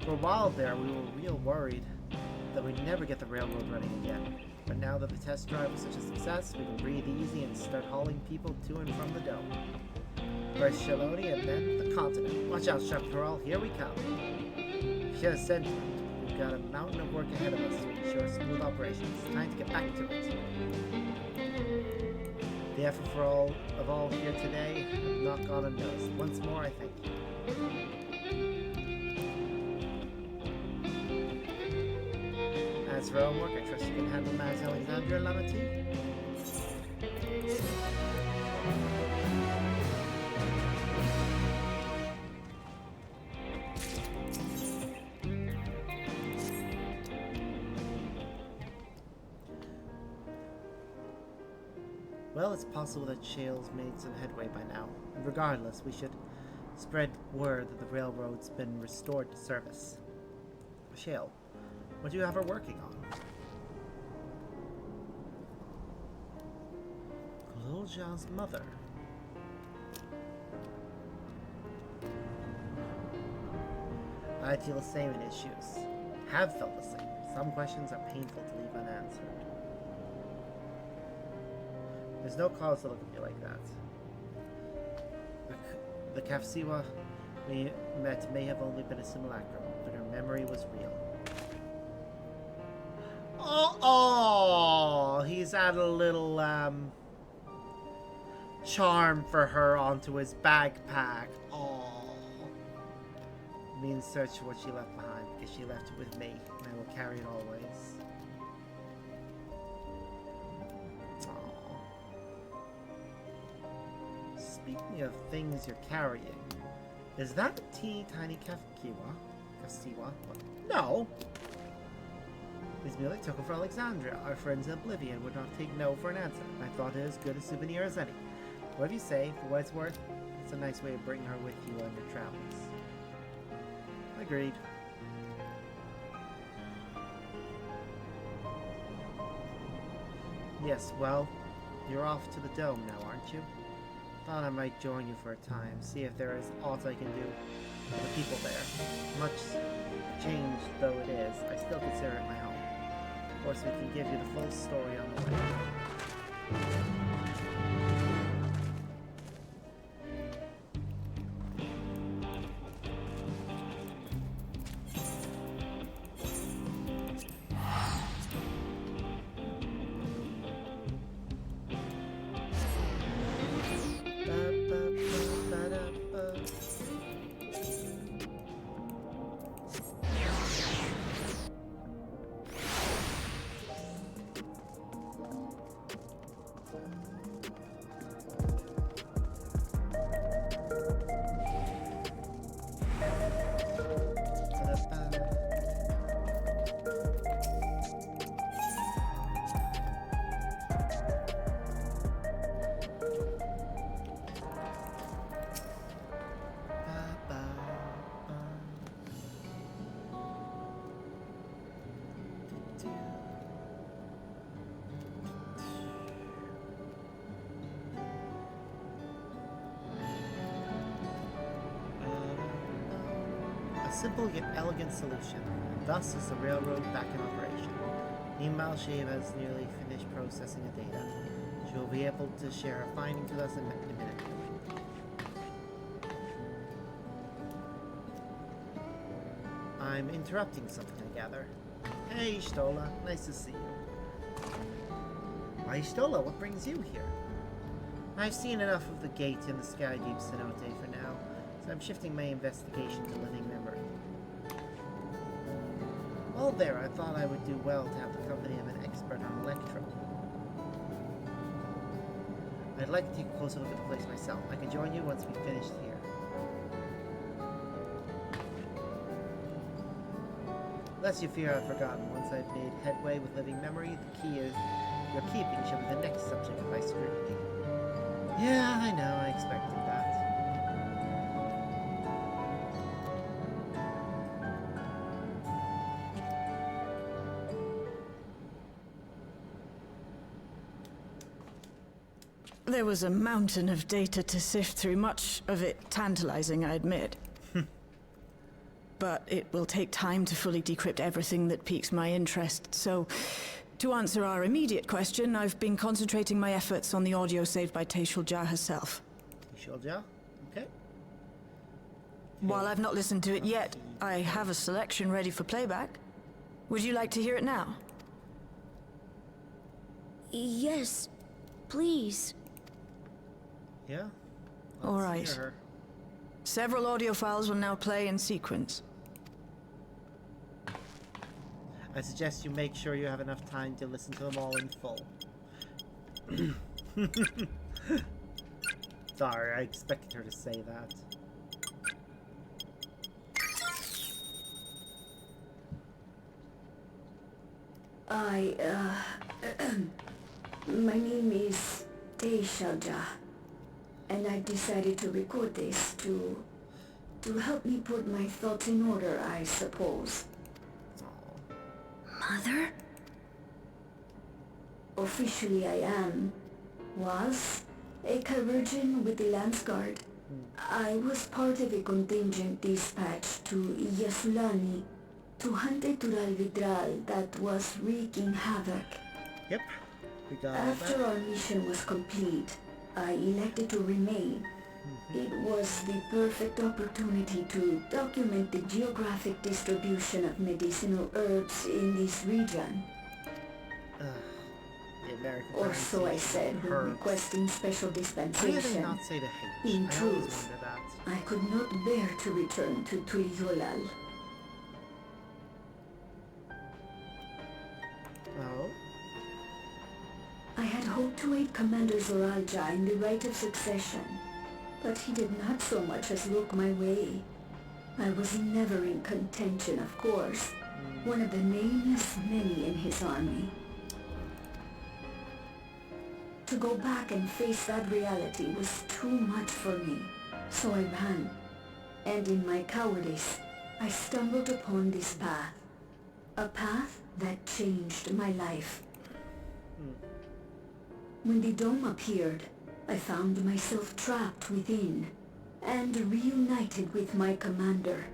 For a while there, we were real worried that we'd never get the railroad running again. But now that the test drive was such a success, we can breathe easy and start hauling people to and from the dome. First Shaloni and then the continent. Watch out, Chapteral, here we come. Share sentiment. We've got a mountain of work ahead of us to ensure smooth operations. Time to get back to it. The effort for all here today have not gone unnoticed. Once more, I thank you. As for homework, I trust you can handle Mass Alexandria, Lamati? Well, it's possible that Shale's made some headway by now. Regardless, we should spread word that the railroad's been restored to service. Shale, what do you have her working on? Glolja's mother. I feel the same in issues. Have felt the same. Some questions are painful to leave unanswered. There's no cause to look at me like that. The Kafsiwa we met may have only been a simulacrum, but her memory was real. Oh, he's added a little charm for her onto his backpack. Oh, me in search for what she left behind, because she left it with me, and I will carry it always. Speaking of things you're carrying, is that a teeny tiny Kafsiwa? No! It's merely a token for Alexandria. Our friends in Oblivion would not take no for an answer. I thought it as good a souvenir as any. Whatever you say, for what it's worth, it's a nice way of bringing her with you on your travels. Agreed. Yes, well, you're off to the dome now, aren't you? Thought I might join you for a time, see if there is aught I can do for the people there. Much changed though it is, I still consider it my home. Of course, we can give you the full story on the way. A simple yet elegant solution, and thus is the railroad back in operation. Meanwhile, Shave has nearly finished processing the data. She will be able to share her findings with us in a minute. I'm interrupting something, I gather. Hey, Stola. Nice to see you. Why, Stola, what brings you here? I've seen enough of the gate in the Sky Deep Cenote for now, so I'm shifting my investigation to living memory. Well, there, I thought I would do well to have the company of an expert on Electro. I'd like to take a closer look at the place myself. I can join you once we've finished here. Lest you fear I've forgotten, once I've made headway with living memory, the key is your keeping shall be the next subject of my scrutiny. Yeah, I know, I expected that. There was a mountain of data to sift through, much of it tantalizing, I admit. But it will take time to fully decrypt everything that piques my interest, so to answer our immediate question, I've been concentrating my efforts on the audio saved by Taishulja herself. Taishulja? Okay. While I've not listened to it yet, I have a selection ready for playback. Would you like to hear it now? Yes, please. Yeah? All right. Several audio files will now play in sequence. I suggest you make sure you have enough time to listen to them all in full. Sorry, I expected her to say that. My name is Taishulja, and I decided to record this to help me put my thoughts in order, I suppose. Mother? Officially I was a Virgin with the Lance Guard. I was part of a contingent dispatched to Yasulani to hunt a Tural Vidral that was wreaking havoc. Yep, we got After our mission was complete, I elected to remain. It was the perfect opportunity to document the geographic distribution of medicinal herbs in this region. The American Or so I said when requesting special Why do dispensation. they not say the H? In I always truth, wonder that. I could not bear to return to Tuliolal. Oh? I had hoped to aid Commander Zoralja in the right of succession, but he did not so much as look my way. I was never in contention, of course, one of the nameless many in his army. To go back and face that reality was too much for me, so I ran. And in my cowardice, I stumbled upon this path. A path that changed my life. When the dome appeared, I found myself trapped within, and reunited with my commander.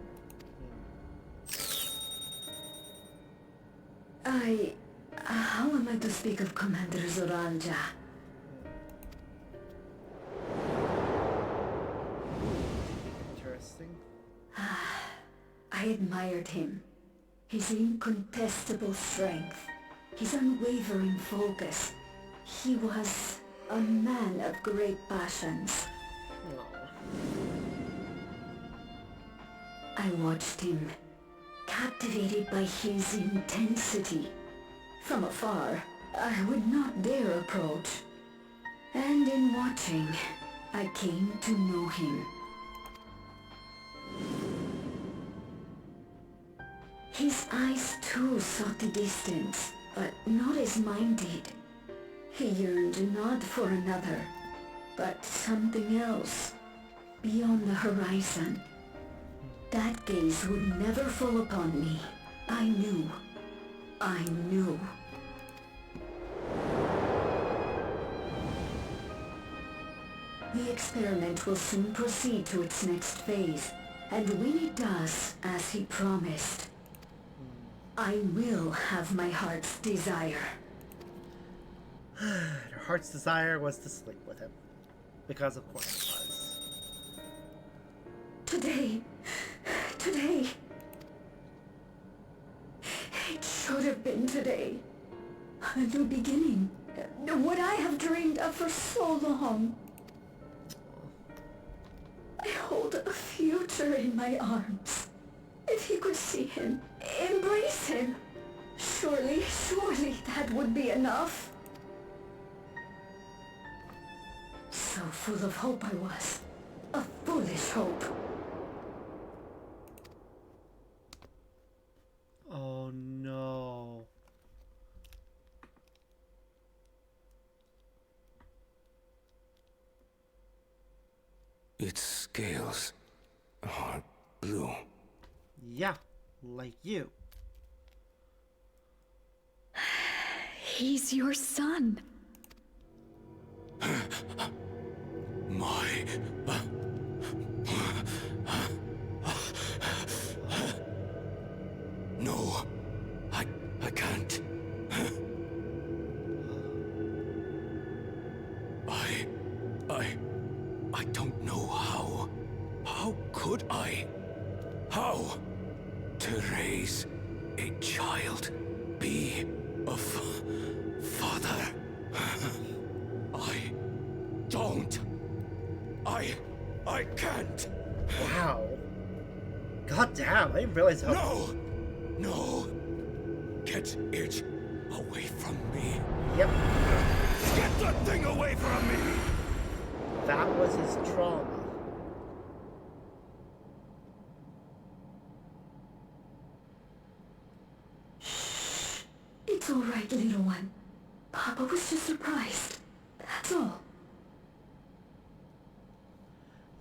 How am I to speak of Commander Zoralja? Interesting. I admired him. His incontestable strength, his unwavering focus. He was a man of great passions. I watched him, captivated by his intensity. From afar, I would not dare approach. And in watching, I came to know him. His eyes too sought the distance, but not as mine did. He yearned not for another, but something else, beyond the horizon. That gaze would never fall upon me. I knew. The experiment will soon proceed to its next phase, and when it does, as he promised, I will have my heart's desire. Her heart's desire was to sleep with him. Because of course it was. Today. It should have been today. The beginning. What I have dreamed of for so long. I hold a future in my arms. If he could see him, embrace him. Surely that would be enough. So full of hope I was. A foolish hope. Oh no. Its scales are blue. Yeah, like you. He's your son. My... No, I can't. I don't know how. How could I? How? To raise a child, be a father. I don't. I can't. Wow. God damn, I didn't realize how... No. Get it away from me. Yep. Get that thing away from me! That was his trauma. It's all right, little one. Papa was just surprised. That's all.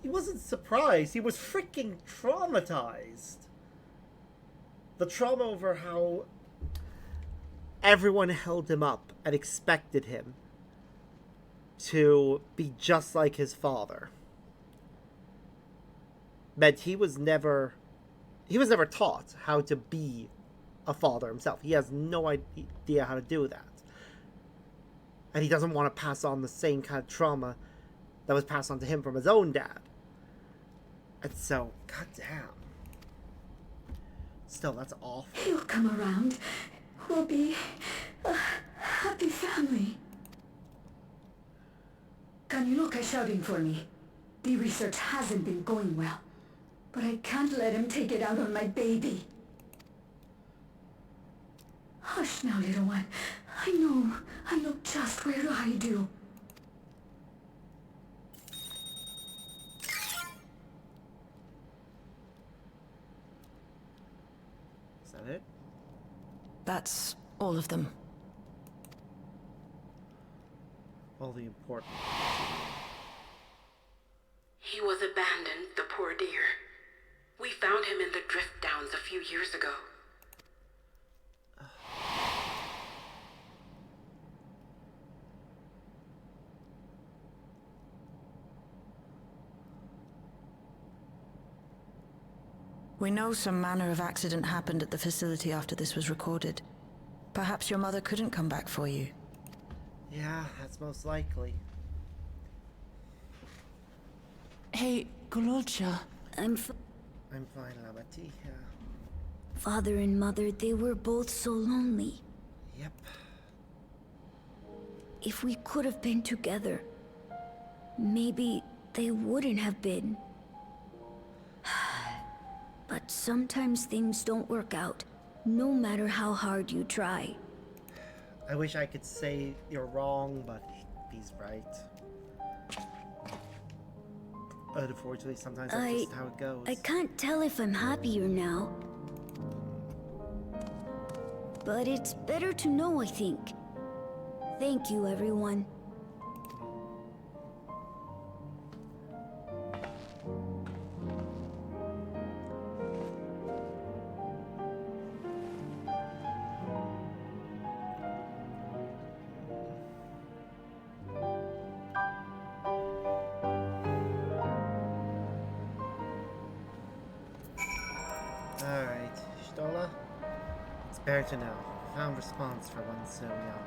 He wasn't surprised. He was freaking traumatized. The trauma over how everyone held him up and expected him to be just like his father meant he was never taught how to be a father himself. He has no idea how to do that. And he doesn't want to pass on the same kind of trauma that was passed on to him from his own dad. And so, goddamn. Still, that's awful. He'll come around. We'll be a happy family. Kaniloka is shouting for me. The research hasn't been going well. But I can't let him take it out on my baby. Hush now, little one. I know just where to hide you. Is that it? That's all of them. All the important. He was abandoned, the poor dear. We found him in the drift downs a few years ago. We know some manner of accident happened at the facility after this was recorded. Perhaps your mother couldn't come back for you. Yeah, that's most likely. Hey, Gololcha. I'm fine, Lamati. Yeah. Father and Mother, they were both so lonely. Yep. If we could have been together, maybe they wouldn't have been. But sometimes things don't work out, no matter how hard you try. I wish I could say you're wrong, but he's right. But unfortunately, sometimes that's just how it goes. I can't tell if I'm happier now. But it's better to know, I think. Thank you, everyone. Bear to know. Profound response for one so young.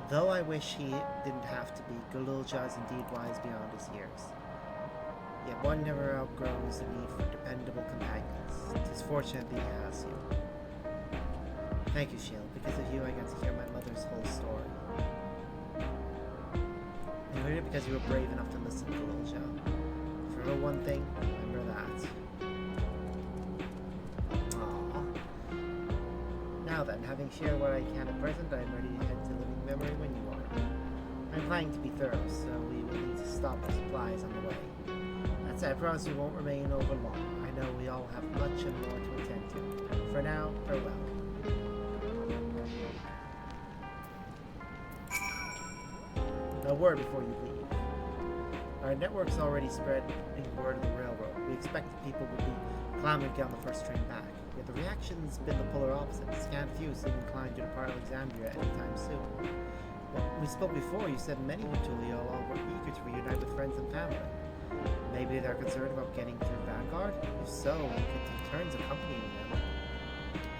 Though I wish he didn't have to be, Gululja is indeed wise beyond his years. Yet one never outgrows the need for dependable companions. 'Tis fortunate that he has you. Thank you, Shield. Because of you, I got to hear my mother's whole story. You heard it because you were brave enough to listen to Gululja. If you remember one thing, remember that. Aww. Now then, having shared what I can at present, I am ready to head to living memory when you are. I'm planning to be thorough, so we will need to stop for supplies on the way. That said, I promise we won't remain over long. I know we all have much and more to attend to. For now, farewell. A word before you leave. Our network's already spread word of the railroad. We expect the people will be clamoring to get on the first train back. Yet the reaction's been the polar opposite. Scant few seem inclined to depart Alexandria anytime soon. When we spoke before, you said many in Tuliyola were eager to reunite with friends and family. Maybe they're concerned about getting through Vanguard? If so, we could take turns accompanying them.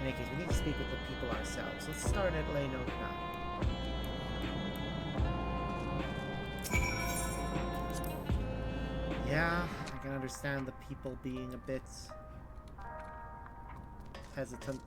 In any case, we need to speak with the people ourselves. Let's start at Lay Note now. Yeah, I can understand the people being a bit hesitant.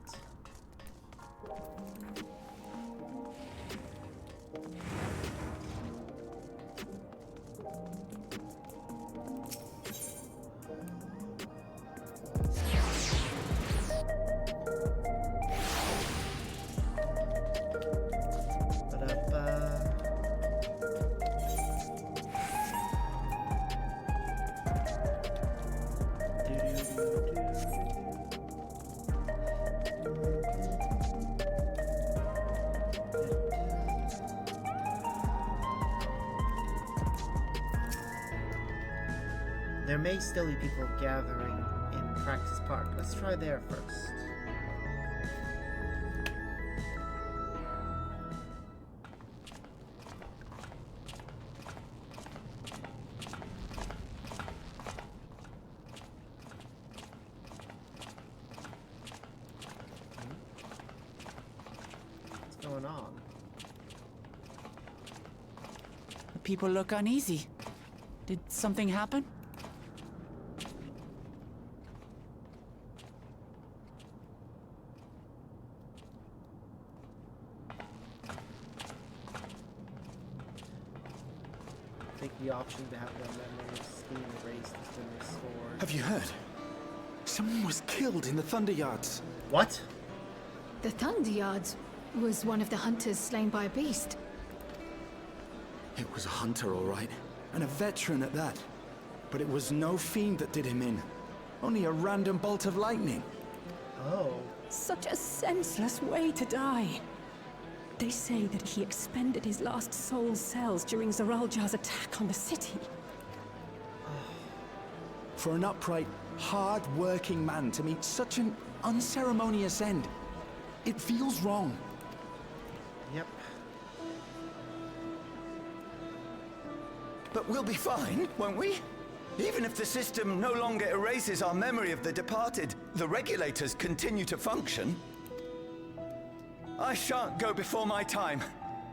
There may still be people gathering in Practice Park. Let's try there first. What's going on? People look uneasy. Did something happen? The option to have their memories being erased has been restored. Have you heard? Someone was killed in the Thunder Yards. What? The Thunder Yards was one of the hunters slain by a beast. It was a hunter, all right. And a veteran at that. But it was no fiend that did him in. Only a random bolt of lightning. Oh. Such a senseless way to die. They say that he expended his last soul cells during Zaraljar's attack on the city. For an upright, hard-working man to meet such an unceremonious end, it feels wrong. Yep. But we'll be fine, won't we? Even if the system no longer erases our memory of the departed, the regulators continue to function. I shan't go before my time.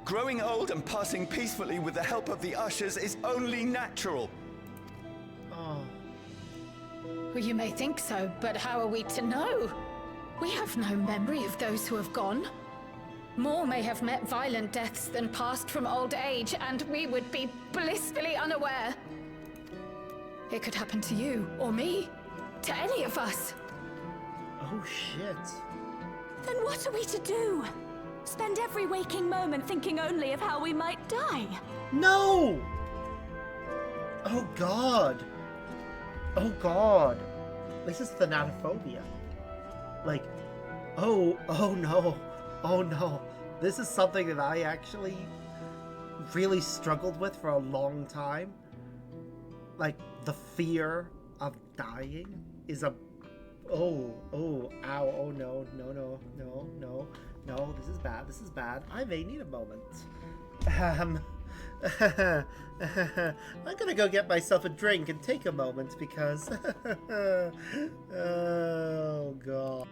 Growing old and passing peacefully with the help of the ushers is only natural. Oh. Well, you may think so, but how are we to know? We have no memory of those who have gone. More may have met violent deaths than passed from old age, and we would be blissfully unaware. It could happen to you, or me, to any of us. Oh, shit. Then what are we to do? Spend every waking moment thinking only of how we might die? No! Oh, God. Oh, God. This is thanatophobia. Like, oh no. Oh, no. This is something that I actually really struggled with for a long time. Like, the fear of dying is a... Oh, ow, oh no, this is bad. I may need a moment. I'm gonna go get myself a drink and take a moment because... oh, God.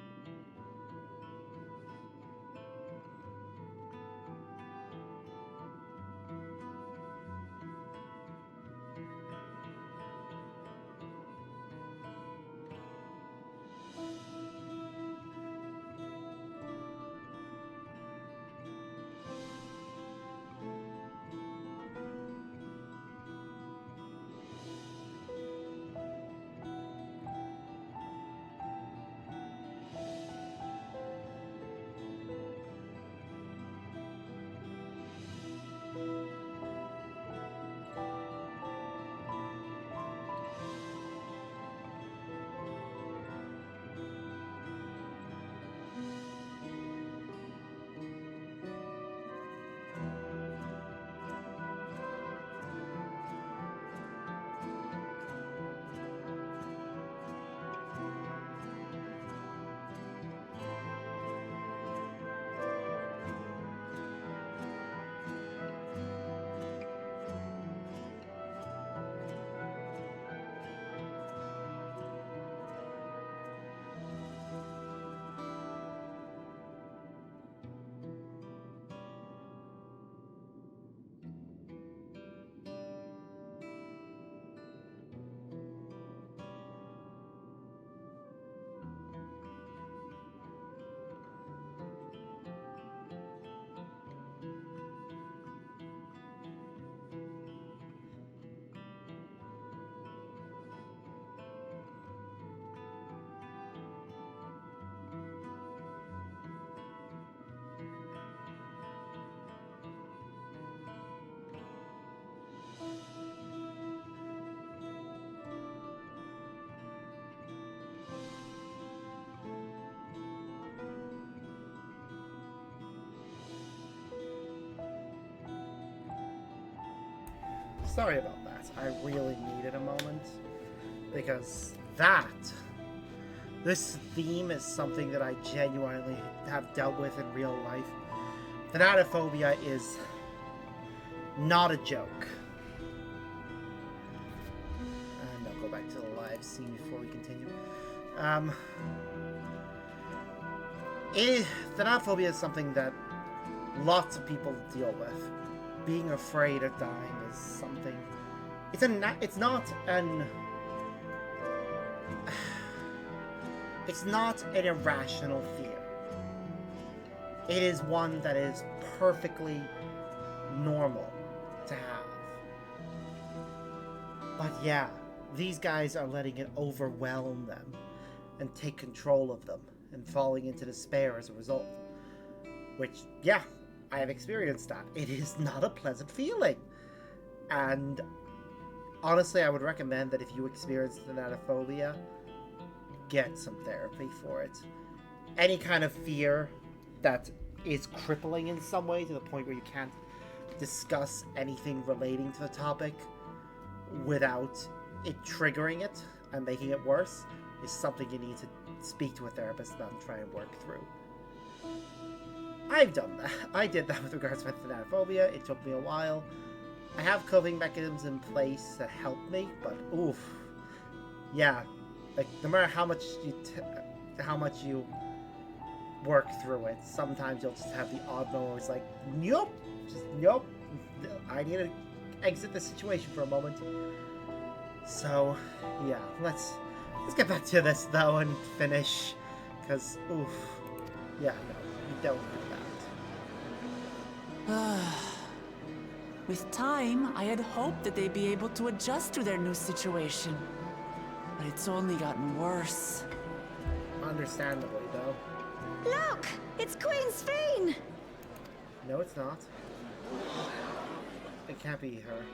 Sorry about that. I really needed a moment. Because this theme is something that I genuinely have dealt with in real life. Thanatophobia is not a joke. And I'll go back to the live scene before we continue. Thanatophobia is something that lots of people deal with. Being afraid of dying is something. It's not an irrational fear. It is one that is perfectly normal to have. But yeah, these guys are letting it overwhelm them and take control of them and falling into despair as a result. Which, yeah, I have experienced that. It is not a pleasant feeling. And honestly, I would recommend that if you experience thanatophobia, get some therapy for it. Any kind of fear that is crippling in some way to the point where you can't discuss anything relating to the topic without it triggering it and making it worse is something you need to speak to a therapist about and try and work through. I've done that. I did that with regards to thanatophobia. It took me a while. I have coping mechanisms in place that help me, but oof. Yeah, like no matter how much you work through it, sometimes you'll just have the odd moment where it's like, nope, just nope. I need to exit the situation for a moment. So, yeah, let's get back to this though and finish, because oof, yeah, no, you don't do that. With time, I had hoped that they'd be able to adjust to their new situation. But it's only gotten worse. Understandably, though. Look! It's Queen Sphene! No, it's not. It can't be her.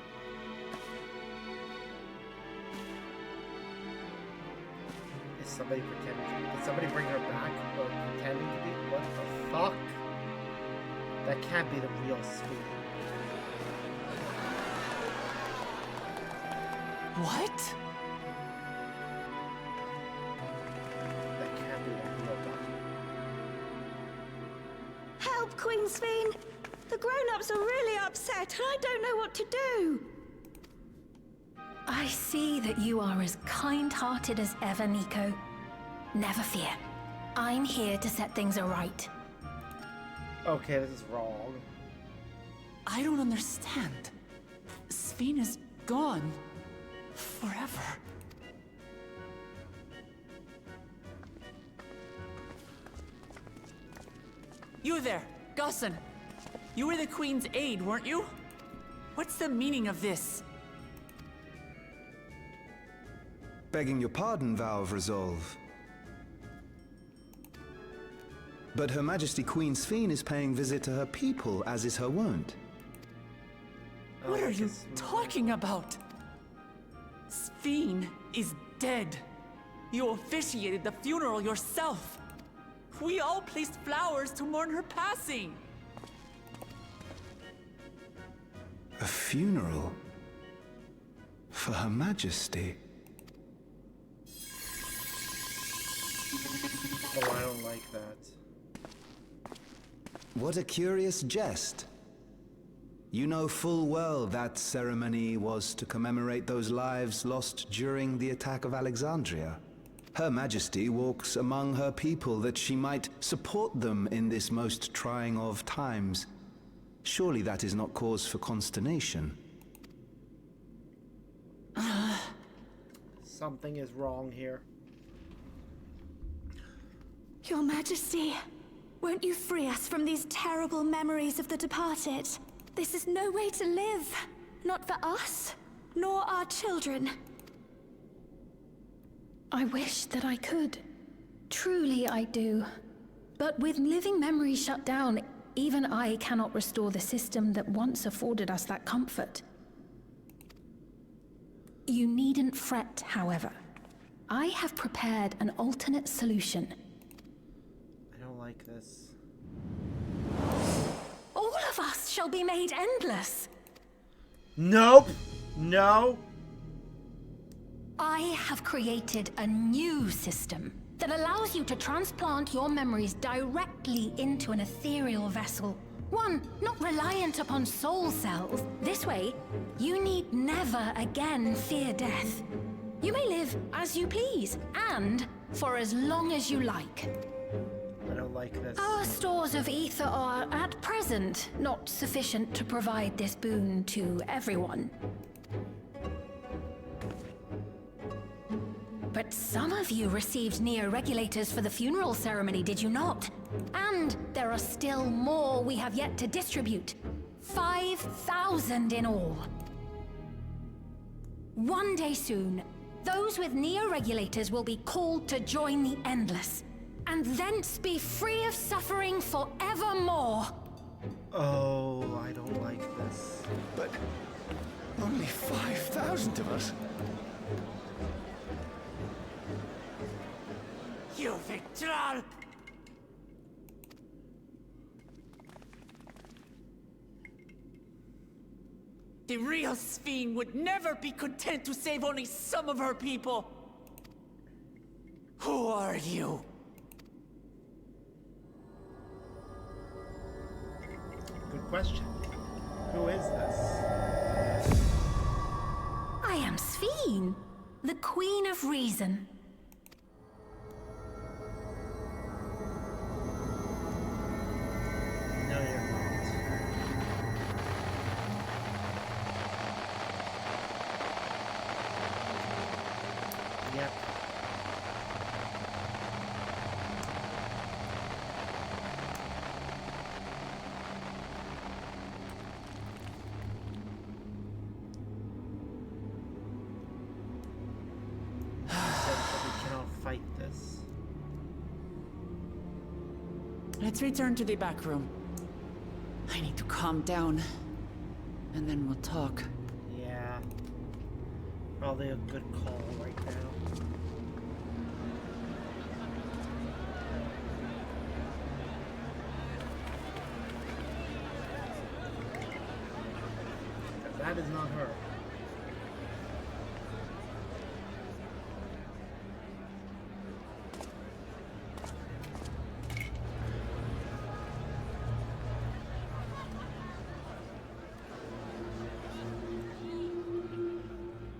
Is somebody pretending? Did somebody bring her back or pretending to be? What the fuck? That can't be the real Sphene. What? That can't be the real one. Help, Queen Sphene! The grown-ups are really upset and I don't know what to do! I see that you are as kind-hearted as ever, Nico. Never fear. I'm here to set things aright. Okay, this is wrong. I don't understand. Sphene is gone. Forever. You there, Gusson. You were the Queen's aide, weren't you? What's the meaning of this? Begging your pardon, Vow of Resolve. But Her Majesty Queen Sphene is paying visit to her people, as is her wont. What are you talking about? Sphene is dead. You officiated the funeral yourself. We all placed flowers to mourn her passing. A funeral? For Her Majesty? Oh, I don't like that. What a curious jest. You know full well that ceremony was to commemorate those lives lost during the attack of Alexandria. Her Majesty walks among her people that she might support them in this most trying of times. Surely that is not cause for consternation. Something is wrong here. Your Majesty, won't you free us from these terrible memories of the departed? This is no way to live. Not for us, nor our children. I wish that I could. Truly I do. But with living memories shut down, even I cannot restore the system that once afforded us that comfort. You needn't fret, however. I have prepared an alternate solution. I don't like this. All of us shall be made endless. Nope. No. I have created a new system that allows you to transplant your memories directly into an ethereal vessel. One not reliant upon soul cells. This way, you need never again fear death. You may live as you please, and for as long as you like. I don't like this. Our stores of ether are, at present, not sufficient to provide this boon to everyone. But some of you received neo-regulators for the funeral ceremony, did you not? And there are still more we have yet to distribute. 5,000 in all. One day soon, those with neo-regulators will be called to join the Endless, and thence be free of suffering forevermore. Oh, I don't like this. But only 5,000 of us? You Victral! The real Sphene would never be content to save only some of her people. Who are you? Good question. Who is this? I am Sphene, the Queen of Reason. No, you're not. Yep. He said that we cannot fight this. Let's return to the back room. I need to calm down. And then we'll talk. Yeah. Probably a good call right now. That is not her.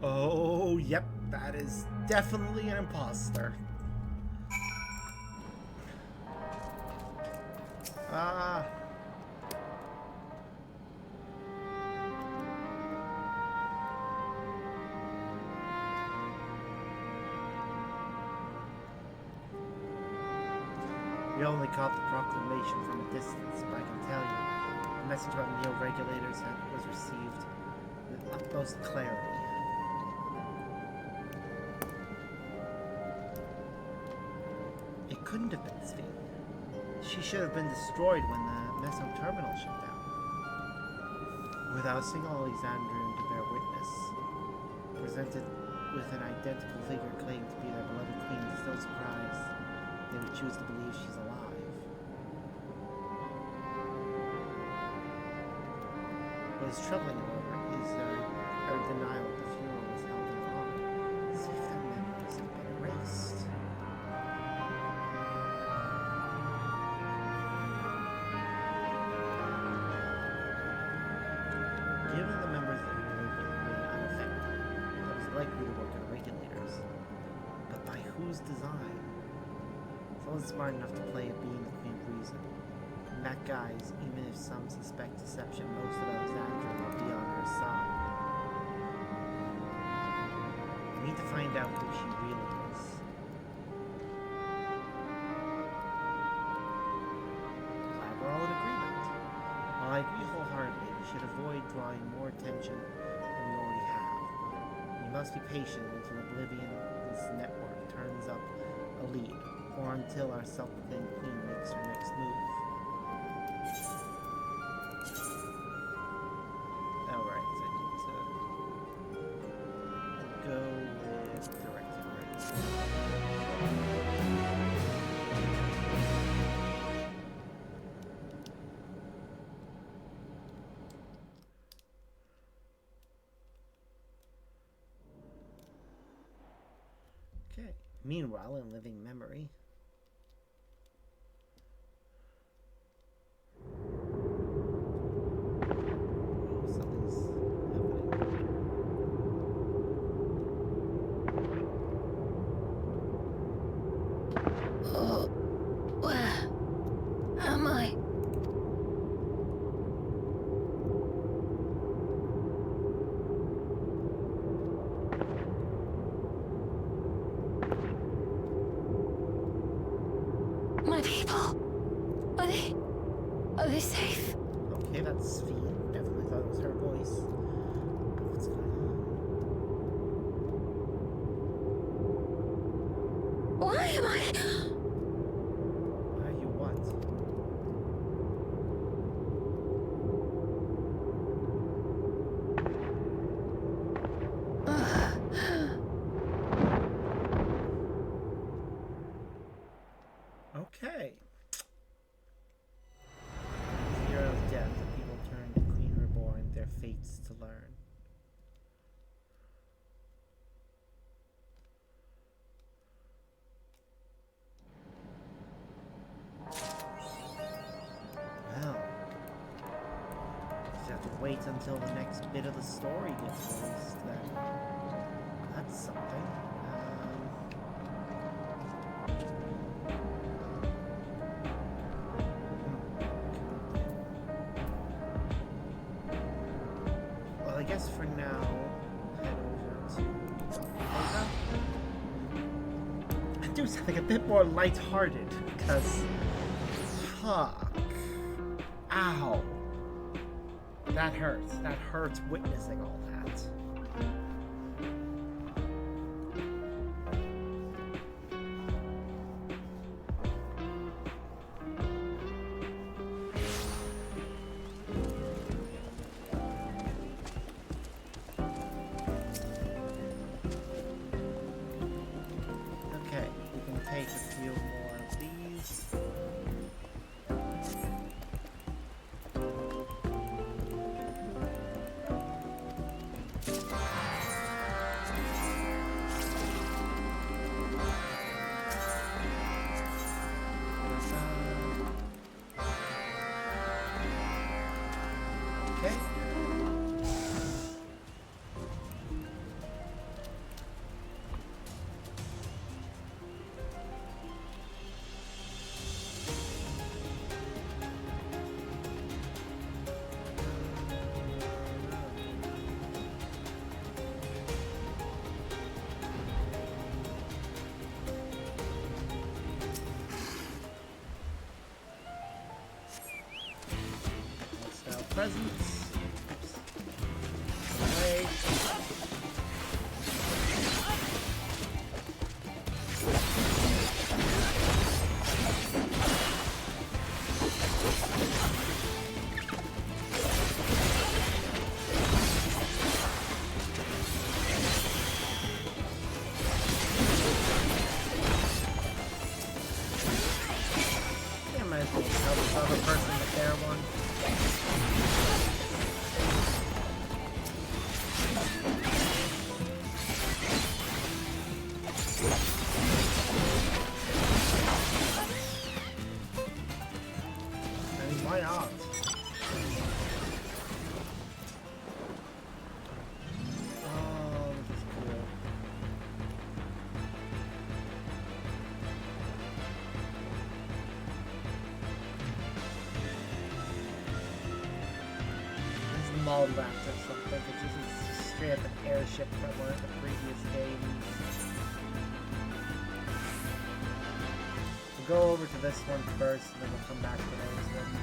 Oh, yep, that is definitely an imposter. Ah. We only caught the proclamation from a distance, but I can tell you, the message about neo-regulators was received with utmost clarity. It couldn't have been Sphene. She should have been destroyed when the Meso terminal shut down. Without a single Alexandrian to bear witness, presented with an identical figure claimed to be their beloved queen, is no surprise they would choose to believe she's alive. What is troubling, however, is her denial that the funeral was held in honor, as if their memories have been erased. Given the members of the group remain unaffected, that was likely the work of the regulators. But by whose design? Someone smart enough to play a being the Queen of Reason. In that guise, even if some suspect deception, most of Alexandria will be on her side. I need to find out who she really is. Glad we're all in agreement. While I agree wholeheartedly, we should avoid drawing more attention than we already have. We must be patient until Oblivion's network turns up a lead, or until our self-proclaimed queen makes her next move. Alright, I need to go with directed race. Meanwhile, in living memory. Where am I? My people, are they safe? Okay, that's Sphene. Definitely thought it was her voice. What's going on? Why am I? Why are you what? Okay. Hero of death, the people turn to Queen Reborn, their fates to learn. Well, just have to wait until the next bit of the story gets released then. That's something. Well, I guess for now, head over to Oka. And do something a bit more lighthearted, because fuck. Ow. That hurts. That hurts witnessing all that. Okay, we can take a few more of these. Okay. Style presents. Oops. Away. Yeah, might as well tell this other person that they're one. I mean, why not? Oh, this is cool. It's mold wrapped or something. It's just straight up an airship from one of the previous games. We'll go over to this one first, and then we'll come back to those ones.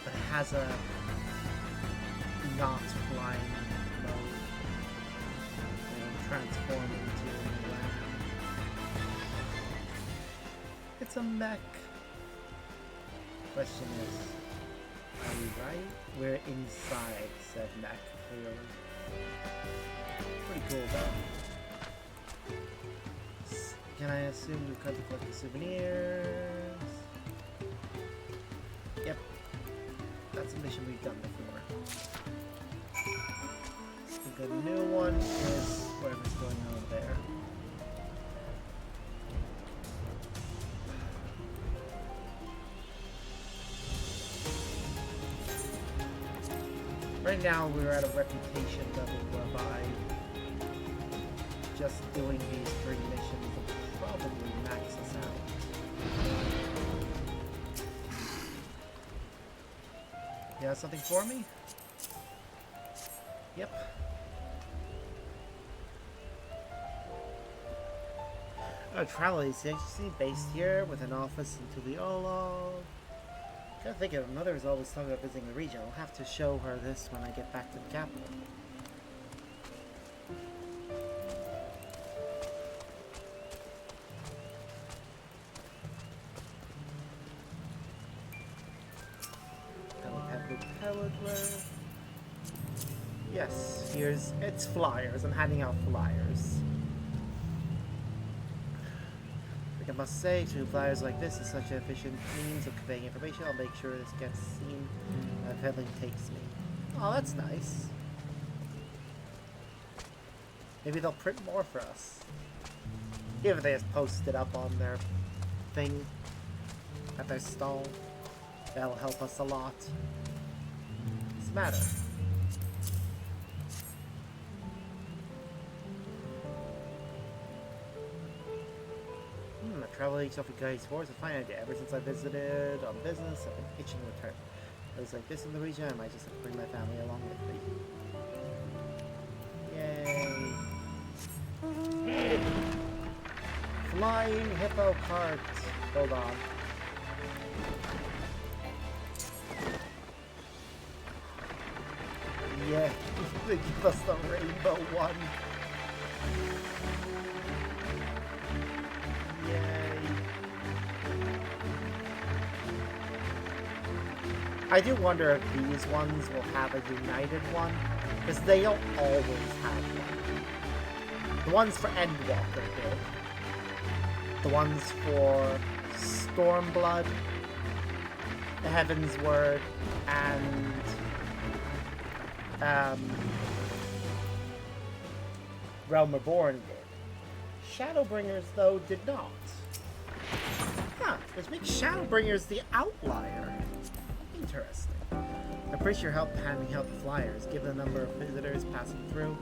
But it has a not flying mode. It'll transform into a land. It's a mech. Question is, are we right? We're inside said mech, clearly. Pretty cool though. Can I assume you come to collect the souvenirs? Yep. mission we've done before. The new one is whatever's going on there. Right now we're at a reputation level whereby just doing these 3 missions will probably max us out. You have something for me? Yep. Dawntrail is actually based here with an office in Tuliolo. Gotta think of Mother is always talking about visiting the region. I'll have to show her this when I get back to the capital. Yes, it's flyers. I'm handing out flyers. I must say, through flyers like this is such an efficient means of conveying information. I'll make sure this gets seen if peddling takes me. Oh, that's nice. Maybe they'll print more for us. Even if they just post it up on their thing at their stall. That'll help us a lot. What's the matter? Travel each off a guy's horse, a fine idea. Ever since I visited on business, I've been itching to return. I was like this in the region, I might just have to bring my family along with me. Yay! Flying hippo cart. Hold on. Yeah, they give us the rainbow one. I do wonder if these ones will have a united one, because they don't always have one. The ones for Endwalker did. The ones for Stormblood, the Heaven's Word, and Realm Reborn did. Shadowbringers, though, did not. Huh, which makes Shadowbringers the outlier. Interesting. I appreciate your help handing out the flyers. Given the number of visitors passing through,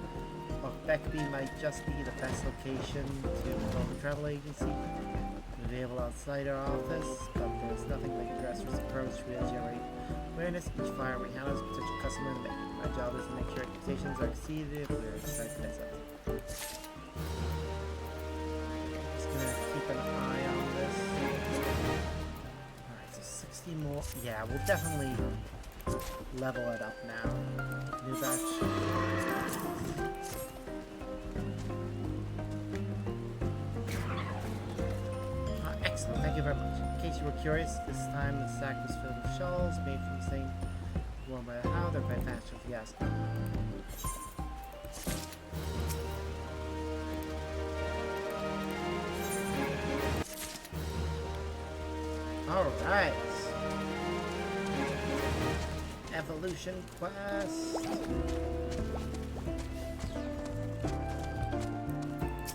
Beckby might just be the best location to involve the travel agency. We'll be able outside our office, but there's nothing like a grassroots approach to really generate awareness. Each flyer we handle is a potential customer to make. My job is to make sure expectations are exceeded if we're decided to mess up. Just gonna keep an eye on this. Alright, so 60 more. Yeah, we'll definitely level it up now. New batch. Excellent, thank you very much. In case you were curious, this time the sack was filled with shawls made from the same worn by the hound. They're quite fast if you ask me. Alright. Evolution quest.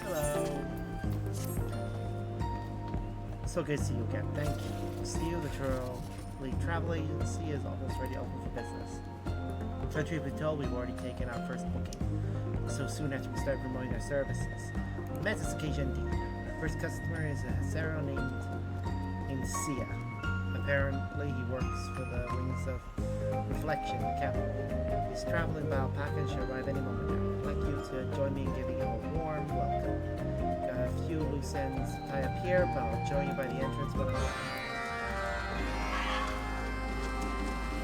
Hello. So good to see you again. Thank you. See you. The travel agency is almost ready to open for business. Truth be told, we've already taken our first booking. So soon after we start promoting our services. Momentous occasion indeed. Our first customer is a Zero named Sia. Apparently he works for the Wings of Reflection, the capital. He's traveling by alpaca and should arrive any moment now. I'd like you to join me in giving him a warm welcome. Got a few loose ends to tie up here, but I'll join you by the entrance when I'm ready.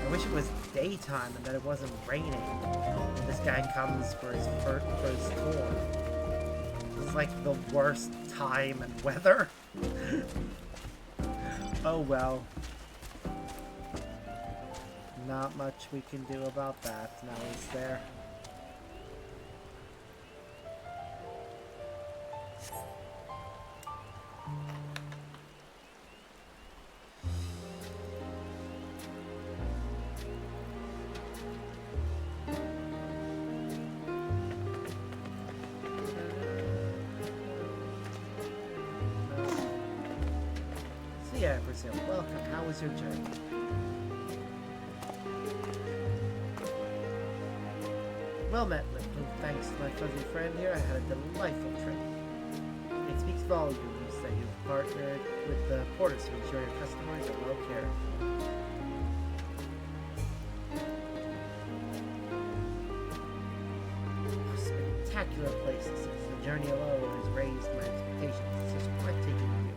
I wish it was daytime and that it wasn't raining when this guy comes for his tour. It's like the worst time and weather. Oh well. Not much we can do about that now he's there. Yeah, Brazil, welcome. How was your journey? Well met, Lipton. Thanks to my fuzzy friend here, I had a delightful trip. It speaks volumes that you've partnered with the porters to ensure your customers are well cared for. Spectacular places. The journey alone has raised my expectations. It's such breathtaking views.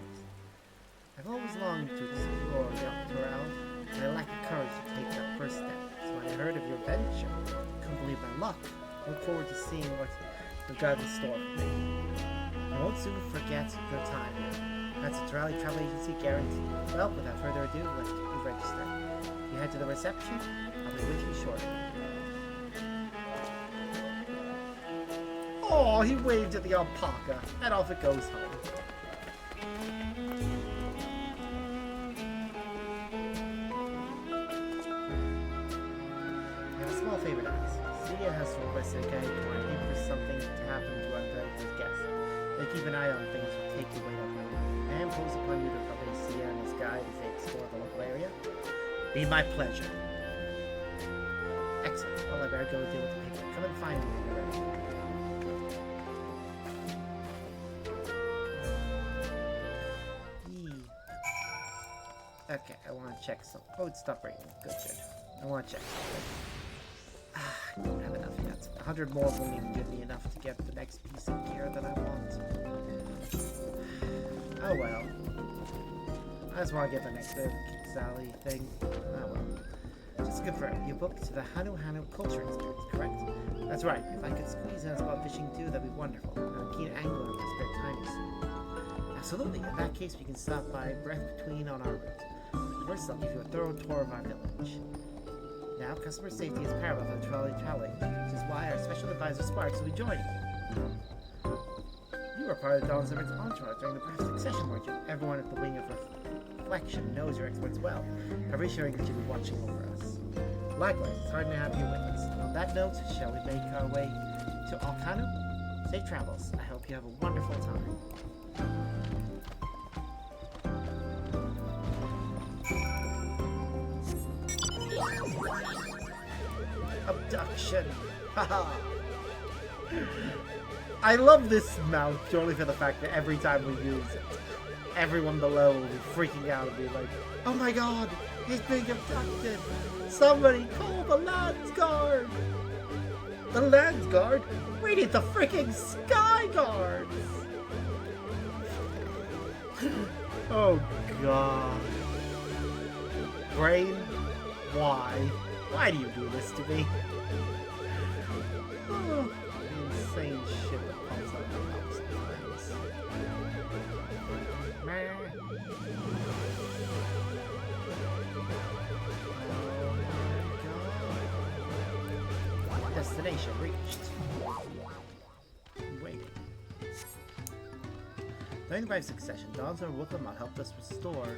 I've always longed to explore Dawntrail, and I lack the courage to take that first step. So when I heard of your venture, I couldn't believe my luck. I look forward to seeing what you've got in store for me. I won't soon forget your time here. That's a Dawntrail travel agency guarantee. Well, without further ado, let's get you registered. You head to the reception. I'll be with you shortly. Oh, he waved at the alpaca, and off it goes home. I have a small favor to ask. Celia has requested a guide to our in for something to happen to our valued guests. They keep an eye on things will take you way up my line. I impose upon you to accompany Celia and his guide as they explore the local area. Be my pleasure. Excellent. Well, I better go deal with the paper. Come and find me when you're ready. Okay, I want to check some. Oh, it stopped raining. Good, good. I want to check something. I don't have enough yet. 100 more won't even give me enough to get the next piece of gear that I want. Oh well. I just want to get the next Sally thing. Oh well. Just to confirm, you booked the Hanu culture experience, correct? That's right. If I could squeeze in a spot fishing too, that'd be wonderful. I'm a keen angler in my spare time, you see. Absolutely. In that case, we can stop by Breath Between on our route. First, I'll give you a thorough tour of our village. Now, customer safety is paramount for the trolley, which is why our special advisor Sparks will be joining you. You were part of Dawn's entourage during the Breath succession, weren't you? Everyone at the Wing of Reflection knows your exploits well. I'm reassuring that you'll be watching over us. Likewise, it's hard to have you with us. And on that note, shall we make our way to Alkanu? Safe travels. I hope you have a wonderful time. Abduction. Haha. I love this mount purely for the fact that every time we use it, everyone below will be freaking out and be like, oh my god, he's being abducted. Somebody call the Lands Guard. The Lands Guard? We need the freaking Sky Guards. Oh god. Brain, why? Why do you do this to me? Oh, the insane shit that comes out of my mouth sometimes. Destination reached. Waiting. During the Brave succession, Dawntrail and Wookamot helped us restore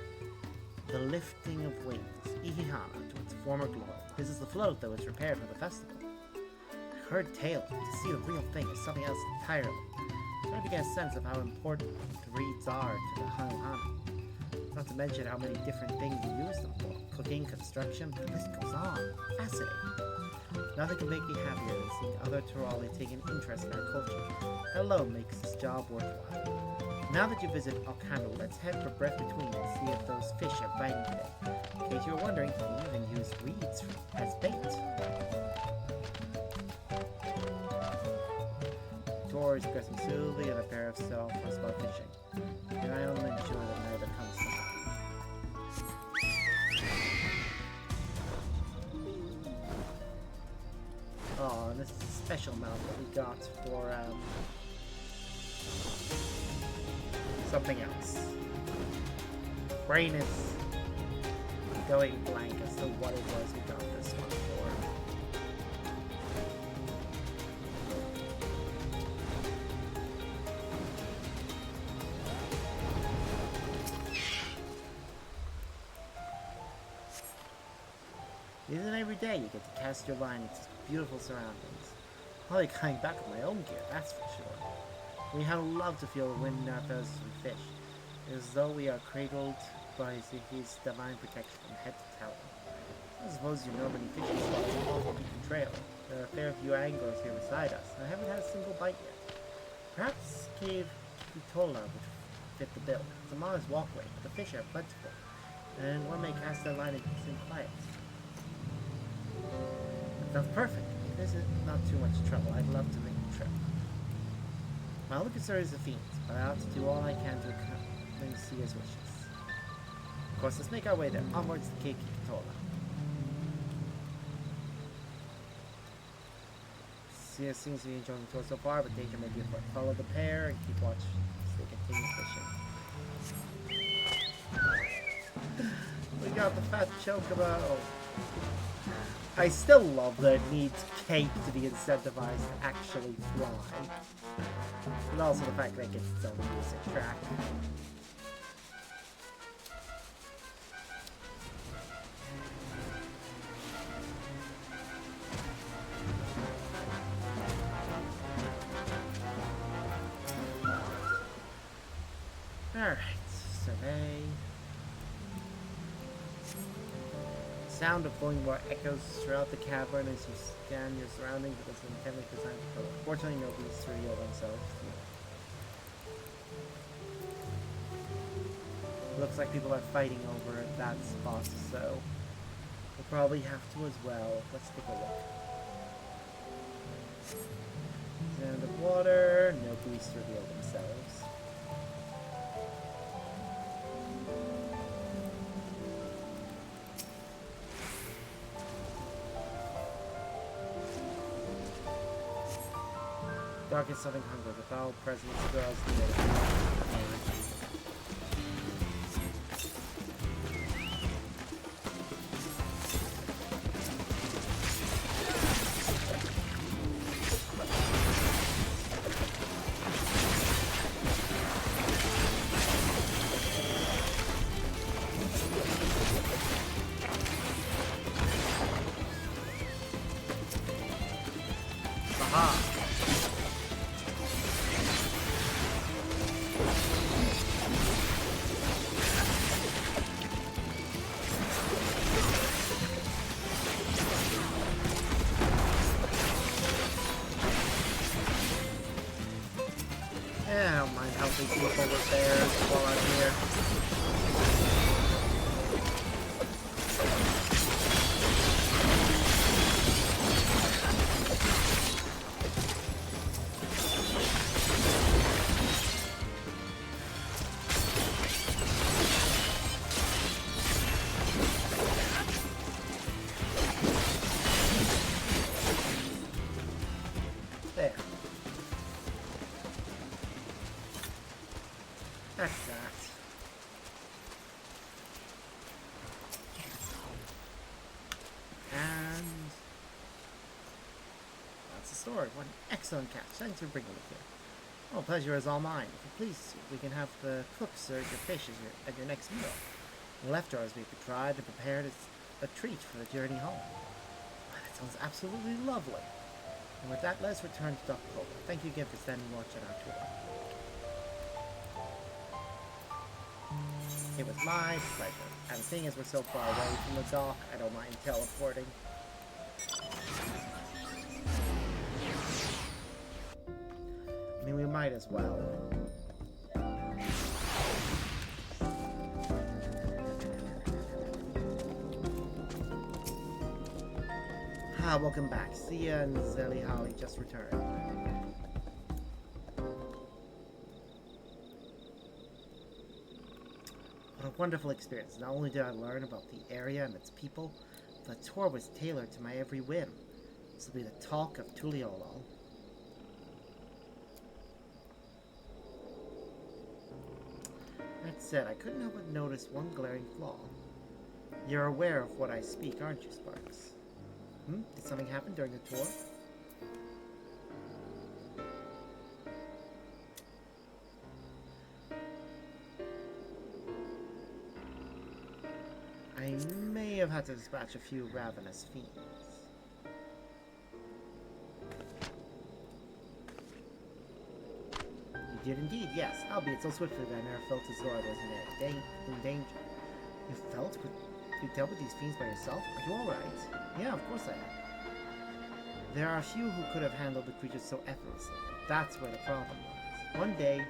the lifting of wings, Ihihana, to its former glory. This is the float that was repaired for the festival. I heard tales, but to see the real thing is something else entirely. I'm trying to get a sense of how important the reeds are to the Hanuhana. Not to mention how many different things you use them for. Cooking, construction, the list goes on. Fascinating. Nothing can make me happier than seeing other Turali take an interest in our culture. That alone makes this job worthwhile. Now that you visit Alkanu, let's head for Breath Between and see if those fish are biting today. In case you were wondering, we even use reeds as bait. Tours progressing smoothly and a pair of set off for spot fishing. And I only enjoy that neither comes to mind. Oh, and this is a special mount that we got for something else. Brain is going blank as to what it was we got this one for. Isn't every day you get to cast your line into beautiful surroundings? I'll be coming back with my own gear, that's for sure. We have loved to feel the wind in our feathers as we fish. It as though we are cradled by his divine protection from head to toe. I suppose you know many fishing spots off the beaten trail. There are a fair few anglers here beside us. I haven't had a single bite yet. Perhaps Cave Kitola would fit the bill. It's a modest walkway, but the fish are plentiful, and one may cast their line in peace and quiet. That's perfect. This is not too much trouble. I'd love to make the trip. My only concern is the fiends, but I'll have to do all I can to see his wishes. Of course, let's make our way there. Onwards to Cave Kitola. Sia seems to be enjoying the tour so far, but danger may be afoot. Follow the pair and keep watch as they continue fishing. We got the fat chocobo. I still love that it needs cake to be incentivized to actually fly. And also the fact that it gets its own music track. Alright, survey. Sound of flowing water echoes throughout the cavern as you scan your surroundings. It was intended designed to kill. Fortunately, no beasts reveal themselves. Looks like people are fighting over that spot, so we'll probably have to as well. Let's take a look. Sound of water. No beasts reveal themselves. Dark is something hunger. The foul presence draws near. Aha! Yeah, I don't mind helping people with theirs while I'm here. There. That's that. And that's the sword. What an excellent catch. Thanks for bringing it here. Oh, pleasure is all mine. If you please, we can have the cook serve your fish at your next meal. The leftovers we could try to prepare as a treat for the journey home. Wow, that sounds absolutely lovely. And with that, let's return to Dawntrail. Thank you again for standing watch on our tour. It was my pleasure. And seeing as we're so far away from the dock, I don't mind teleporting. I mean, we might as well. Ah, welcome back. Sia and Zelly Holly just returned. What a wonderful experience. Not only did I learn about the area and its people, the tour was tailored to my every whim. This will be the talk of Tuliolol. That said, I couldn't help but notice one glaring flaw. You're aware of what I speak, aren't you, Sparks? Did something happen during the tour? I may have had to dispatch a few ravenous fiends. You did indeed, yes. Albeit so swiftly that I never felt as though I was in danger. You felt with... You dealt with these fiends by yourself? Are you alright? Yeah, of course I am. There are a few who could have handled the creatures so effortlessly. That's where the problem lies. One day,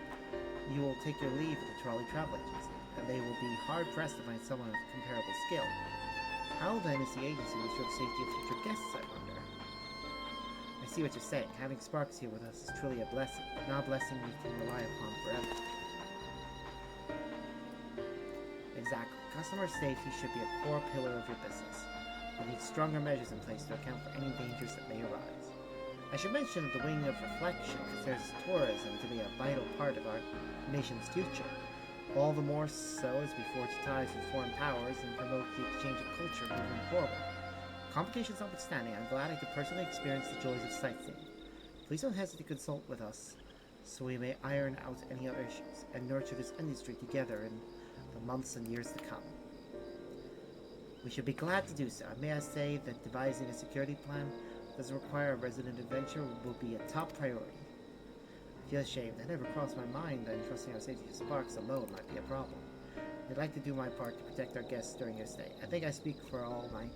you will take your leave of the trolley travel agency, and they will be hard-pressed to find someone of comparable skill. How then is the agency to ensure the safety of future guests, I wonder? I see what you're saying. Having Sparks here with us is truly a blessing, but not a blessing we can rely upon forever. Exactly. Customer safety should be a core pillar of your business. We need stronger measures in place to account for any dangers that may arise. I should mention the wing of reflection considers tourism to be a vital part of our nation's future. All the more so as we forge ties with foreign powers and promote the exchange of culture moving forward. Complications notwithstanding, I'm glad I could personally experience the joys of sightseeing. Please don't hesitate to consult with us so we may iron out any other issues and nurture this industry together in the months and years to come. We should be glad to do so. May I say that devising a security plan that doesn't require a resident adventure will be a top priority. I feel ashamed. That never crossed my mind that entrusting our safety to Sparks alone might be a problem. I'd like to do my part to protect our guests during your stay. I think I speak for all my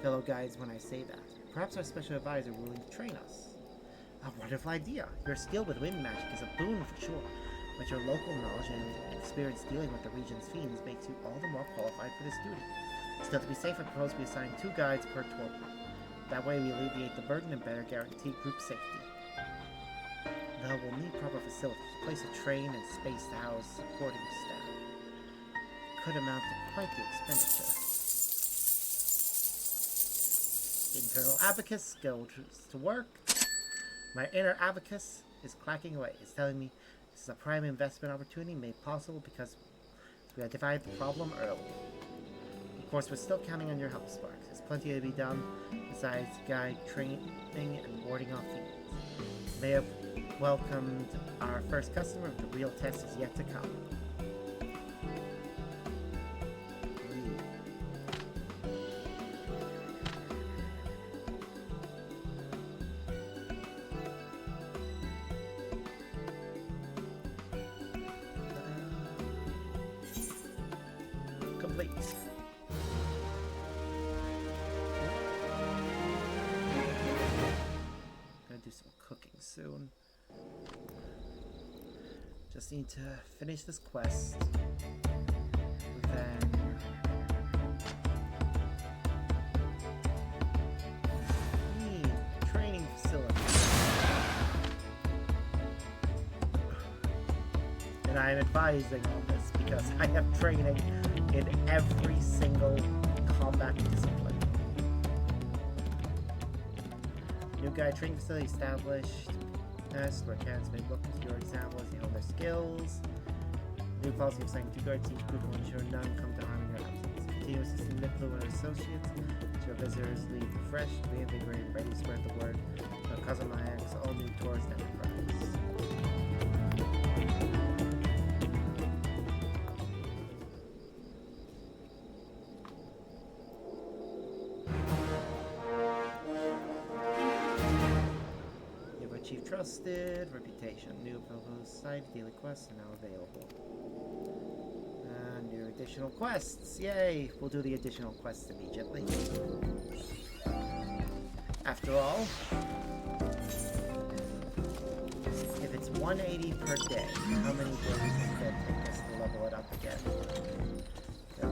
fellow guides when I say that. Perhaps our special advisor willing to train us. A wonderful idea. Your skill with wind magic is a boon for sure, but your local knowledge and experience dealing with the region's fiends makes you all the more qualified for this duty. Still, to be safe, I propose we assign 2 guides per tour group. That way we alleviate the burden and better guarantee group safety. Though we'll need proper facilities, a place to train and space to house supporting staff. Could amount to quite the expenditure. Internal abacus goes to work. My inner abacus is clacking away. It's telling me this is a prime investment opportunity made possible because we identified the problem early. Of course, we're still counting on your help, Sparks. There's plenty to be done besides guide training and warding off fiends. May have welcomed our first customer, but the real test is yet to come. Complete. Gonna do some cooking soon. Just need to finish this quest. Then training facility. And I'm advising on this because I have training in every single combat discipline. New guide training facility established. Test where candidates may look to your example as they own their skills. New policy of assigning 2 guards to each group will ensure none come to harm in your absence. Continue assisting Niplu and her associates so your visitors leave refreshed, reinvigorated, ready to spread the word about Kazumayak's all-new tourist enterprise. Chief Trusted, Reputation, new proposed site, daily quests are now available. New additional quests, yay! We'll do the additional quests immediately. After all, if it's 180 per day, how many days does that take us to level it up again?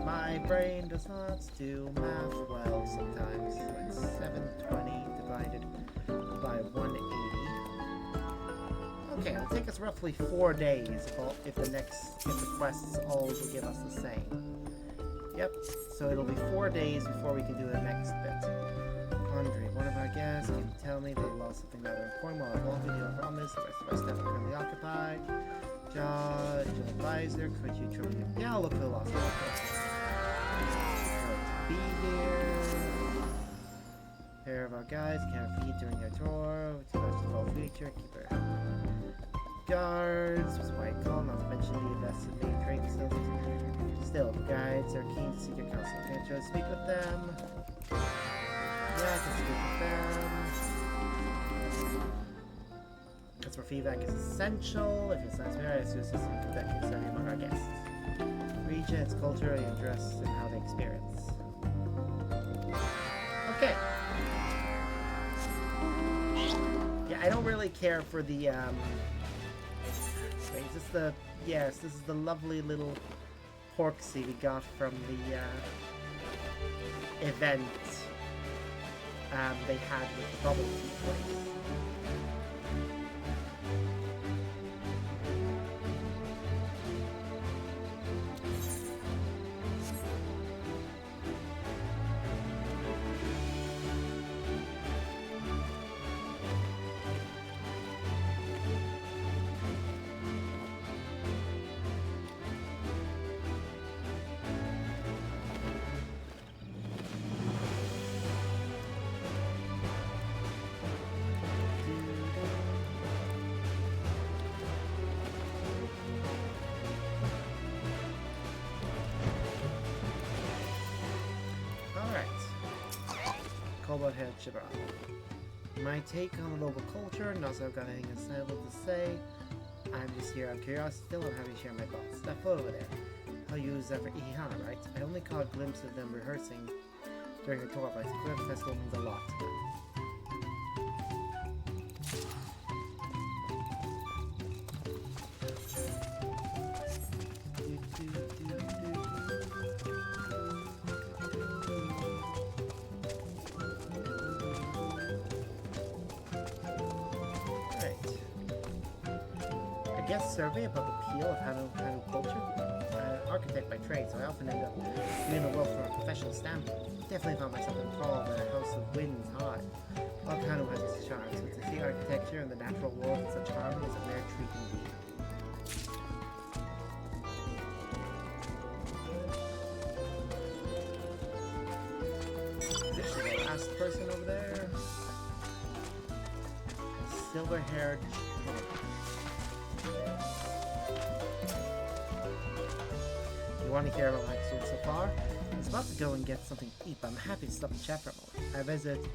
My brain does not do math well sometimes, so it's 720 divided by 180. Okay, it'll take us roughly 4 days if the quests all will give us the same. Yep, so it'll be 4 days before we can do the next bit. Andre, one of our guests can tell me they lost something rather important while evolving the overall miss. The rest of our staff are currently occupied. Judge, advisor, could you try to... Yeah, I'll look for the lost one. Be here. Pair of our guys can't feed during their tour. It's a vegetable feature. Keep her guards. Was white call, not to mention the investigating training facilities. Still, the guides are keen to seek your counsel. Can I try to speak with them? Yeah, I can speak with them. That's where feedback is essential. If it's not spirit, it's just feedback is among our guests. Region, its culture, and interest in how they experience. Okay. Yeah, I don't really care for the, wait, is this the, yes, this is the lovely little Porksy we got from the, event, they had with the bubble tea place. Cobalt Head Shibara. My take on the local culture, and also I've got anything insightful to say. I'm just here out of curiosity, still I'm happy to share my thoughts. That photo over there, I'll use that for Ihana, right? I only caught a glimpse of them rehearsing during the tour, but the Clear Festival means a lot to them. Survey about the appeal of Hanu culture. I'm an architect by trade, so I often end up viewing the world from a professional standpoint. Definitely found myself enthralled in a house of winds high. While Hanu has its charms, but to see architecture and the natural world in such harmony is a rare treat indeed. This is the last person over there. Silver-haired. You want to hear about my experience so far? I was about to go and get something to eat, but I'm happy to stop and chat for a moment. I visited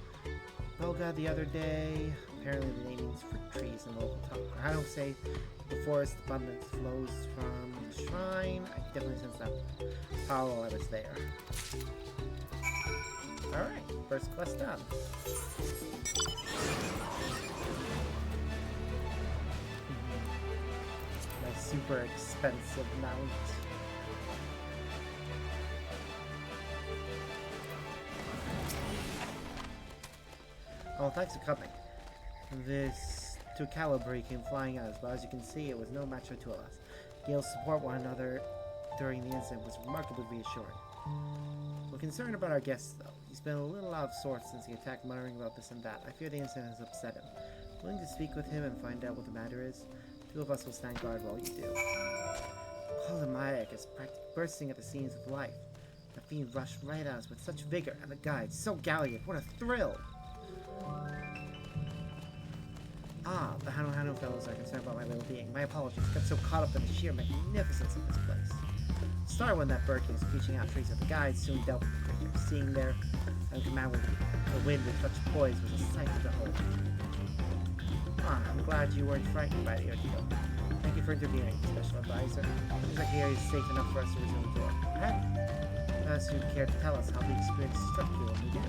Bolga the other day. Apparently the namings for trees in local tongue. I don't say the forest abundance flows from the shrine. I definitely sense that power while I was there. Alright, first quest done. My super expensive mount. Oh, thanks for coming. This Tucalibri came flying at us, but as you can see, it was no match for two of us. Gales support one another during the incident was remarkably reassuring. We're concerned about our guest, though. He's been a little out of sorts since the attack, muttering about this and that. I fear the incident has upset him. Willing to speak with him and find out what the matter is? Two of us will stand guard while you do. Kolamayak is bursting at the seams of life. The fiend rushed right at us with such vigor, and the guide, so gallant, what a thrill! Ah, the Hanu fellows are concerned about my little being. My apologies. Got so caught up in the sheer magnificence of this place. Started when that bird came screeching out trees, but the guides soon dealt with the creature. Seeing there and command with the wind with such poise was a sight to behold. Ah, I'm glad you weren't frightened by the ordeal. Thank you for intervening, Special Advisor. Seems like the area is safe enough for us to resume the tour. Perhaps you'd care to tell us how the experience struck you when we do.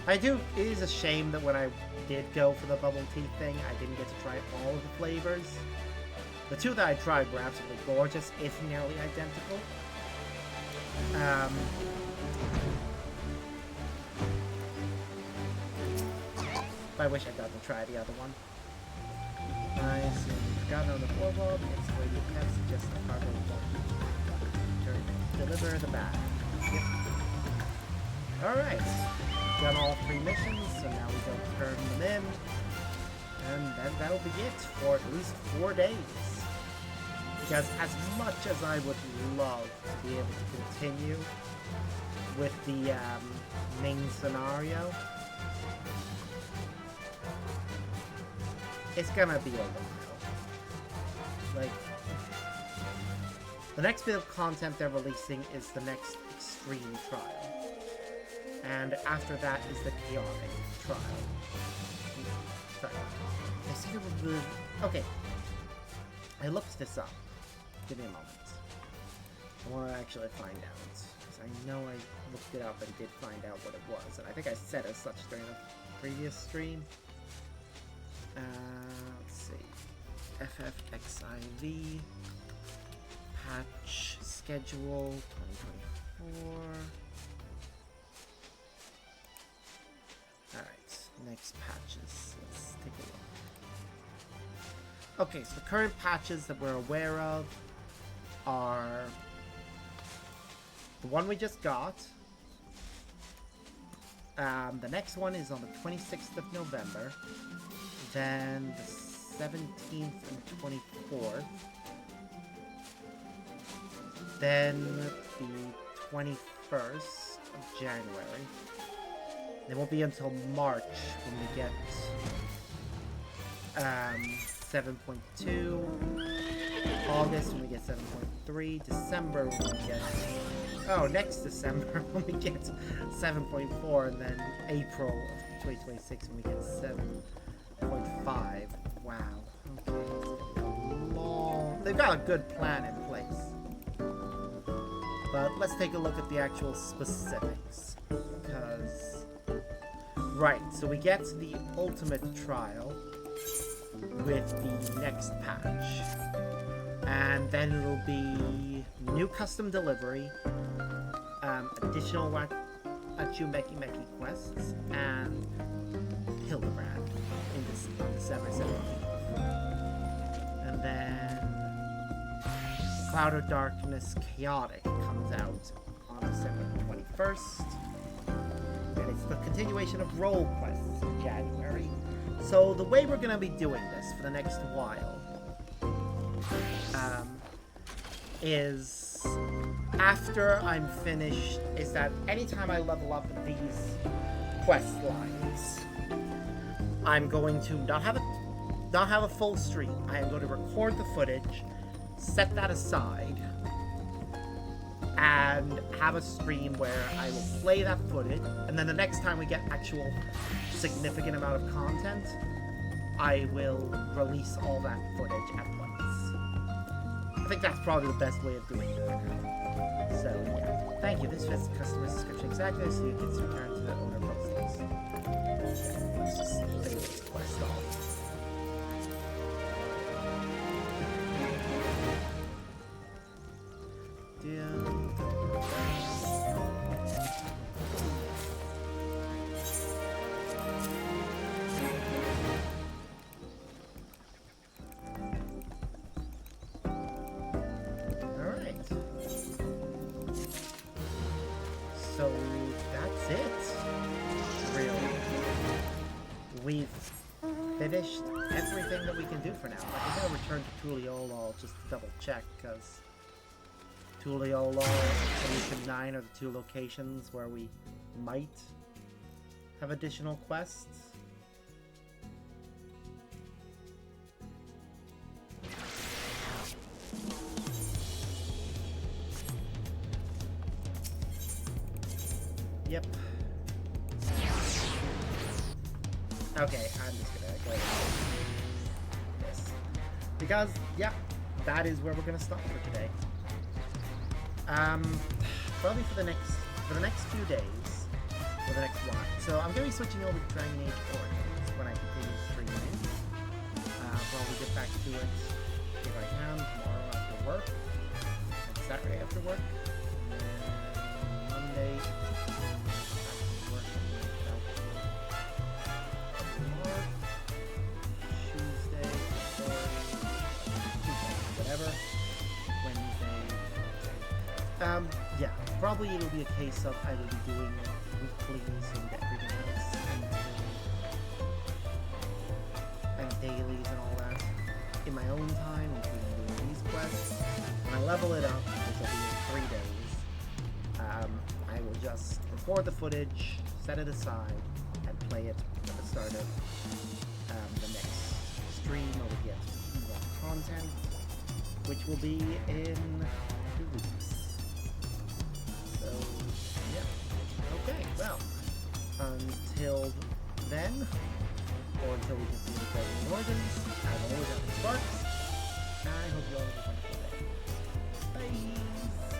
It is a shame that when I did go for the bubble tea thing, I didn't get to try all of the flavors. The two that I tried were absolutely gorgeous, if nearly identical. I wish I got to try the other one. Nice. Forgotten on the boardwalk, it's where you have suggested the cargo will deliver the bag. Yep. Alright. Done all 3 missions, so now we go turn them in. And then that'll be it for at least 4 days. Because as much as I would love to be able to continue with the main scenario, it's gonna be a while. Like, the next bit of content they're releasing is the next extreme trial. And after that is the chaotic trial. Sorry. I said it was... Okay. I looked this up. Give me a moment. I want to actually find out. Because I know I looked it up and did find out what it was. And I think I said as such during the previous stream. Let's see. FFXIV. Patch schedule 2024. Alright, next patches. Let's take a look. Okay, so the current patches that we're aware of are the one we just got. The next one is on the 26th of November. Then the 17th and 24th. Then the 21st of January. It won't be until March when we get 7.2. August when we get 7.3. December when we get... Oh, next December when we get 7.4. And then April of 2026 when we get 7.5. Wow. Okay. Long... They've got a good plan in place. But let's take a look at the actual specifics. Because... Right, so we get the ultimate trial with the next patch. And then it'll be new custom delivery, additional Meki Meki quests, and Hildebrand in December 17th. And then Cloud of Darkness Chaotic comes out on December 21st. And it's the continuation of role quests in January. So the way we're going to be doing this for the next while is after I'm finished, is that anytime I level up these quest lines, I'm going to not have a full stream. I am going to record the footage, set that aside, and have a stream where I will play that footage, and then the next time we get actual significant amount of content, I will release all that footage at once. I think that's probably the best way of doing it right now. So, yeah. Thank you. This fits the customer subscription exactly, so you can return to the owner postings. Let's just finish this quest off. So that's it, really. We've finished everything that we can do for now. Like, I'm gonna return to Tuliolol just to double check, because Tuliolol and Solution 9 are the two locations where we might have additional quests. Yep. Okay, I'm just gonna go with this. Because, yeah, that is where we're gonna stop for today. Probably for the next few days, for the next while. So I'm gonna be switching over to Dragon Age Origins when I continue streaming. Probably get back to it if I can tomorrow after work, and Saturday after work, and Monday. Yeah, probably it'll be a case of I will be doing weeklies and everything else, and dailies and all that in my own time, including doing these quests. When I level it up, which will be in 3 days, I will just record the footage, set it aside, and play it at the start of the next stream where we get more content, which will be in 2 weeks. So, Well, until then, or until we can see the Golden Organs, as always, I'm Sparks, and I hope you all have a wonderful day. Bye!